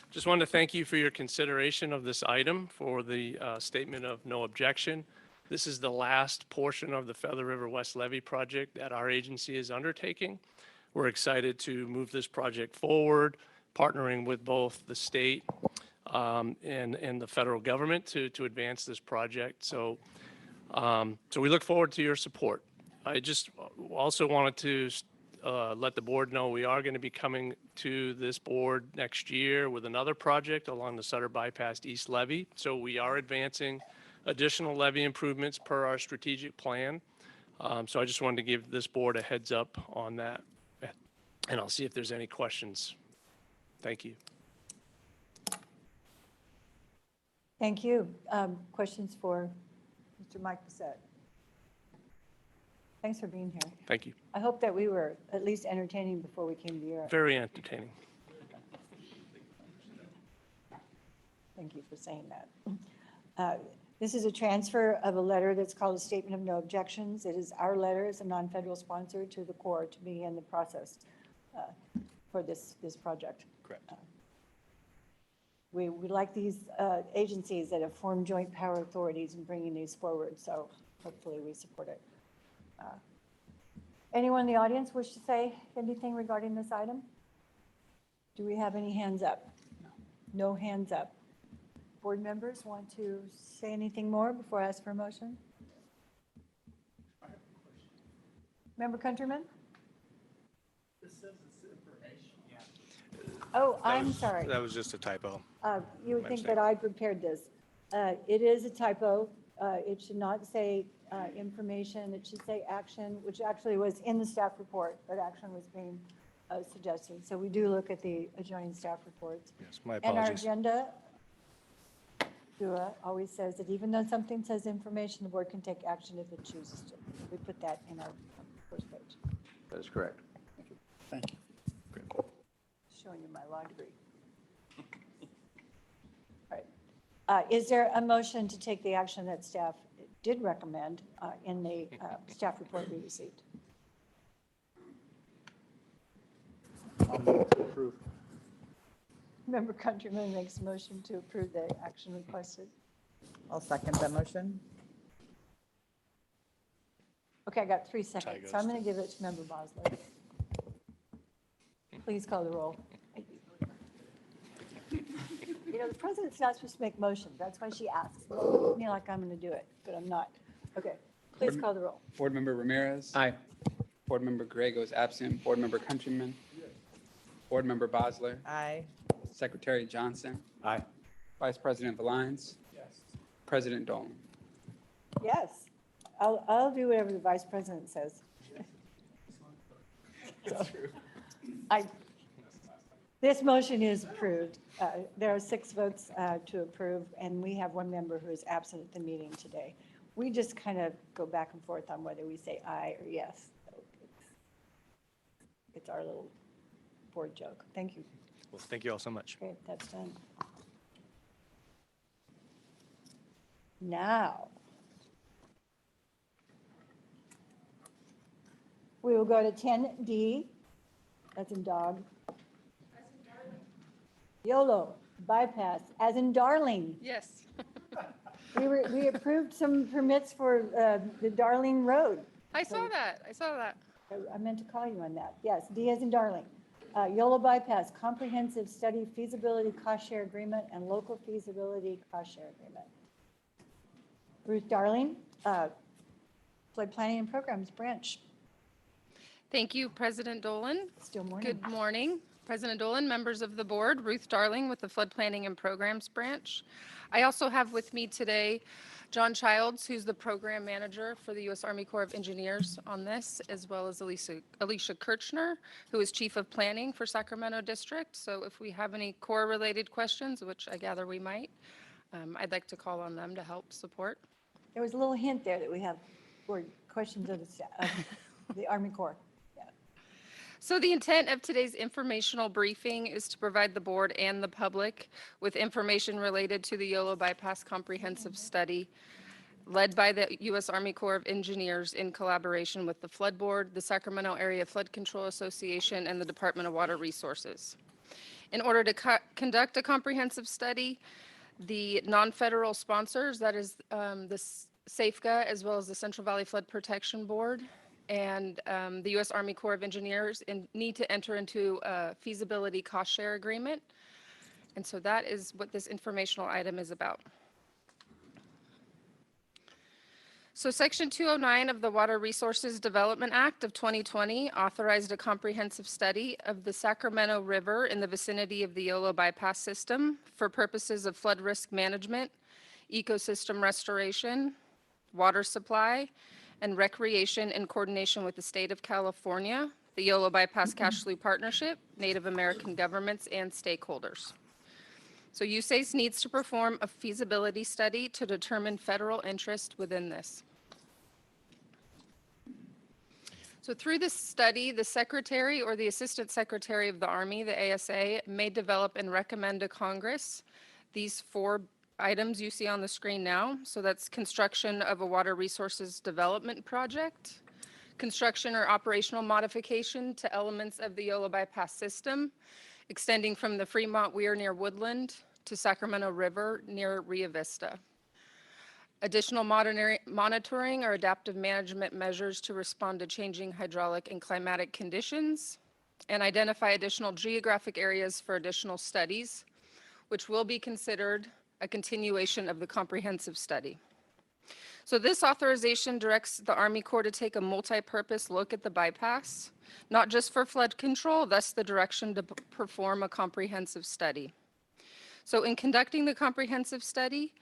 Just wanted to thank you for your consideration of this item for the statement of no objection. This is the last portion of the Feather River West Levee project that our agency is undertaking. We're excited to move this project forward, partnering with both the state and the federal government to advance this project. So we look forward to your support. I just also wanted to let the board know we are going to be coming to this board next year with another project along the Sutter Bypass East Levee. So we are advancing additional levee improvements per our strategic plan. So I just wanted to give this board a heads up on that. And I'll see if there's any questions. Thank you. Thank you. Questions for Mr. Mike Bissett? Thanks for being here. Thank you. I hope that we were at least entertaining before we came to Europe. Very entertaining. Thank you for saying that. This is a transfer of a letter that's called a Statement of No Objections. It is our letter as a non-federal sponsor to the Corps to begin the process for this project. Correct. We like these agencies that have formed joint power authorities in bringing these forward, so hopefully we support it. Anyone in the audience wish to say anything regarding this item? Do we have any hands up? No hands up. Board members want to say anything more before I ask for a motion? Member Countryman? Oh, I'm sorry. That was just a typo. You would My think mistake. that I prepared this. It is a typo. It should not say information. It should say action, which actually was in the staff report, but action was being suggested. So we do look at the adjoining staff reports. Yes, my And our apologies. agenda always says that even though something says information, the board can take action if it chooses to. We put that in our first page, That is correct. Thank you. showing you my law degree. All right. Is there a motion to take the action that staff did recommend in the staff report we received? I'll move to approve. Member Countryman makes a motion to approve the action requested. I'll second that motion. Okay, I got 3 seconds, so I'm going to give it to Member Bosley. Please call the roll. You know, the president's not supposed to make motions. That's why she asks. Me like I'm going to do it, but I'm not. Okay, please call the roll. Board Member Ramirez. Aye. Board Member Grego is absent. Board Member Countryman. Board Member Bosler. Aye. Secretary Johnson. Aye. Vice President Valines. Yes. President Dolan. Yes, I'll do whatever the vice president says. So, This motion is approved. There are 6 votes to approve, and we have 1 member who is absent at the meeting today. We just kind of go back and forth on whether we say aye or yes. So it's our little board joke. Thank you. Well, thank you all so much. Okay, that's done. Now, we will go to 10D, as in dog. YOLO, bypass, as in Darling. Yes. We approved some permits for the Darling Road. I saw that. I meant to call you on that. Yes, D as in darling. YOLO bypass, comprehensive study feasibility cost share agreement and local feasibility cost share agreement. Ruth Darling, Flood Planning and Programs Branch. Thank you, President Dolan. Still morning. Good morning, President Dolan, members of the board, Ruth Darling with the Flood Planning and Programs Branch. I also have with me today John Childs, who's the program manager for the U.S. Army Corps of Engineers on this, as well as Alicia Kirchner, who is Chief of Planning for Sacramento District. So if we have any Corps-related questions, which I gather we might, I'd like to call on them to help support. There was a little hint there that we have questions of the Army Corps. So the intent of today's informational briefing is to provide the board and the public with information related to the YOLO Bypass Comprehensive Study led by the U.S. Army Corps of Engineers in collaboration with the Flood Board, the Sacramento Area Flood Control Association, and the Department of Water Resources. In order to conduct a comprehensive study, the non-federal sponsors, that is the SAFCA, as well as the Central Valley Flood Protection Board, and the U.S. Army Corps of Engineers need to enter into a feasibility cost share agreement. And so that is what this informational item is about. So Section 209 of the Water Resources Development Act of 2020 authorized a comprehensive study of the Sacramento River in the vicinity of the YOLO bypass system for purposes of flood risk management, ecosystem restoration, water supply, and recreation in coordination with the state of California, the YOLO Bypass Cash Flow Partnership, Native American governments, and stakeholders. So USACE needs to perform a feasibility study to determine federal interest within this. So through this study, the Secretary or the Assistant Secretary of the Army, the ASA, may develop and recommend to Congress these 4 items you see on the screen now. So that's construction of a water resources development project, construction or operational modification to elements of the YOLO bypass system, extending from the Fremont Weir near Woodland to Sacramento River near Rio Vista. Additional monitoring or adaptive management measures to respond to changing hydraulic and climatic conditions, and identify additional geographic areas for additional studies, which will be considered a continuation of the comprehensive study. So this authorization directs the Army Corps to take a multi-purpose look at the bypass, not just for flood control, thus the direction to perform a comprehensive study. So in conducting the comprehensive study,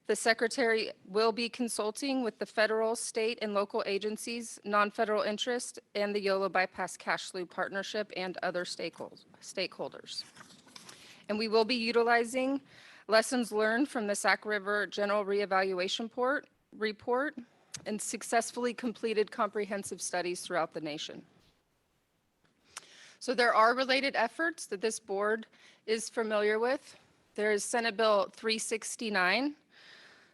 the Secretary will be consulting with the federal, state, and local agencies, non-federal interest, and the YOLO Bypass Cash Flow Partnership and other stakeholders. And we will be utilizing lessons learned from the Sac River General Reevaluation Report and successfully completed comprehensive studies throughout the nation. So there are related efforts that this board is familiar with. There is Senate Bill 369.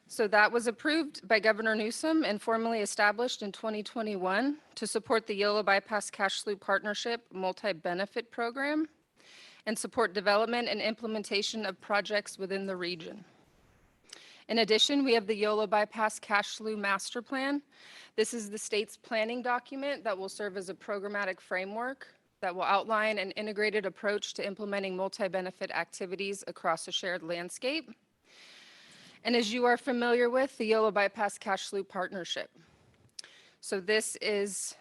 So that was approved by Governor Newsom and formally established in 2021 to support the YOLO Bypass Cash Flow Partnership multi-benefit program and support development and implementation of projects within the region. In addition, we have the YOLO Bypass Cash Flow Master Plan. This is the state's planning document that will serve as a programmatic framework that will outline an integrated approach to implementing multi-benefit activities across a shared landscape. And as you are familiar with, the YOLO Bypass Cash Flow Partnership. So this is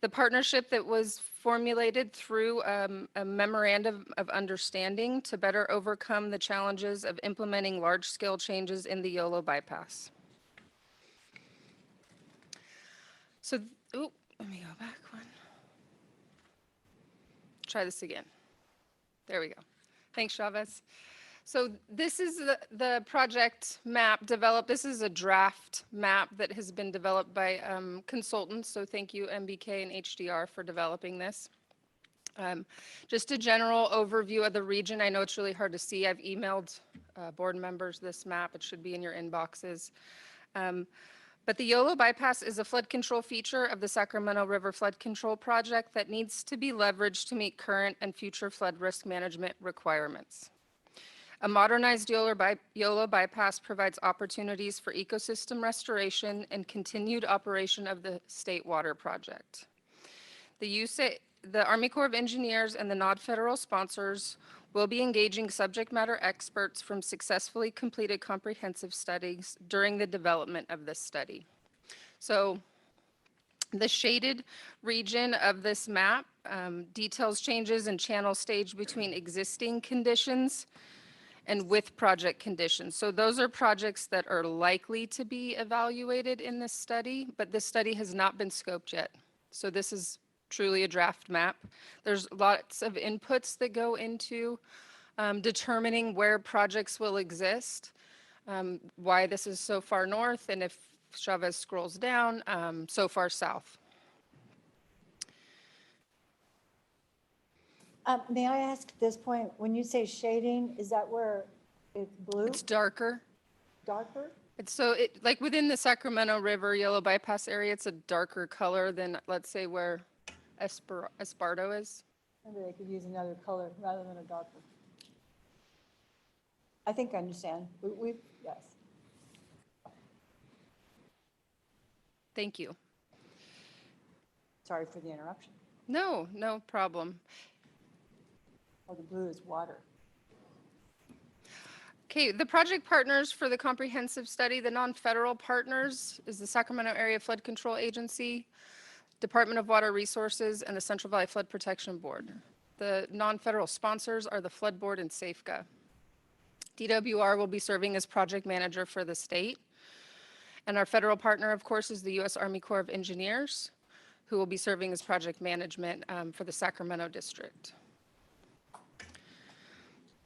the partnership that was formulated through a memorandum of understanding to better overcome the challenges of implementing large-scale changes in the YOLO bypass. So, let me go back one. Try this again. There we go. Thanks, Chavez. So this is the project map developed. This is a draft map that has been developed by consultants. So thank you, MBK and HDR, for developing this. Just a general overview of the region. I know it's really hard to see. I've emailed board members this map. It should be in your inboxes. But the YOLO bypass is a flood control feature of the Sacramento River Flood Control Project that needs to be leveraged to meet current and future flood risk management requirements. A modernized YOLO bypass provides opportunities for ecosystem restoration and continued operation of the state water project. The Army Corps of Engineers and the non-federal sponsors will be engaging subject matter experts from successfully completed comprehensive studies during the development of this study. So the shaded region of this map details changes in channel stage between existing conditions and with project conditions. So those are projects that are likely to be evaluated in this study, but this study has not been scoped yet. So this is truly a draft map. There's lots of inputs that go into determining where projects will exist, why this is so far north, and if Chavez scrolls down, so far south. May I ask at this point, when you say shading, is that where it's blue? It's darker. Darker? Like within the Sacramento River Yellow Bypass area, it's a darker color than, let's say, where Esparto is. Maybe they could use another color rather than a darker. I think I understand. Yes. Thank you. Sorry for the interruption. No, no problem. Oh, the blue is water. Okay, the project partners for the comprehensive study, the non-federal partners is the Sacramento Area Flood Control Agency, Department of Water Resources, and the Central Valley Flood Protection Board. The non-federal sponsors are the Flood Board and SAFCA. DWR will be serving as project manager for the state. And our federal partner, of course, is the U.S. Army Corps of Engineers, who will be serving as project management for the Sacramento district.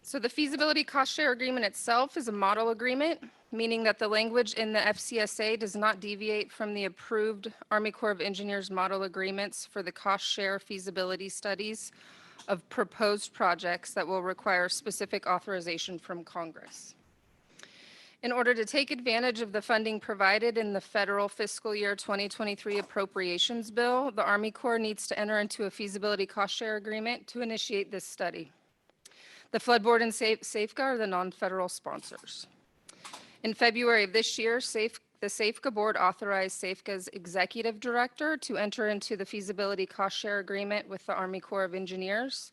So the feasibility cost share agreement itself is a model agreement, meaning that the language in the FCSA does not deviate from the approved Army Corps of Engineers model agreements for the cost share feasibility studies of proposed projects that will require specific authorization from Congress. In order to take advantage of the funding provided in the federal fiscal year 2023 appropriations bill, the Army Corps needs to enter into a feasibility cost share agreement to initiate this study. The Flood Board and SAFCA are the non-federal sponsors. In February of this year, the SAFCA board authorized SAFCA's executive director to enter into the feasibility cost share agreement with the Army Corps of Engineers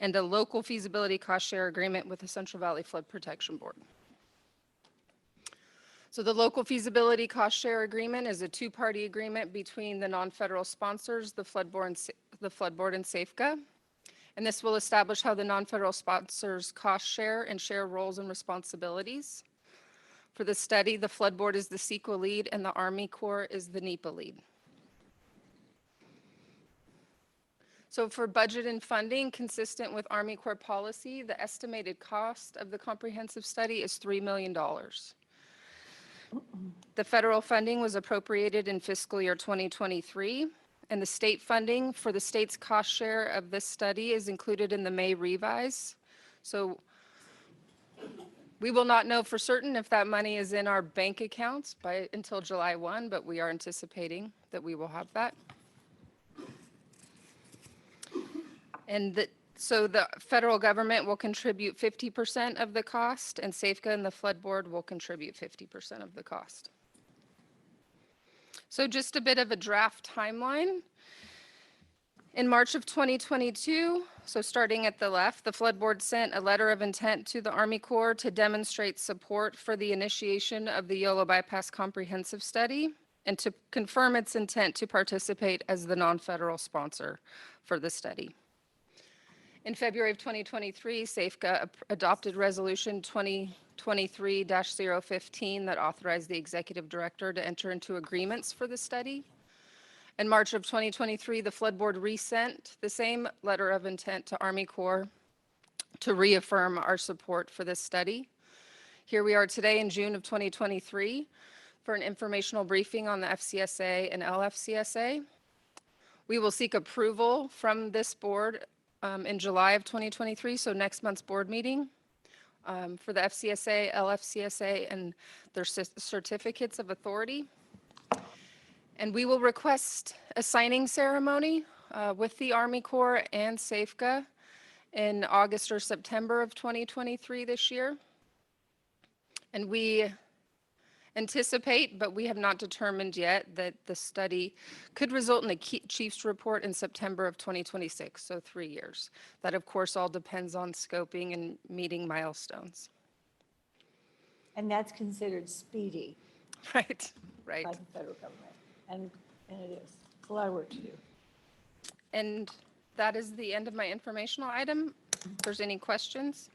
and a local feasibility cost share agreement with the Central Valley Flood Protection Board. So the local feasibility cost share agreement is a two-party agreement between the non-federal sponsors, the Flood Board and SAFCA. And this will establish how the non-federal sponsors cost share and share roles and responsibilities. For the study, the Flood Board is the CEQA lead and the Army Corps is the NEPA lead. So for budget and funding, consistent with Army Corps policy, the estimated cost of the comprehensive study is $3 million. The federal funding was appropriated in fiscal year 2023. And the state funding for the state's cost share of this study is included in the May revise. So we will not know for certain if that money is in our bank accounts until July 1, but we are anticipating that we will have that. And so the federal government will contribute 50% of the cost, and SAFCA and the Flood Board will contribute 50% of the cost. So just a bit of a draft timeline. In March of 2022, so starting at the left, the Flood Board sent a letter of intent to the Army Corps to demonstrate support for the initiation of the Yolo Bypass Comprehensive Study and to confirm its intent to participate as the non-federal sponsor for the study. In February of 2023, SAFCA adopted Resolution 2023-015 that authorized the executive director to enter into agreements for the study. In March of 2023, the Flood Board resent the same letter of intent to Army Corps to reaffirm our support for this study. Here we are today in June of 2023 for an informational briefing on the FCSA and LFCSA. We will seek approval from this board in July of 2023, so next month's board meeting, for the FCSA, LFCSA, and their certificates of authority. And we will request a signing ceremony with the Army Corps and SAFCA in August or September of 2023 this year. And we anticipate, but we have not determined yet, that the study could result in a chief's report in September of 2026, so 3 years. That, of course, all depends on scoping and meeting milestones. And that's considered speedy Right, right. by the federal government. And it is. It's a lot of work to do. And that is the end of my informational item. If there's any questions?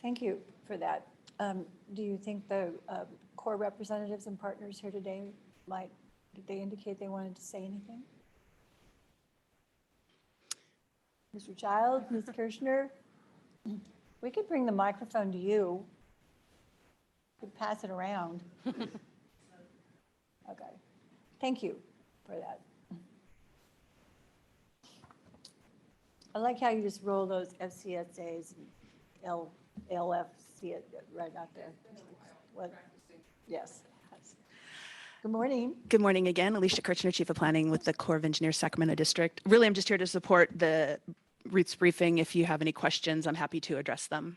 Thank you for that. Do you think the core representatives and partners here today did they indicate they wanted to say anything? Mr. Child, Ms. Kirschner? We could bring the microphone to you. Could pass it around. Okay. Thank you for that. I like how you just roll those FCSAs and LFC right out there. What? Yes. Good morning. Good morning again. Alicia Kirchner, Chief of Planning with the Corps of Engineers, Sacramento District. Really, I'm just here to support the Ruth's briefing. If you have any questions, I'm happy to address them.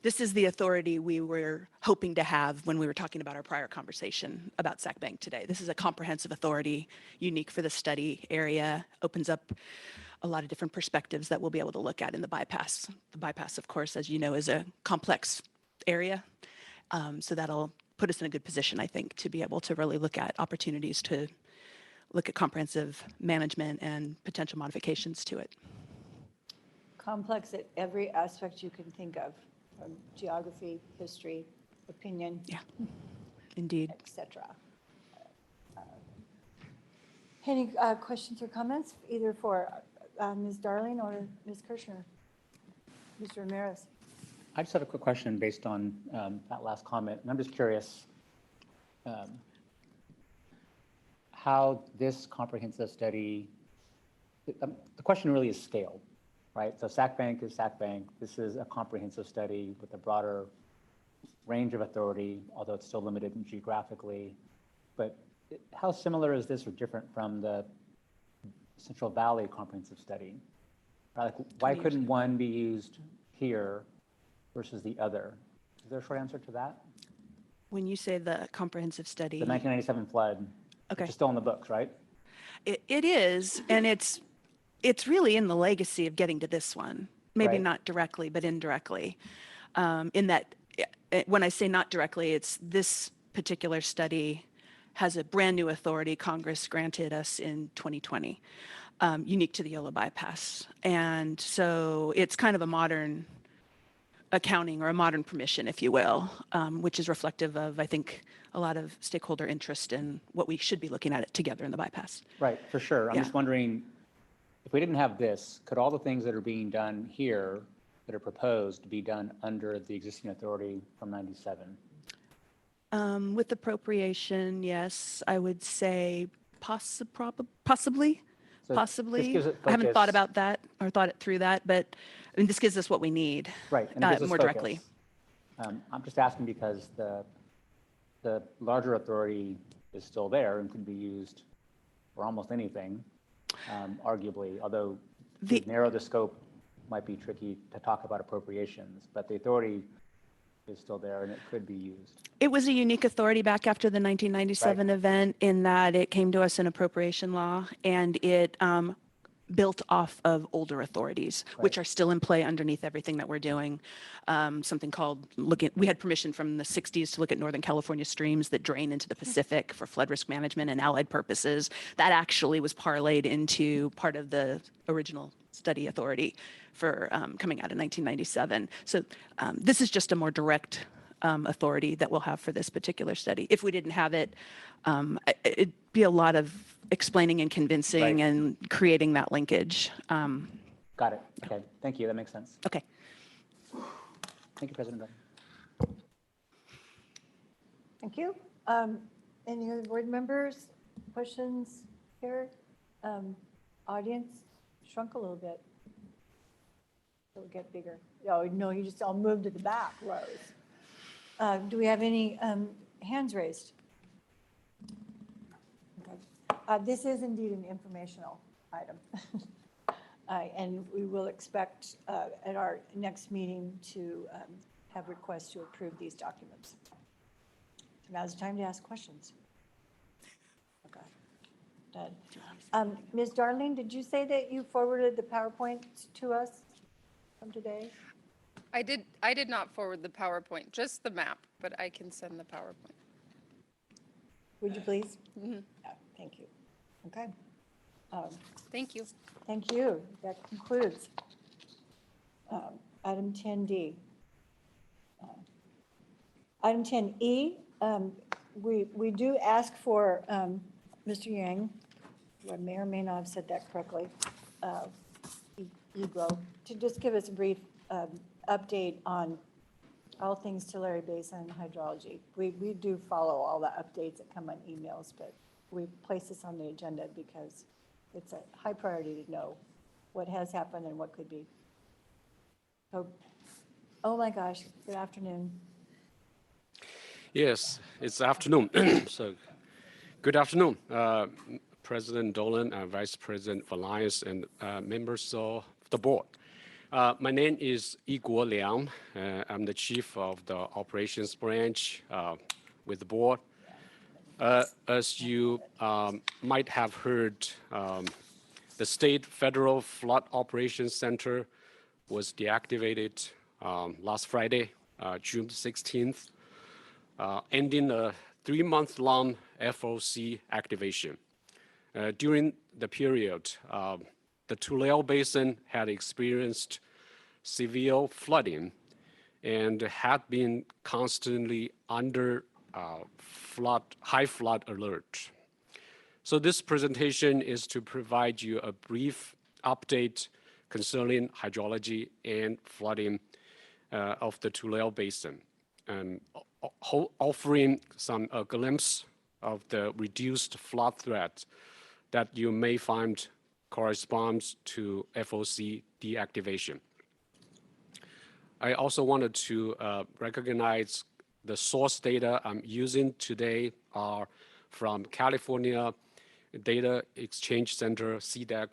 This is the authority we were hoping to have when we were talking about our prior conversation about Sac Bank today. This is a comprehensive authority, unique for the study area, opens up a lot of different perspectives that we'll be able to look at in the bypass. The bypass, of course, as you know, is a complex area. So that'll put us in a good position, I think, to be able to really look at opportunities to look at comprehensive management and potential modifications to it. Complex at every aspect you can think of, from geography, history, opinion. Yeah, indeed. Etc. Any questions or comments, either for Ms. Darling or Ms. Kirschner? Mr. Ramirez? I just have a quick question based on that last comment, and I'm just curious how this comprehensive study, the question really is scale, right? So Sac Bank is Sac Bank. This is a comprehensive study with a broader range of authority, although it's still limited geographically. But how similar is this or different from the Central Valley Comprehensive Study? Like, why couldn't one be used here versus the other? Is there a short answer to that? When you say the comprehensive study. The 1997 flood, Okay. which is still in the books, right? It is, and it's really in the legacy of getting to this one. Maybe Right. not directly, but indirectly. In that, when I say not directly, it's this particular study has a brand new authority Congress granted us in 2020, unique to the Yola bypass. And so it's kind of a modern accounting or a modern permission, if you will, which is reflective of, I think, a lot of stakeholder interest in what we should be looking at it together in the bypass. Right, for sure. I'm Yeah. just wondering, if we didn't have this, could all the things that are being done here that are proposed be done under the existing authority from 97? With appropriation, yes, I would say possibly. So Possibly. this gives it I haven't thought focus. about that or thought it through that, but I mean, this gives us what we need. Right, and it gives us more focus. directly. I'm just asking because the larger authority is still there and can be used for almost anything, arguably, although to narrow the scope might be tricky to talk about appropriations, but the authority is still there and it could be used. It was a unique authority back after the 1997 event in that it came to us in appropriation law and it built off of older authorities, which are still in play underneath everything that we're doing. Something called we had permission from the 60s to look at Northern California streams that drain into the Pacific for flood risk management and allied purposes. That actually was parlayed into part of the original study authority for coming out in 1997. So this is just a more direct authority that we'll have for this particular study. If we didn't have it, it'd be a lot of explaining and convincing and creating that linkage. Got it. Okay. Thank you. That makes sense. Okay. Thank you, President. Thank you. Any other board members, questions here? Audience shrunk a little bit. It'll get bigger. Oh, no, you just all moved to the back rows. Do we have any hands raised? Okay. This is indeed an informational item. And we will expect at our next meeting to have requests to approve these documents. So now's the time to ask questions. Okay. Done. Ms. Darling, did you say that you forwarded the PowerPoint to us from today? I did not forward the PowerPoint, just the map, but I can send the PowerPoint. Would you please? Mhm. Yeah, thank you. Okay. Thank you. Thank you. That concludes item 10D. Item 10E, we do ask for Mr. Yang, who I may or may not have said that correctly, Egro, to just give us a brief update on all things Tulare Basin hydrology. We do follow all the updates that come on emails, but we place this on the agenda because it's a high priority to know what has happened and what could be. So, oh my gosh, good afternoon. Yes, it's afternoon. So, good afternoon, President Dolan, Vice President Valias, and members of the board. My name is Yiguo Liang. I'm the chief of the operations branch with the board. As you might have heard, the State Federal Flood Operations Center was deactivated last Friday, June 16th, ending a 3-month-long FOC activation. During the period, the Tulare Basin had experienced severe flooding and had been constantly under high flood alert. So this presentation is to provide you a brief update concerning hydrology and flooding of the Tulare Basin, and offering a glimpse of the reduced flood threat that you may find corresponds to FOC deactivation. I also wanted to recognize the source data I'm using today are from California Data Exchange Center, CDEC,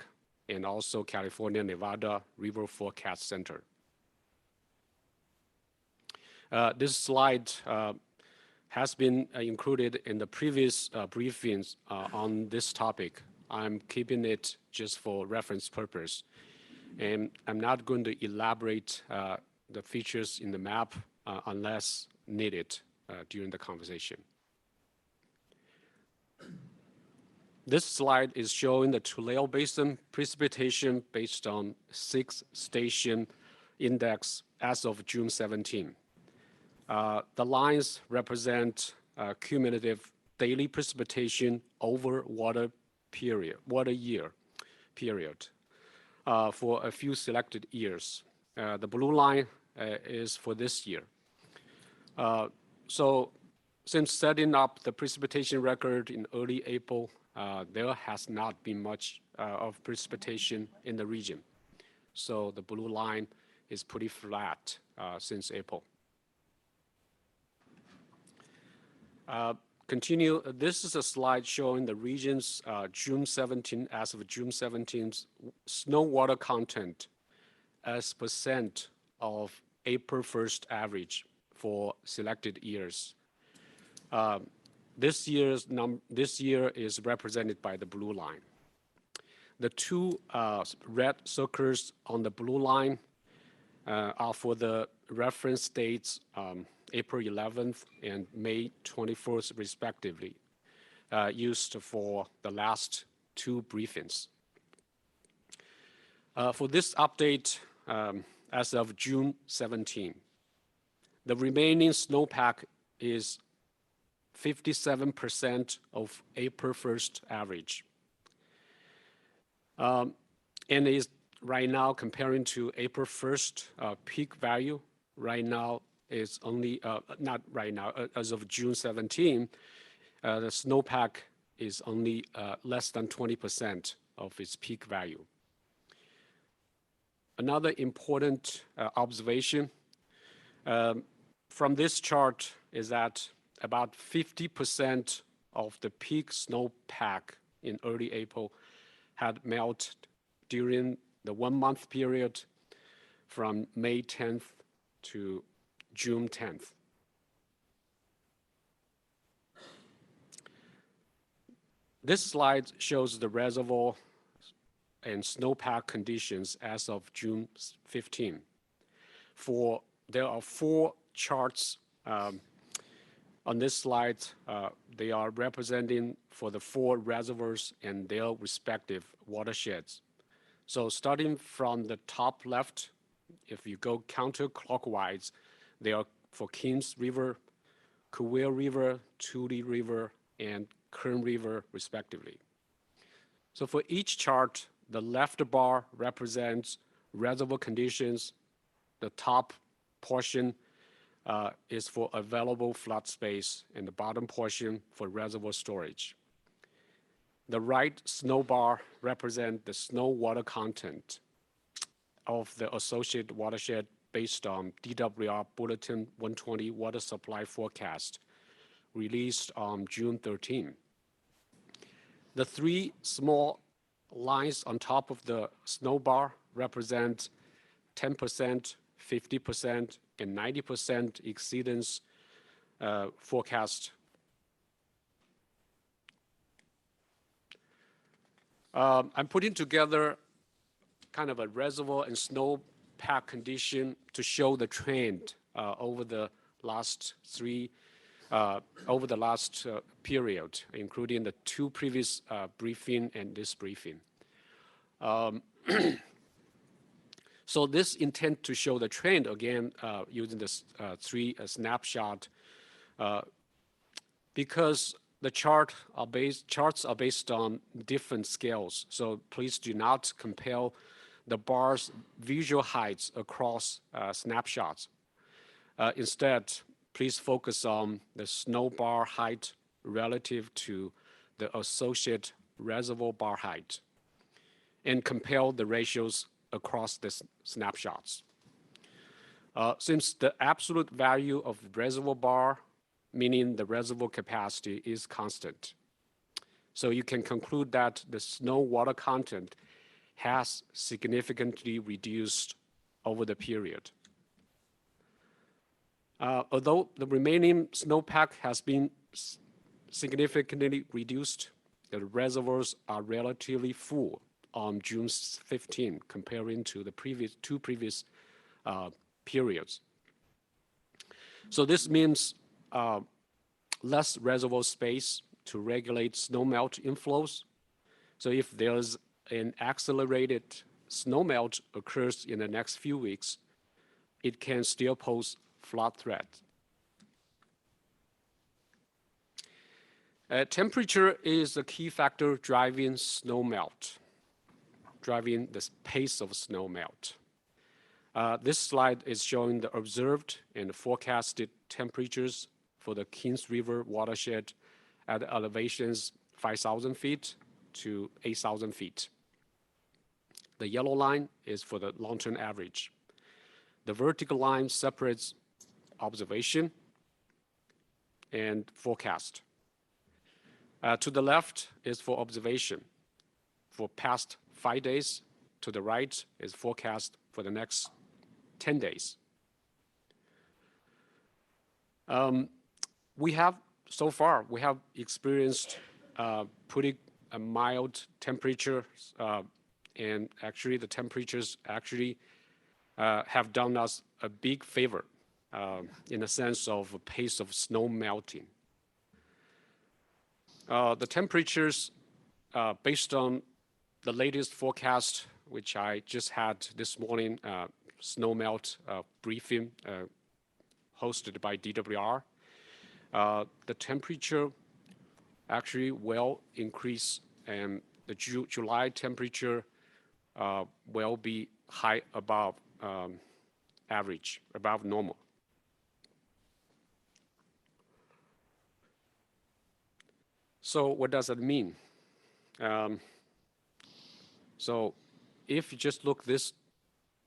and also California Nevada River Forecast Center. This slide has been included in the previous briefings on this topic. I'm keeping it just for reference purpose. And I'm not going to elaborate the features in the map unless needed during the conversation. This slide is showing the Tulare Basin precipitation based on 6-station index as of June 17. The lines represent cumulative daily precipitation over water year period for a few selected years. The blue line is for this year. So since setting up the precipitation record in early April, there has not been much of precipitation in the region. So the blue line is pretty flat since April. This is a slide showing the region's June 17, as of June 17th, snow water content as percent of April 1st average for selected years. This year is represented by the blue line. The two red circles on the blue line are for the reference dates April 11th and May 24th, respectively, used for the last two briefings. For this update, as of June 17, the remaining snowpack is 57% of April 1st average. And is right now, comparing to April 1st peak value, right now is only, not right now, as of June 17, the snowpack is only less than 20% of its peak value. Another important observation from this chart is that about 50% of the peak snowpack in early April had melted during the 1 month period from May 10th to June 10th. This slide shows the reservoir and snowpack conditions as of June 15. There are 4 charts on this slide. They are representing for the 4 reservoirs and their respective watersheds. So starting from the top left, if you go counterclockwise, they are for Kings River, Kaweah River, Tule River, and Kern River, respectively. So for each chart, the left bar represents reservoir conditions. The top portion is for available flood space, and the bottom portion for reservoir storage. The right snow bar represents the snow water content of the associated watershed based on DWR Bulletin 120 water supply forecast released on June 13. The 3 small lines on top of the snow bar represent 10%, 50%, and 90% exceedance forecast. I'm putting together kind of a reservoir and snowpack condition to show the trend over the last period, including the 2 previous briefing and this briefing. So this intent to show the trend again using this 3 snapshot because the charts are based on different scales. So please do not compare the bar's visual heights across snapshots. Instead, please focus on the snow bar height relative to the associated reservoir bar height and compare the ratios across the snapshots. Since the absolute value of reservoir bar, meaning the reservoir capacity, is constant, so you can conclude that the snow water content has significantly reduced over the period. Although the remaining snowpack has been significantly reduced, the reservoirs are relatively full on June 15, comparing to the two previous periods. So this means less reservoir space to regulate snowmelt inflows. So if there's an accelerated snowmelt occurs in the next few weeks, it can still pose flood threat. Temperature is a key factor driving snowmelt, driving the pace of snowmelt. This slide is showing the observed and forecasted temperatures for the Kings River watershed at elevations 5,000 feet to 8,000 feet. The yellow line is for the long-term average. The vertical line separates observation and forecast. To the left is for observation for past 5 days. To the right is forecast for the next 10 days. So far, we have experienced pretty mild temperatures, and actually the temperatures have done us a big favor in the sense of a pace of snow melting. The temperatures, based on the latest forecast, which I just had this morning, snow melt briefing hosted by DWR, the temperature actually will increase, and the July temperature will be high above average, above normal. So what does that mean? So if you just look this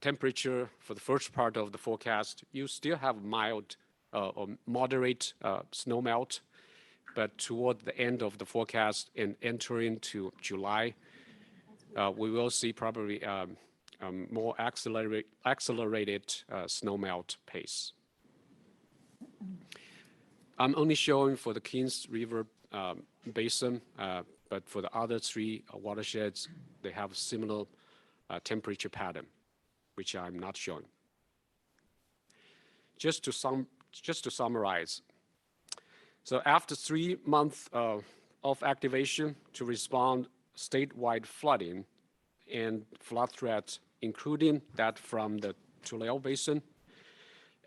temperature for the first part of the forecast, you still have mild or moderate snow melt, but toward the end of the forecast and entering to July, we will see probably more accelerated snowmelt pace. I'm only showing for the Kings River Basin, but for the other three watersheds, they have similar temperature pattern, which I'm not showing. Just to summarize, so after 3 months of activation to respond statewide flooding and flood threats, including that from the Tulare Basin,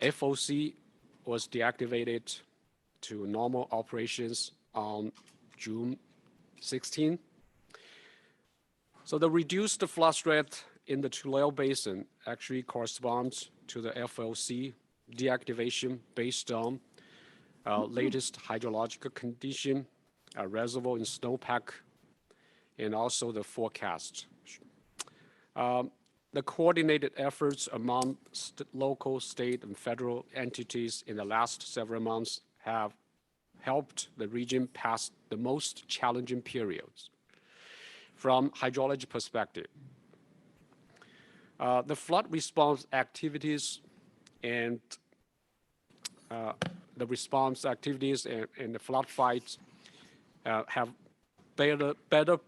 FOC was deactivated to normal operations on June 16. So the reduced flood threat in the Tulare Basin actually corresponds to the FOC deactivation based on latest hydrological condition, reservoir and snowpack, and also the forecast. The coordinated efforts among local, state, and federal entities in the last several months have helped the region pass the most challenging periods. From hydrology perspective, the flood response activities and the flood fights have better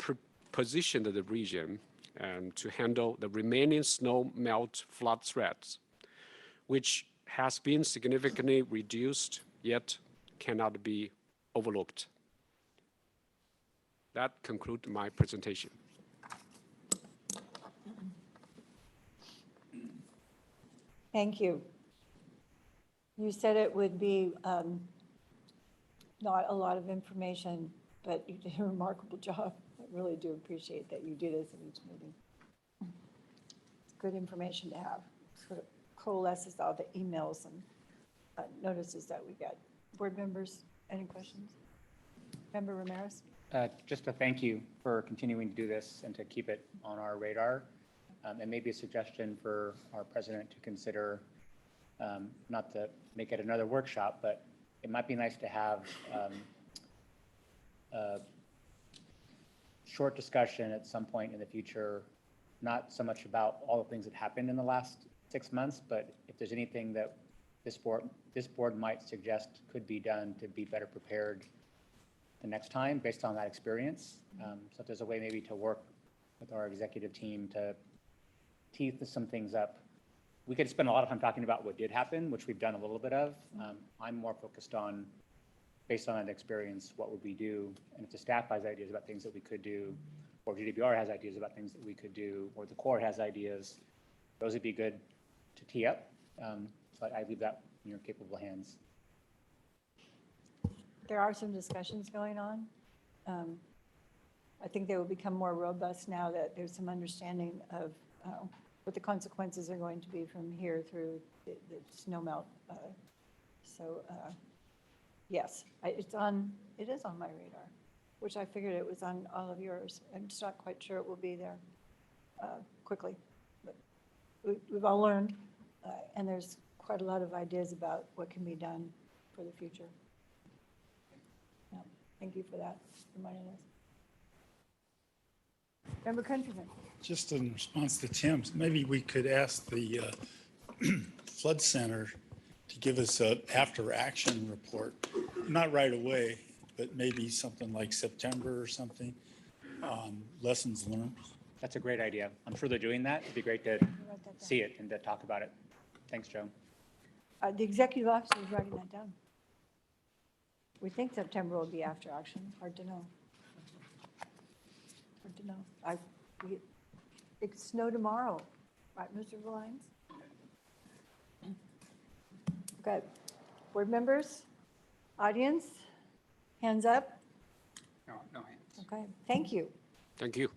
positioned the region to handle the remaining snow melt flood threats, which has been significantly reduced, yet cannot be overlooked. That concludes my presentation. Thank you. You said it would be not a lot of information, but you did a remarkable job. I really do appreciate that you do this in each meeting. It's good information to have. Sort of coalesces all the emails and notices that we get. Board members, any questions? Member Ramirez? Just a thank you for continuing to do this and to keep it on our radar. And maybe a suggestion for our president to consider, not to make it another workshop, but it might be nice to have a short discussion at some point in the future, not so much about all the things that happened in the last 6 months, but if there's anything that this board might suggest could be done to be better prepared the next time based on that experience. So if there's a way maybe to work with our executive team to tee some things up. We could spend a lot of time talking about what did happen, which we've done a little bit of. I'm more focused on, based on that experience, what would we do? And if the staff has ideas about things that we could do, or GDBR has ideas about things that we could do, or the Corps has ideas, those would be good to tee up. So I leave that in your capable hands. There are some discussions going on. I think they will become more robust now that there's some understanding of what the consequences are going to be from here through the snow melt. Yes, it is on my radar, which I figured it was on all of yours. I'm just not quite sure it will be there quickly. But we've all learned, and there's quite a lot of ideas about what can be done for the future. Yeah, thank you for that, reminding us. Member Countryman. Just in response to Tim's, maybe we could ask the Flood Center to give us a after-action report, not right away, but maybe something like September or something, lessons learned. That's a great idea. I'm sure they're doing that. It'd be great to see it and to talk about it. Thanks, Joe. The executive officer is writing that down. We think September will be after action. Hard to know. Hard to know. It snow tomorrow, right, Mr. Valines? Okay. Board members, audience, hands up. No hands. Okay, thank you. Thank you.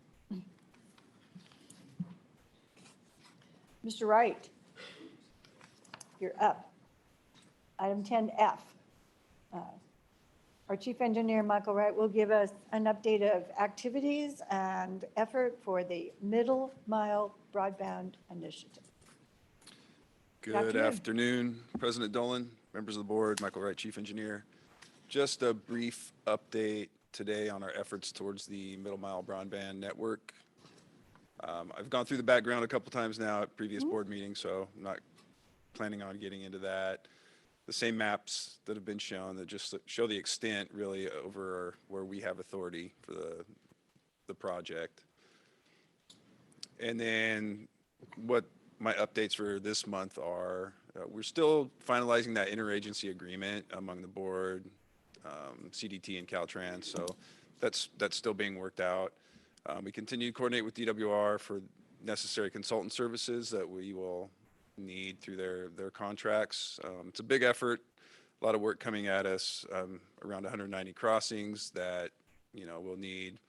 Mr. Wright, you're up. Item 10F. Our Chief Engineer, Michael Wright, will give us an update of activities and effort for the Middle Mile Broadband Initiative. Good afternoon, President Dolan, members of the board, Michael Wright, Chief Engineer. Just a brief update today on our efforts towards the Middle Mile Broadband Network. I've gone through the background a couple times now at previous board meetings, so I'm not planning on getting into that. The same maps that have been shown that just show the extent really over where we have authority for the project. And then what my updates for this month are, we're still finalizing that interagency agreement among the board, CDT and Caltrans, so that's still being worked out. We continue to coordinate with DWR for necessary consultant services that we will need through their contracts. It's a big effort, a lot of work coming at us, around 190 crossings that, we'll need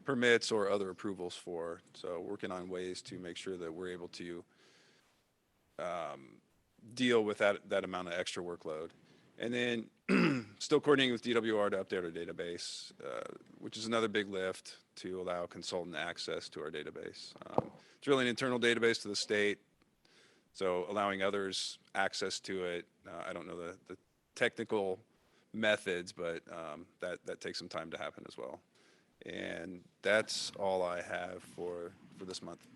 permits or other approvals for. So working on ways to make sure that we're able to deal with that amount of extra workload. And then still coordinating with DWR to update our database, which is another big lift to allow consultant access to our database. It's really an internal database to the state, so allowing others access to it. I don't know the technical methods, but that takes some time to happen as well. And that's all I have for this month.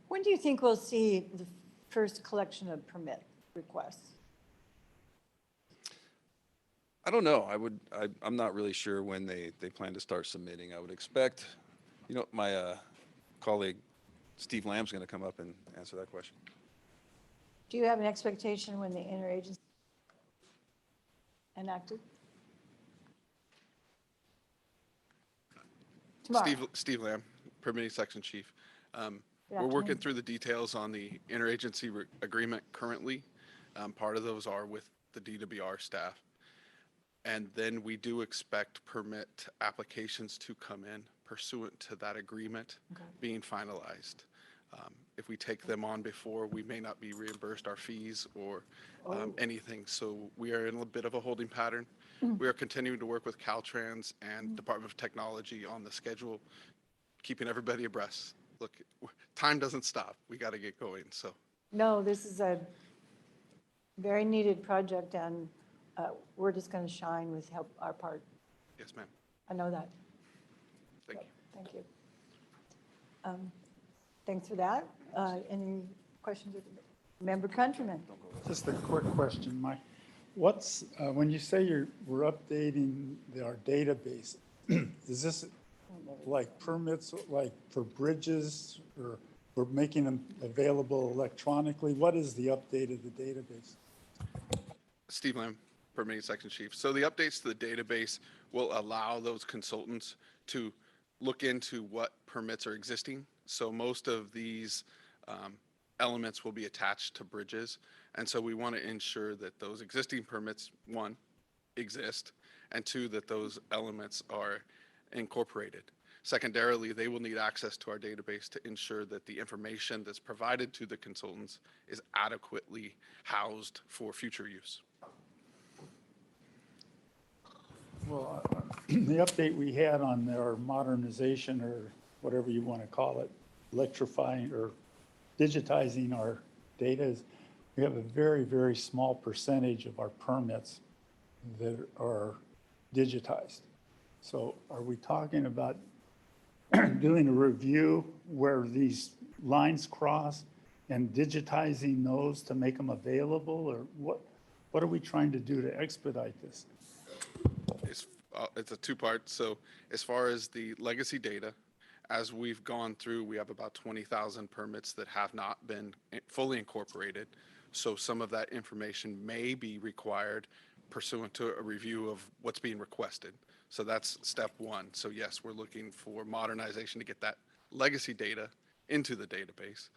When do you think we'll see the first collection of permit requests? I don't know. I'm not really sure when they plan to start submitting. I would expect, my colleague Steve Lamb's going to come up and answer that question. Do you have an expectation when the interagency enacted? Tomorrow. Steve Lamb, permitting section chief. We're afternoon. working through the details on the interagency agreement currently. Part of those are with the DWR staff. And then we do expect permit applications to come in pursuant to that agreement being finalized. If we take them on before, we may not be reimbursed our fees or anything. So we are in a bit of a holding pattern. We are continuing to work with Caltrans and Department of Technology on the schedule, keeping everybody abreast. Look, time doesn't stop. We got to get going. So No, this is a very needed project, and we're just going to shine with help our part. yes, ma'am. I know that. Thank you. Thank you. Thanks for that. Any questions of the member countryman? Just a quick question, Mike. What's, when you say we're updating our database, is this like permits, like for bridges, or we're making them available electronically? What is the update of the database? Steve Lamb, permitting section chief. So the updates to the database will allow those consultants to look into what permits are existing. So most of these elements will be attached to bridges. And so we want to ensure that those existing permits, one, exist, and two, that those elements are incorporated. Secondarily, they will need access to our database to ensure that the information that's provided to the consultants is adequately housed for future use. Well, the update we had on our modernization, or whatever you want to call it, electrifying or digitizing our data, is we have a very, very small percentage of our permits that are digitized. So are we talking about doing a review where these lines cross and digitizing those to make them available, or what are we trying to do to expedite this? It's a two-part. So as far as the legacy data, as we've gone through, we have about 20,000 permits that have not been fully incorporated. So some of that information may be required pursuant to a review of what's being requested. So that's step one. So yes, we're looking for modernization to get that legacy data into the database.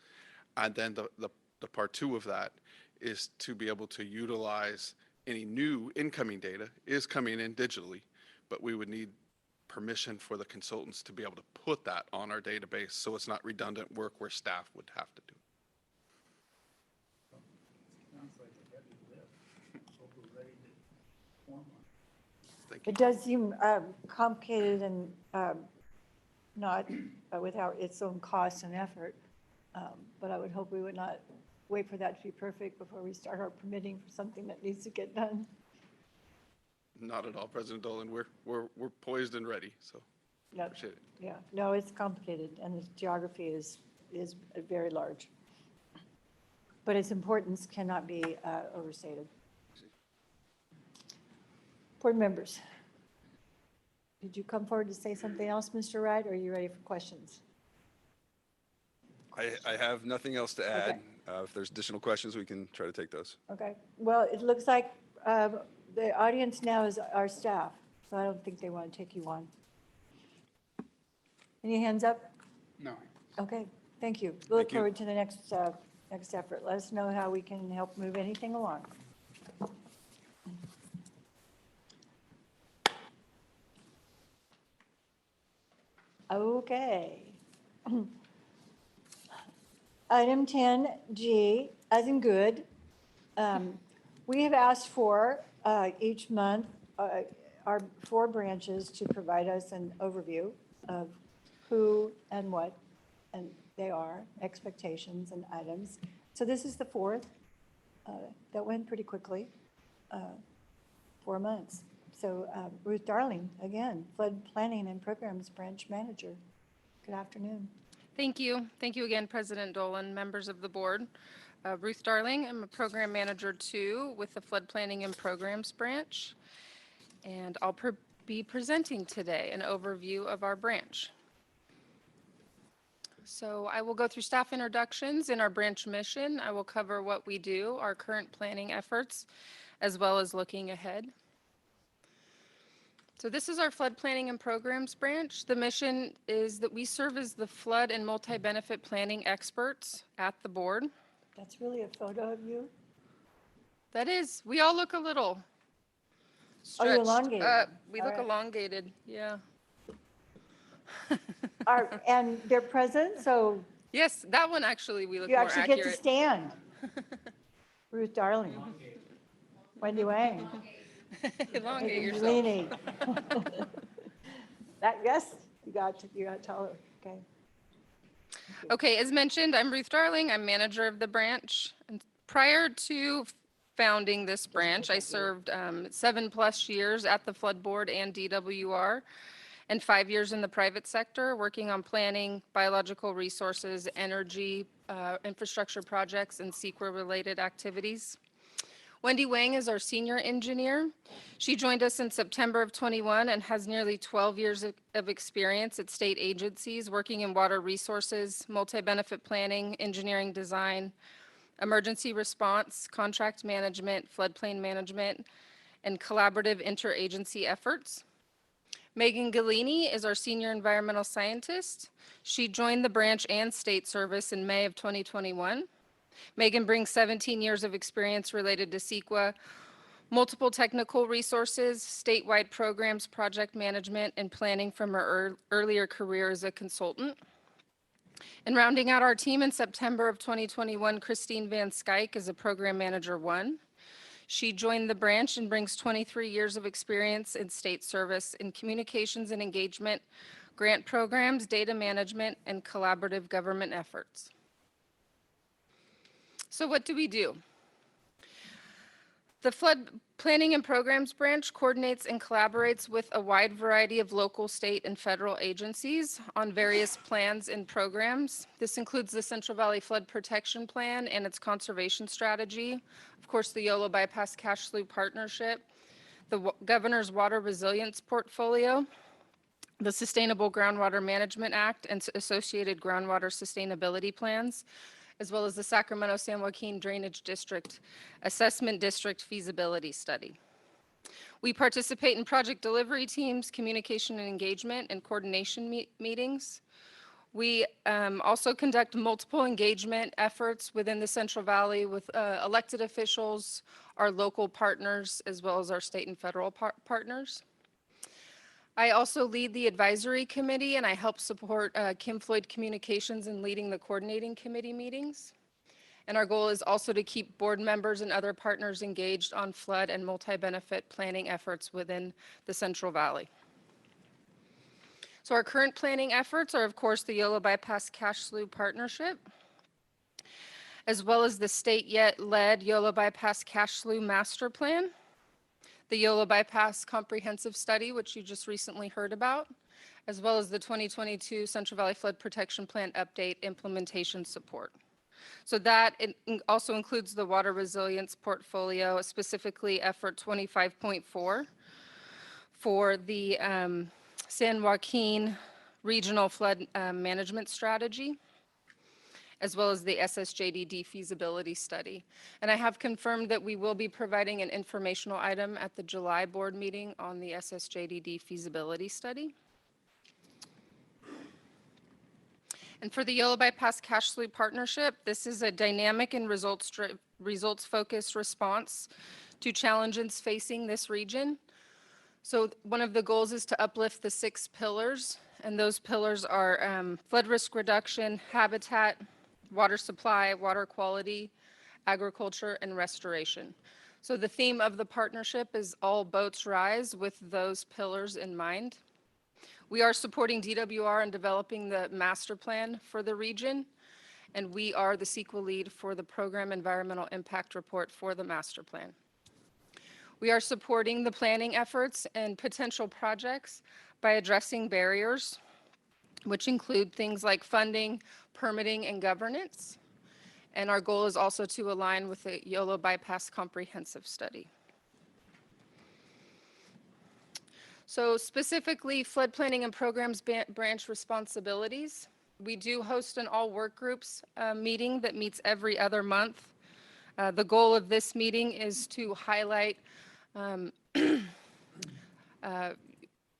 And then the part two of that is to be able to utilize any new incoming data is coming in digitally, but we would need permission for the consultants to be able to put that on our database so it's not redundant work where staff would have to do. Sounds like a heavy lift. Hope we're ready to form one. Thank you. It does seem complicated and not without its own cost and effort. But I would hope we would not wait for that to be perfect before we start our permitting for something that needs to get done. Not at all, President Dolan. We're poised and ready. So Yep. Appreciate it. Yeah, no, it's complicated and the geography is very large. But its importance cannot be overstated. Board members, did you come forward to say something else, Mr. Wright, or are you ready for questions? I have nothing else to add. Okay. If there's additional questions, we can try to take those. Okay, well, it looks like the audience now is our staff, so I don't think they want to take you on. Any hands up? No. Okay, thank you. We look Thank you. forward to the next effort. Let us know how we can help move anything along. Okay. Item 10G, as in good, we have asked for each month our 4 branches to provide us an overview of who and what and they are, expectations and items. So this is the 4th. That went pretty quickly, 4 months. So Ruth Darling, again, Flood Planning and Programs Branch Manager. Good afternoon. Thank you. Thank you again, President Dolan, members of the board. Ruth Darling, I'm a Program Manager 2 with the Flood Planning and Programs Branch. And I'll be presenting today an overview of our branch. So I will go through staff introductions in our branch mission. I will cover what we do, our current planning efforts, as well as looking ahead. So this is our Flood Planning and Programs Branch. The mission is that we serve as the flood and multi-benefit planning experts at the board. That's really a photo of you? That is, we all look a little Oh, you're stretched. elongated. We All look right. elongated, yeah. And they're present, so Yes, that one actually, we look you more actually accurate. get to stand. Ruth Darling. Wendy Wang. Elongate yourself. Leany. That, yes, you got taller, okay. Okay, as mentioned, I'm Ruth Darling. I'm manager of the branch. And prior to founding this branch, I served 7+ years at the Flood Board and DWR, and 5 years in the private sector, working on planning, biological resources, energy, infrastructure projects, and CEQA-related activities. Wendy Wang is our senior engineer. She joined us in September of 21 and has nearly 12 years of experience at state agencies working in water resources, multi-benefit planning, engineering design, emergency response, contract management, floodplain management, and collaborative interagency efforts. Megan Galini is our senior environmental scientist. She joined the branch and state service in May of 2021. Megan brings 17 years of experience related to CEQA, multiple technical resources, statewide programs, project management, and planning from her earlier career as a consultant. And rounding out our team in September of 2021, Christine Van Skyke is a Program Manager 1. She joined the branch and brings 23 years of experience in state service in communications and engagement, grant programs, data management, and collaborative government efforts. So what do we do? The Flood Planning and Programs Branch coordinates and collaborates with a wide variety of local, state, and federal agencies on various plans and programs. This includes the Central Valley Flood Protection Plan and its conservation strategy, of course, the Yolo Bypass Cash Slough Partnership, the Governor's Water Resilience Portfolio, the Sustainable Groundwater Management Act and associated groundwater sustainability plans, as well as the Sacramento-San Joaquin Drainage District Assessment District Feasibility Study. We participate in project delivery teams, communication and engagement, and coordination meetings. We also conduct multiple engagement efforts within the Central Valley with elected officials, our local partners, as well as our state and federal partners. I also lead the advisory committee, and I help support Kim Floyd Communications in leading the coordinating committee meetings. And our goal is also to keep board members and other partners engaged on flood and multi-benefit planning efforts within the Central Valley. So our current planning efforts are, of course, the Yolo Bypass Cash Slough Partnership, as well as the state-led Yolo Bypass Cash Slough Master Plan, the Yolo Bypass Comprehensive Study, which you just recently heard about, as well as the 2022 Central Valley Flood Protection Plan Update Implementation Support. So that also includes the water resilience portfolio, specifically effort 25.4 for the San Joaquin Regional Flood Management Strategy, as well as the SSJDD feasibility study. And I have confirmed that we will be providing an informational item at the July board meeting on the SSJDD feasibility study. And for the Yellow Bypass Cash Sweep Partnership, this is a dynamic and results-focused response to challenges facing this region. So one of the goals is to uplift the 6 pillars, and those pillars are flood risk reduction, habitat, water supply, water quality, agriculture, and restoration. So the theme of the partnership is all boats rise with those pillars in mind. We are supporting DWR in developing the master plan for the region, and we are the CEQA lead for the program environmental impact report for the master plan. We are supporting the planning efforts and potential projects by addressing barriers, which include things like funding, permitting, and governance. And our goal is also to align with the Yolo Bypass Comprehensive Study. So specifically, flood planning and programs branch responsibilities. We do host an all work groups meeting that meets every other month. The goal of this meeting is to highlight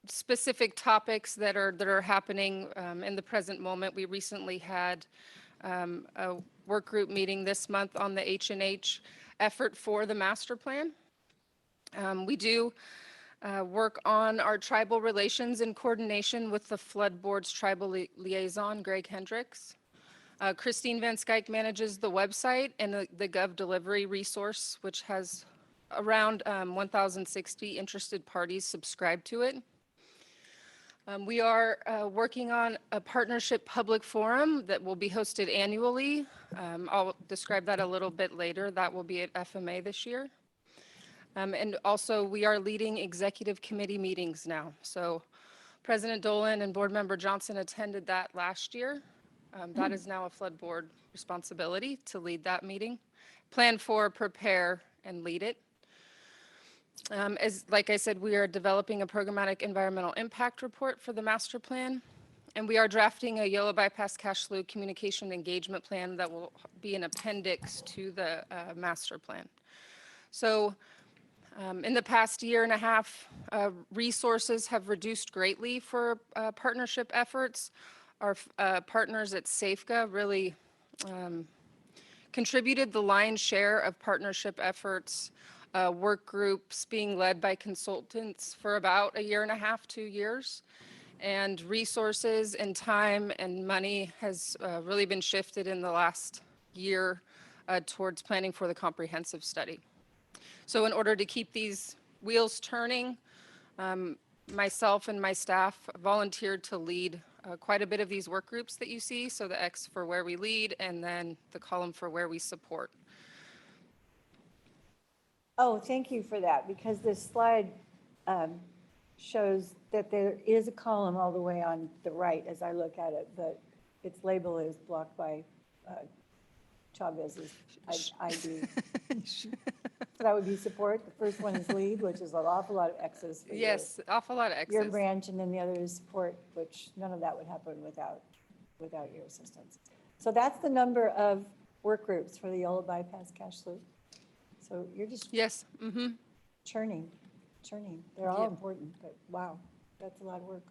specific topics that are happening in the present moment. We recently had a work group meeting this month on the H&H effort for the master plan. We do work on our tribal relations in coordination with the Flood Board's tribal liaison, Greg Hendricks. Christine Van Skyke manages the website and the Gov Delivery resource, which has around 1,060 interested parties subscribed to it. We are working on a partnership public forum that will be hosted annually. I'll describe that a little bit later. That will be at FMA this year. And also, we are leading executive committee meetings now. So President Dolan and Board Member Johnson attended that last year. That is now a flood board responsibility to lead that meeting. Plan for, prepare, and lead it. Like I said, we are developing a programmatic environmental impact report for the master plan. And we are drafting a Yolo Bypass Cash Slough communication engagement plan that will be an appendix to the master plan. So in the past year and a half, resources have reduced greatly for partnership efforts. Our partners at SAFECA really contributed the lion's share of partnership efforts, work groups being led by consultants for about a year and a half, 2 years. And resources and time and money has really been shifted in the last year towards planning for the comprehensive study. So in order to keep these wheels turning, myself and my staff volunteered to lead quite a bit of these work groups that you see. So the X for where we lead and then the column for where we support. Oh, thank you for that, because this slide shows that there is a column all the way on the right as I look at it, but its label is blocked by Chavez's ID. So that would be support. The first one is lead, which is an awful lot of X's. For yes, awful lot of X's. Your branch, and then the other is support, which none of that would happen without your assistance. So that's the number of work groups for the Yolo Bypass Cash Slough. So you're just yes, churning. They're all important, but wow, that's a lot of work.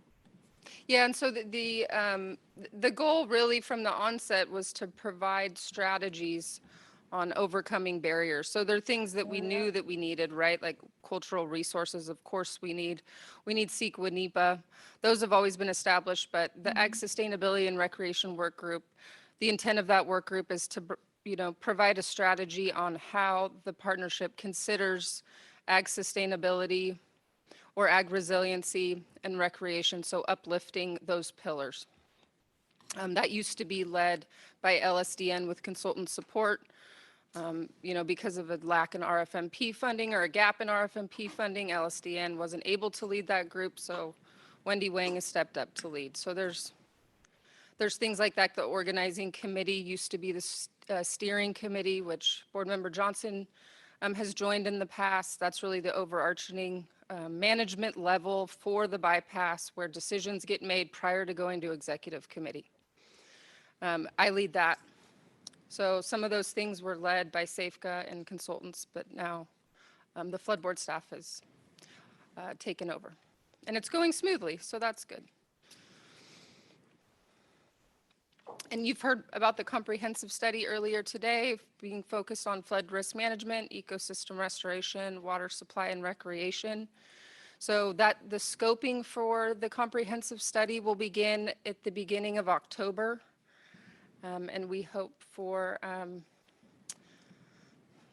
Yeah, and so the goal really from the onset was to provide strategies on overcoming barriers. So there are things that we knew that we needed, right? Like cultural resources, of course we need CEQA, NEPA. Those have always been established, but the Ag Sustainability and Recreation Work Group, the intent of that work group is to provide a strategy on how the partnership considers ag sustainability or ag resiliency and recreation, so uplifting those pillars. That used to be led by LSDN with consultant support. Because of a lack in RFMP funding or a gap in RFMP funding, LSDN wasn't able to lead that group, so Wendy Wang has stepped up to lead. So there's things like that. The organizing committee used to be the steering committee, which Board Member Johnson has joined in the past. That's really the overarching management level for the bypass where decisions get made prior to going to executive committee. I lead that. So some of those things were led by Safeca and consultants, but now the flood board staff has taken over. And it's going smoothly, so that's good. And you've heard about the comprehensive study earlier today, being focused on flood risk management, ecosystem restoration, water supply, and recreation. So that the scoping for the comprehensive study will begin at the beginning of October. And we hope for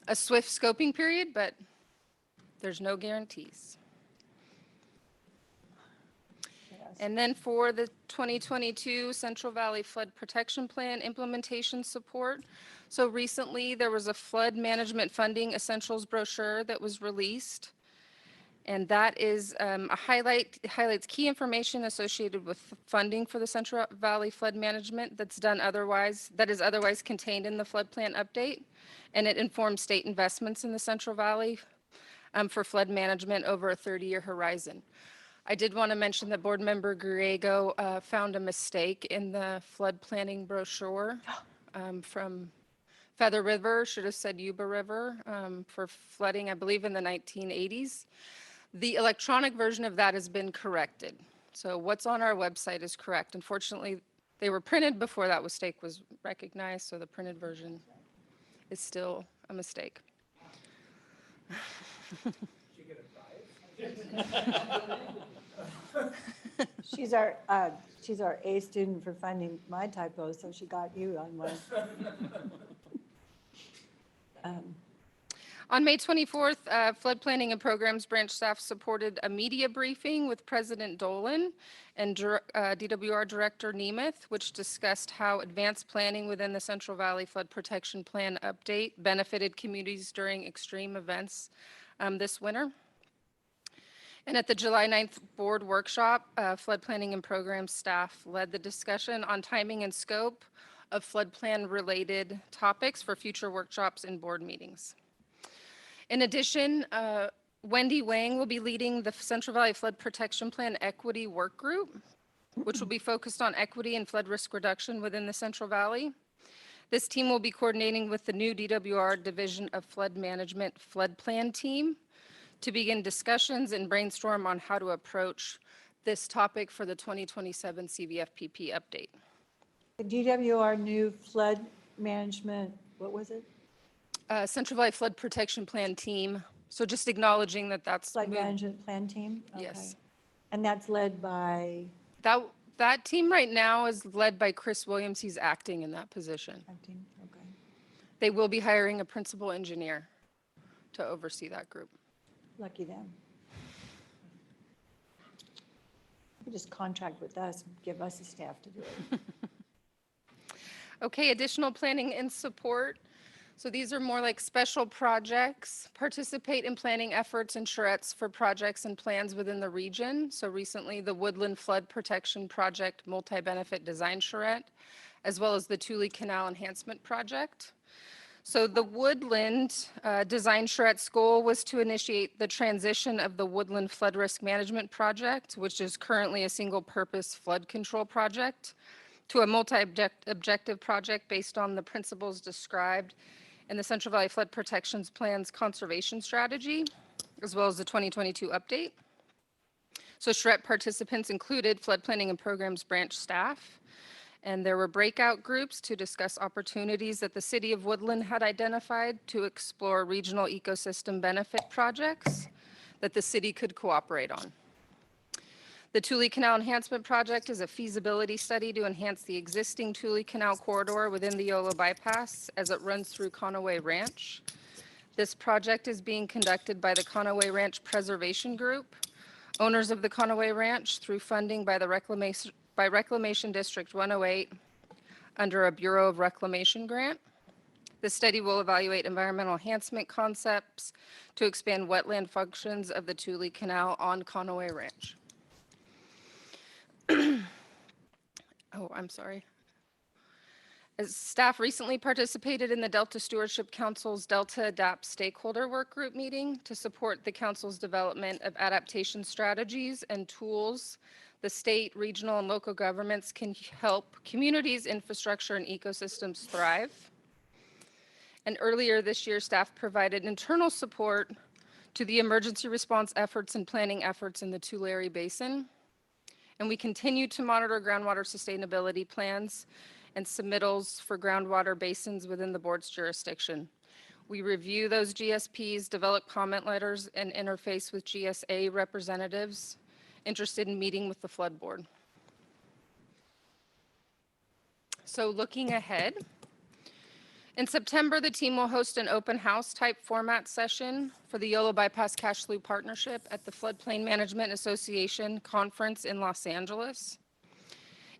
a swift scoping period, but there's no guarantees. And then for the 2022 Central Valley Flood Protection Plan implementation support. So recently there was a flood management funding essentials brochure that was released. And that is highlights key information associated with funding for the Central Valley flood management that is otherwise contained in the flood plan update. And it informs state investments in the Central Valley for flood management over a 30-year horizon. I did want to mention that Board Member Griego found a mistake in the flood planning brochure from Feather River, should have said Yuba River, for flooding, I believe, in the 1980s. The electronic version of that has been corrected. So what's on our website is correct. Unfortunately, they were printed before that mistake was recognized, so the printed version is still a mistake. She's our A student for finding my typos, so she got you on one. On May 24th, Flood Planning and Programs Branch staff supported a media briefing with President Dolan and DWR Director Nemeth, which discussed how advanced planning within the Central Valley Flood Protection Plan update benefited communities during extreme events this winter. And at the July 9th board workshop, Flood Planning and Programs staff led the discussion on timing and scope of flood plan related topics for future workshops and board meetings. In addition, Wendy Wang will be leading the Central Valley Flood Protection Plan Equity Work Group, which will be focused on equity and flood risk reduction within the Central Valley. This team will be coordinating with the new DWR Division of Flood Management Flood Plan team to begin discussions and brainstorm on how to approach this topic for the 2027 CVFPB update. The DWR new flood management, what was it? Central Valley Flood Protection Plan team. So just acknowledging that that's Flood management plan team? Yes. Okay. And that's led by? That team right now is led by Chris Williams. He's acting in that position. Acting, okay. They will be hiring a principal engineer to oversee that group. Lucky them. You just contract with us, give us the staff to do it. Okay, additional planning and support. So these are more like special projects. Participate in planning efforts and charrettes for projects and plans within the region. So recently the Woodland Flood Protection Project Multi-Benefit Design Charrette, as well as the Tule Canal Enhancement Project. So the Woodland Design Charrette's goal was to initiate the transition of the Woodland Flood Risk Management Project, which is currently a single-purpose flood control project, to a multi-objective project based on the principles described in the Central Valley Flood Protection Plan's conservation strategy, as well as the 2022 update. So charrette participants included flood planning and programs branch staff, and there were breakout groups to discuss opportunities that the City of Woodland had identified to explore regional ecosystem benefit projects that the city could cooperate on. The Tule Canal Enhancement Project is a feasibility study to enhance the existing Tule Canal corridor within the Yolo Bypass as it runs through Conaway Ranch. This project is being conducted by the Conaway Ranch Preservation Group, owners of the Conaway Ranch, through funding by the Reclamation District 108 under a Bureau of Reclamation grant. The study will evaluate environmental enhancement concepts to expand wetland functions of the Tule Canal on Conaway Ranch. Oh, I'm sorry. As staff recently participated in the Delta Stewardship Council's Delta Adapt Stakeholder Work Group meeting to support the council's development of adaptation strategies and tools. The state, regional, and local governments can help communities, infrastructure, and ecosystems thrive. And earlier this year, staff provided internal support to the emergency response efforts and planning efforts in the Tulare Basin. And we continue to monitor groundwater sustainability plans and submittals for groundwater basins within the board's jurisdiction. We review those GSPs, develop comment letters, and interface with GSA representatives interested in meeting with the flood board. So looking ahead, in September, the team will host an open house type format session for the Yolo Bypass Cash Slough Partnership at the Floodplain Management Association Conference in Los Angeles.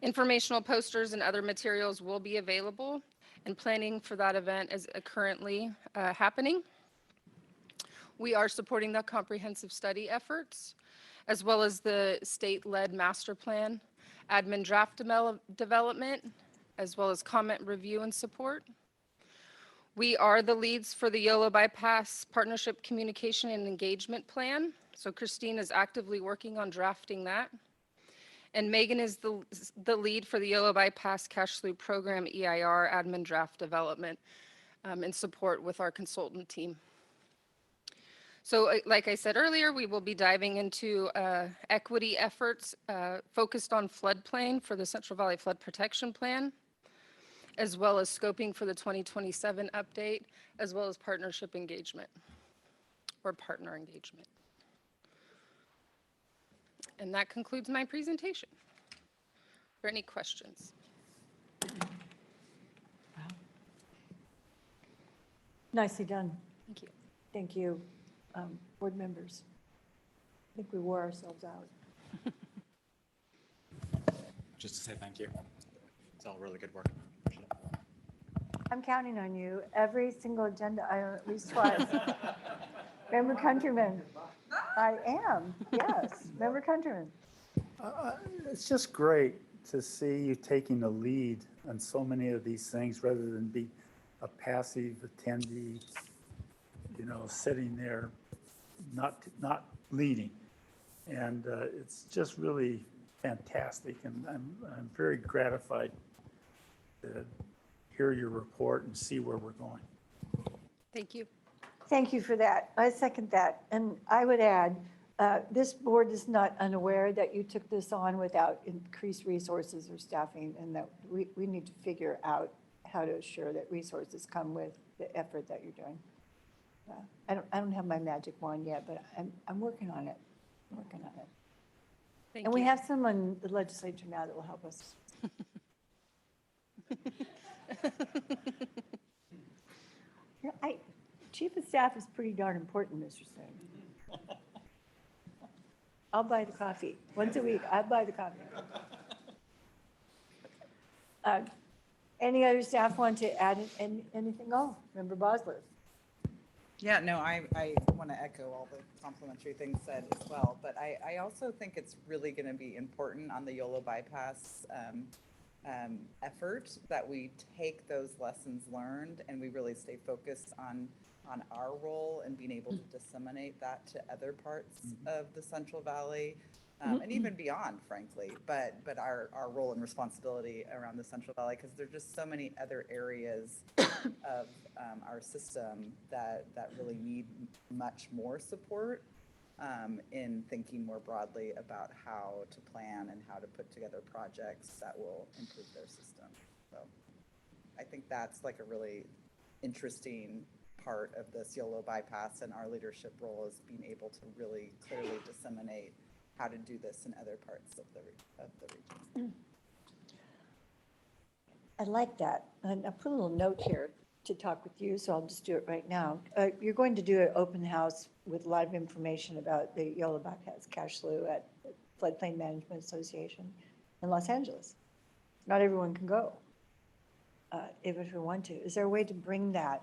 Informational posters and other materials will be available, and planning for that event is currently happening. We are supporting the comprehensive study efforts, as well as the state-led master plan, admin draft development, as well as comment review and support. We are the leads for the Yolo Bypass Partnership Communication and Engagement Plan. So Christine is actively working on drafting that. And Megan is the lead for the Yolo Bypass Cash Slough Program EIR admin draft development in support with our consultant team. So like I said earlier, we will be diving into equity efforts focused on floodplain for the Central Valley Flood Protection Plan, as well as scoping for the 2027 update, as well as partnership engagement or partner engagement. And that concludes my presentation. Are there any questions? Nicely done. Thank you. Thank you, board members. I think we wore ourselves out. Just to say thank you. It's all really good work. I'm counting on you. Every single agenda item at least twice. Member Countryman. I am, yes. Member Countryman. It's just great to see you taking the lead on so many of these things rather than be a passive attendee, you know, sitting there, not leading. And it's just really fantastic. And I'm very gratified to hear your report and see where we're going. Thank you. Thank you for that. I second that. And I would add, this board is not unaware that you took this on without increased resources or staffing, and that we need to figure out how to assure that resources come with the effort that you're doing. I don't have my magic wand yet, but I'm working on it. I'm working on it. Thank and you. we have someone in the legislature now that will help us. Yeah, Chief of Staff is pretty darn important, Mr. Singh. I'll buy the coffee. Once a week, I buy the coffee. Any other staff want to add anything? Oh, Member Bosler. Yeah, no, I want to echo all the complimentary things said as well, but I also think it's really going to be important on the YOLO bypass effort that we take those lessons learned and we really stay focused on our role and being able to disseminate that to other parts of the Central Valley and even beyond, frankly, but our role and responsibility around the Central Valley, because there are just so many other areas of our system that really need much more support in thinking more broadly about how to plan and how to put together projects that will improve their system. So I think that's like a really interesting part of this YOLO bypass, and our leadership role is being able to really clearly disseminate how to do this in other parts of the region. I like that. And I put a little note here to talk with you, so I'll just do it right now. You're going to do an open house with a lot of information about the YOLO bypass cash slough at the Floodplain Management Association in Los Angeles. Not everyone can go. if we want to. Is there a way to bring that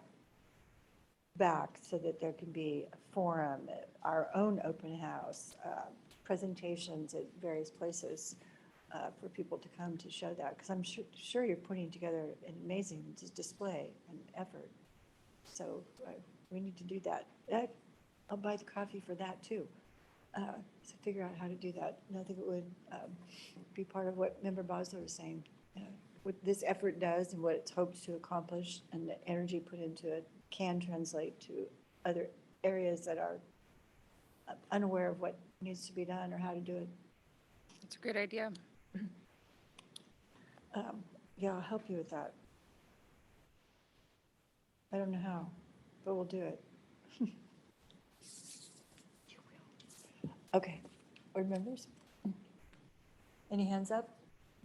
back so that there can be a forum, our own open house, presentations at various places for people to come to show that? Because I'm sure you're putting together an amazing display and effort. So we need to do that. I'll buy the coffee for that too. So figure out how to do that. And I think it would be part of what Member Bosler was saying. What this effort does and what it's hoped to accomplish and the energy put into it can translate to other areas that are unaware of what needs to be done or how to do it. It's a great idea. Yeah, I'll help you with that. I don't know how, but we'll do it. Okay, board members? Any hands up?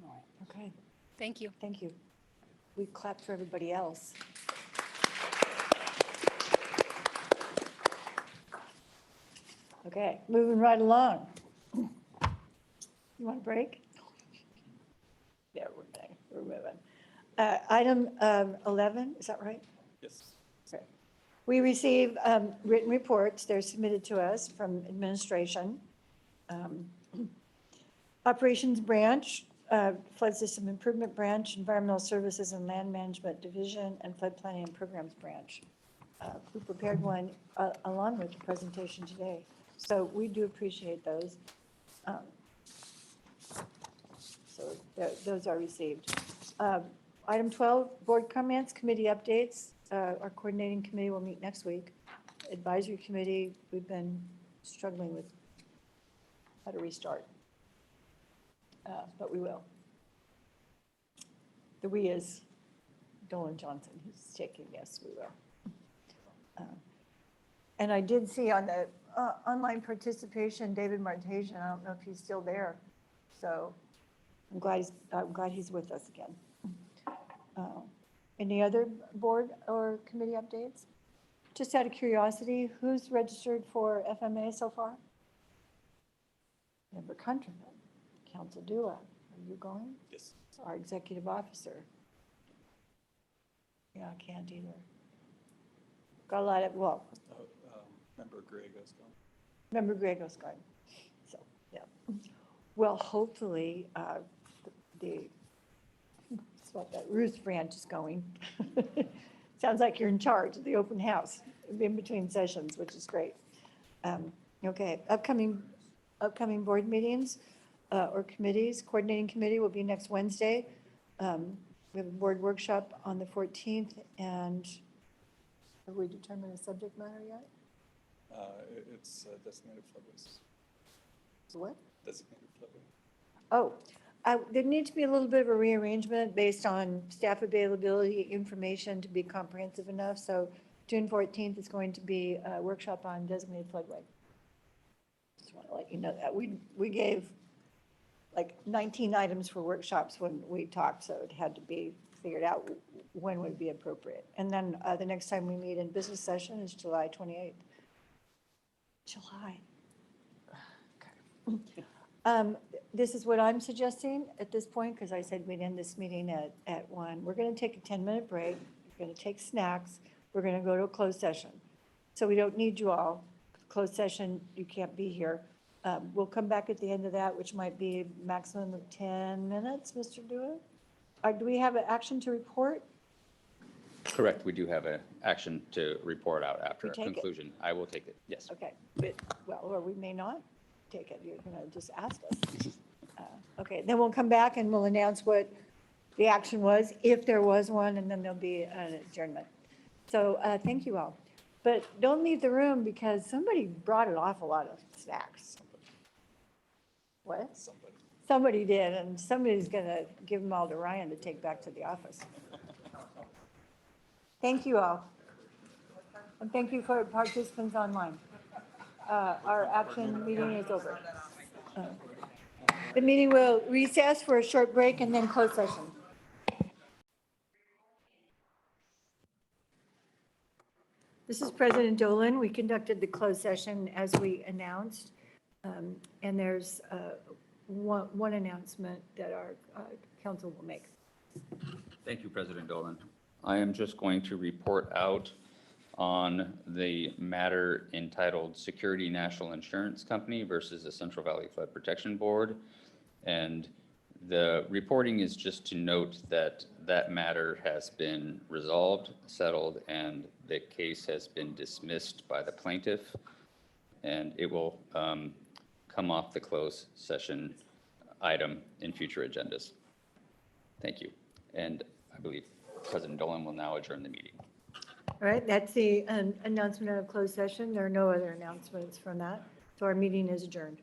No. Okay, Thank you. thank you. We clapped for everybody else. Okay, moving right along. You want a break? Yeah, we're moving. Item 11, is that right? Yes. Okay. We receive written reports. They're submitted to us from administration. Operations Branch, Flood System Improvement Branch, Environmental Services and Land Management Division, and Flood Planning and Programs Branch. We prepared one along with the presentation today. So we do appreciate those. So those are received. Item 12, board comments, committee updates. Our coordinating committee will meet next week. Advisory committee, we've been struggling with how to restart. But we will. The we is Dolan Johnson, who's taking, yes, we will. And I did see on the online participation, David Martesian, I don't know if he's still there. So I'm glad he's with us again. Any other board or committee updates? Just out of curiosity, who's registered for FMA so far? Member Countryman, Council Dua, are you going? Yes. Our executive officer. Yeah, I can't either. Got a lot of, well, Member Grego's gone. Member Grego's going. So, yeah. Well, hopefully, that Ruth branch is going. Sounds like you're in charge of the open house in between sessions, which is great. Okay, upcoming board meetings or committees. Coordinating committee will be next Wednesday. We have a board workshop on the 14th, and have we determined a subject matter yet? It's designated floodways. What? Designated floodway. Oh, there needs to be a little bit of a rearrangement based on staff availability, information to be comprehensive enough. So June 14th is going to be a workshop on designated floodway. Just want to let you know that. We gave like 19 items for workshops when we talked, so it had to be figured out when would be appropriate. And then the next time we meet in business session is July 28th. July. Okay. This is what I'm suggesting at this point, because I said we'd end this meeting at 1. We're going to take a 10-minute break. We're going to take snacks. We're going to go to a closed session. So we don't need you all. Closed session, you can't be here. We'll come back at the end of that, which might be a maximum of 10 minutes, Mr. Dewar. Do we have an action to report? Correct, we do have an action to report out after We take it? conclusion. I will take it, yes. Okay, but, well, or we may not take it. You're going to just ask us. Okay, then we'll come back and we'll announce what the action was, if there was one, and then there'll be an adjournment. So thank you all. But don't leave the room because somebody brought an awful lot of snacks. What? Somebody did, and somebody's going to give them all to Ryan to take back to the office. Thank you all. And thank you for participants online. Our action meeting is over. The meeting will recess for a short break and then close session. This is President Dolan. We conducted the closed session as we announced. And there's one announcement that our council will make. Thank you, President Dolan. I am just going to report out on the matter entitled Security National Insurance Company versus the Central Valley Flood Protection Board. And the reporting is just to note that that matter has been resolved, settled, and the case has been dismissed by the plaintiff. And it will come off the closed session item in future agendas. Thank you. And I believe President Dolan will now adjourn the meeting. All right, that's the announcement of closed session. There are no other announcements from that. So our meeting is adjourned.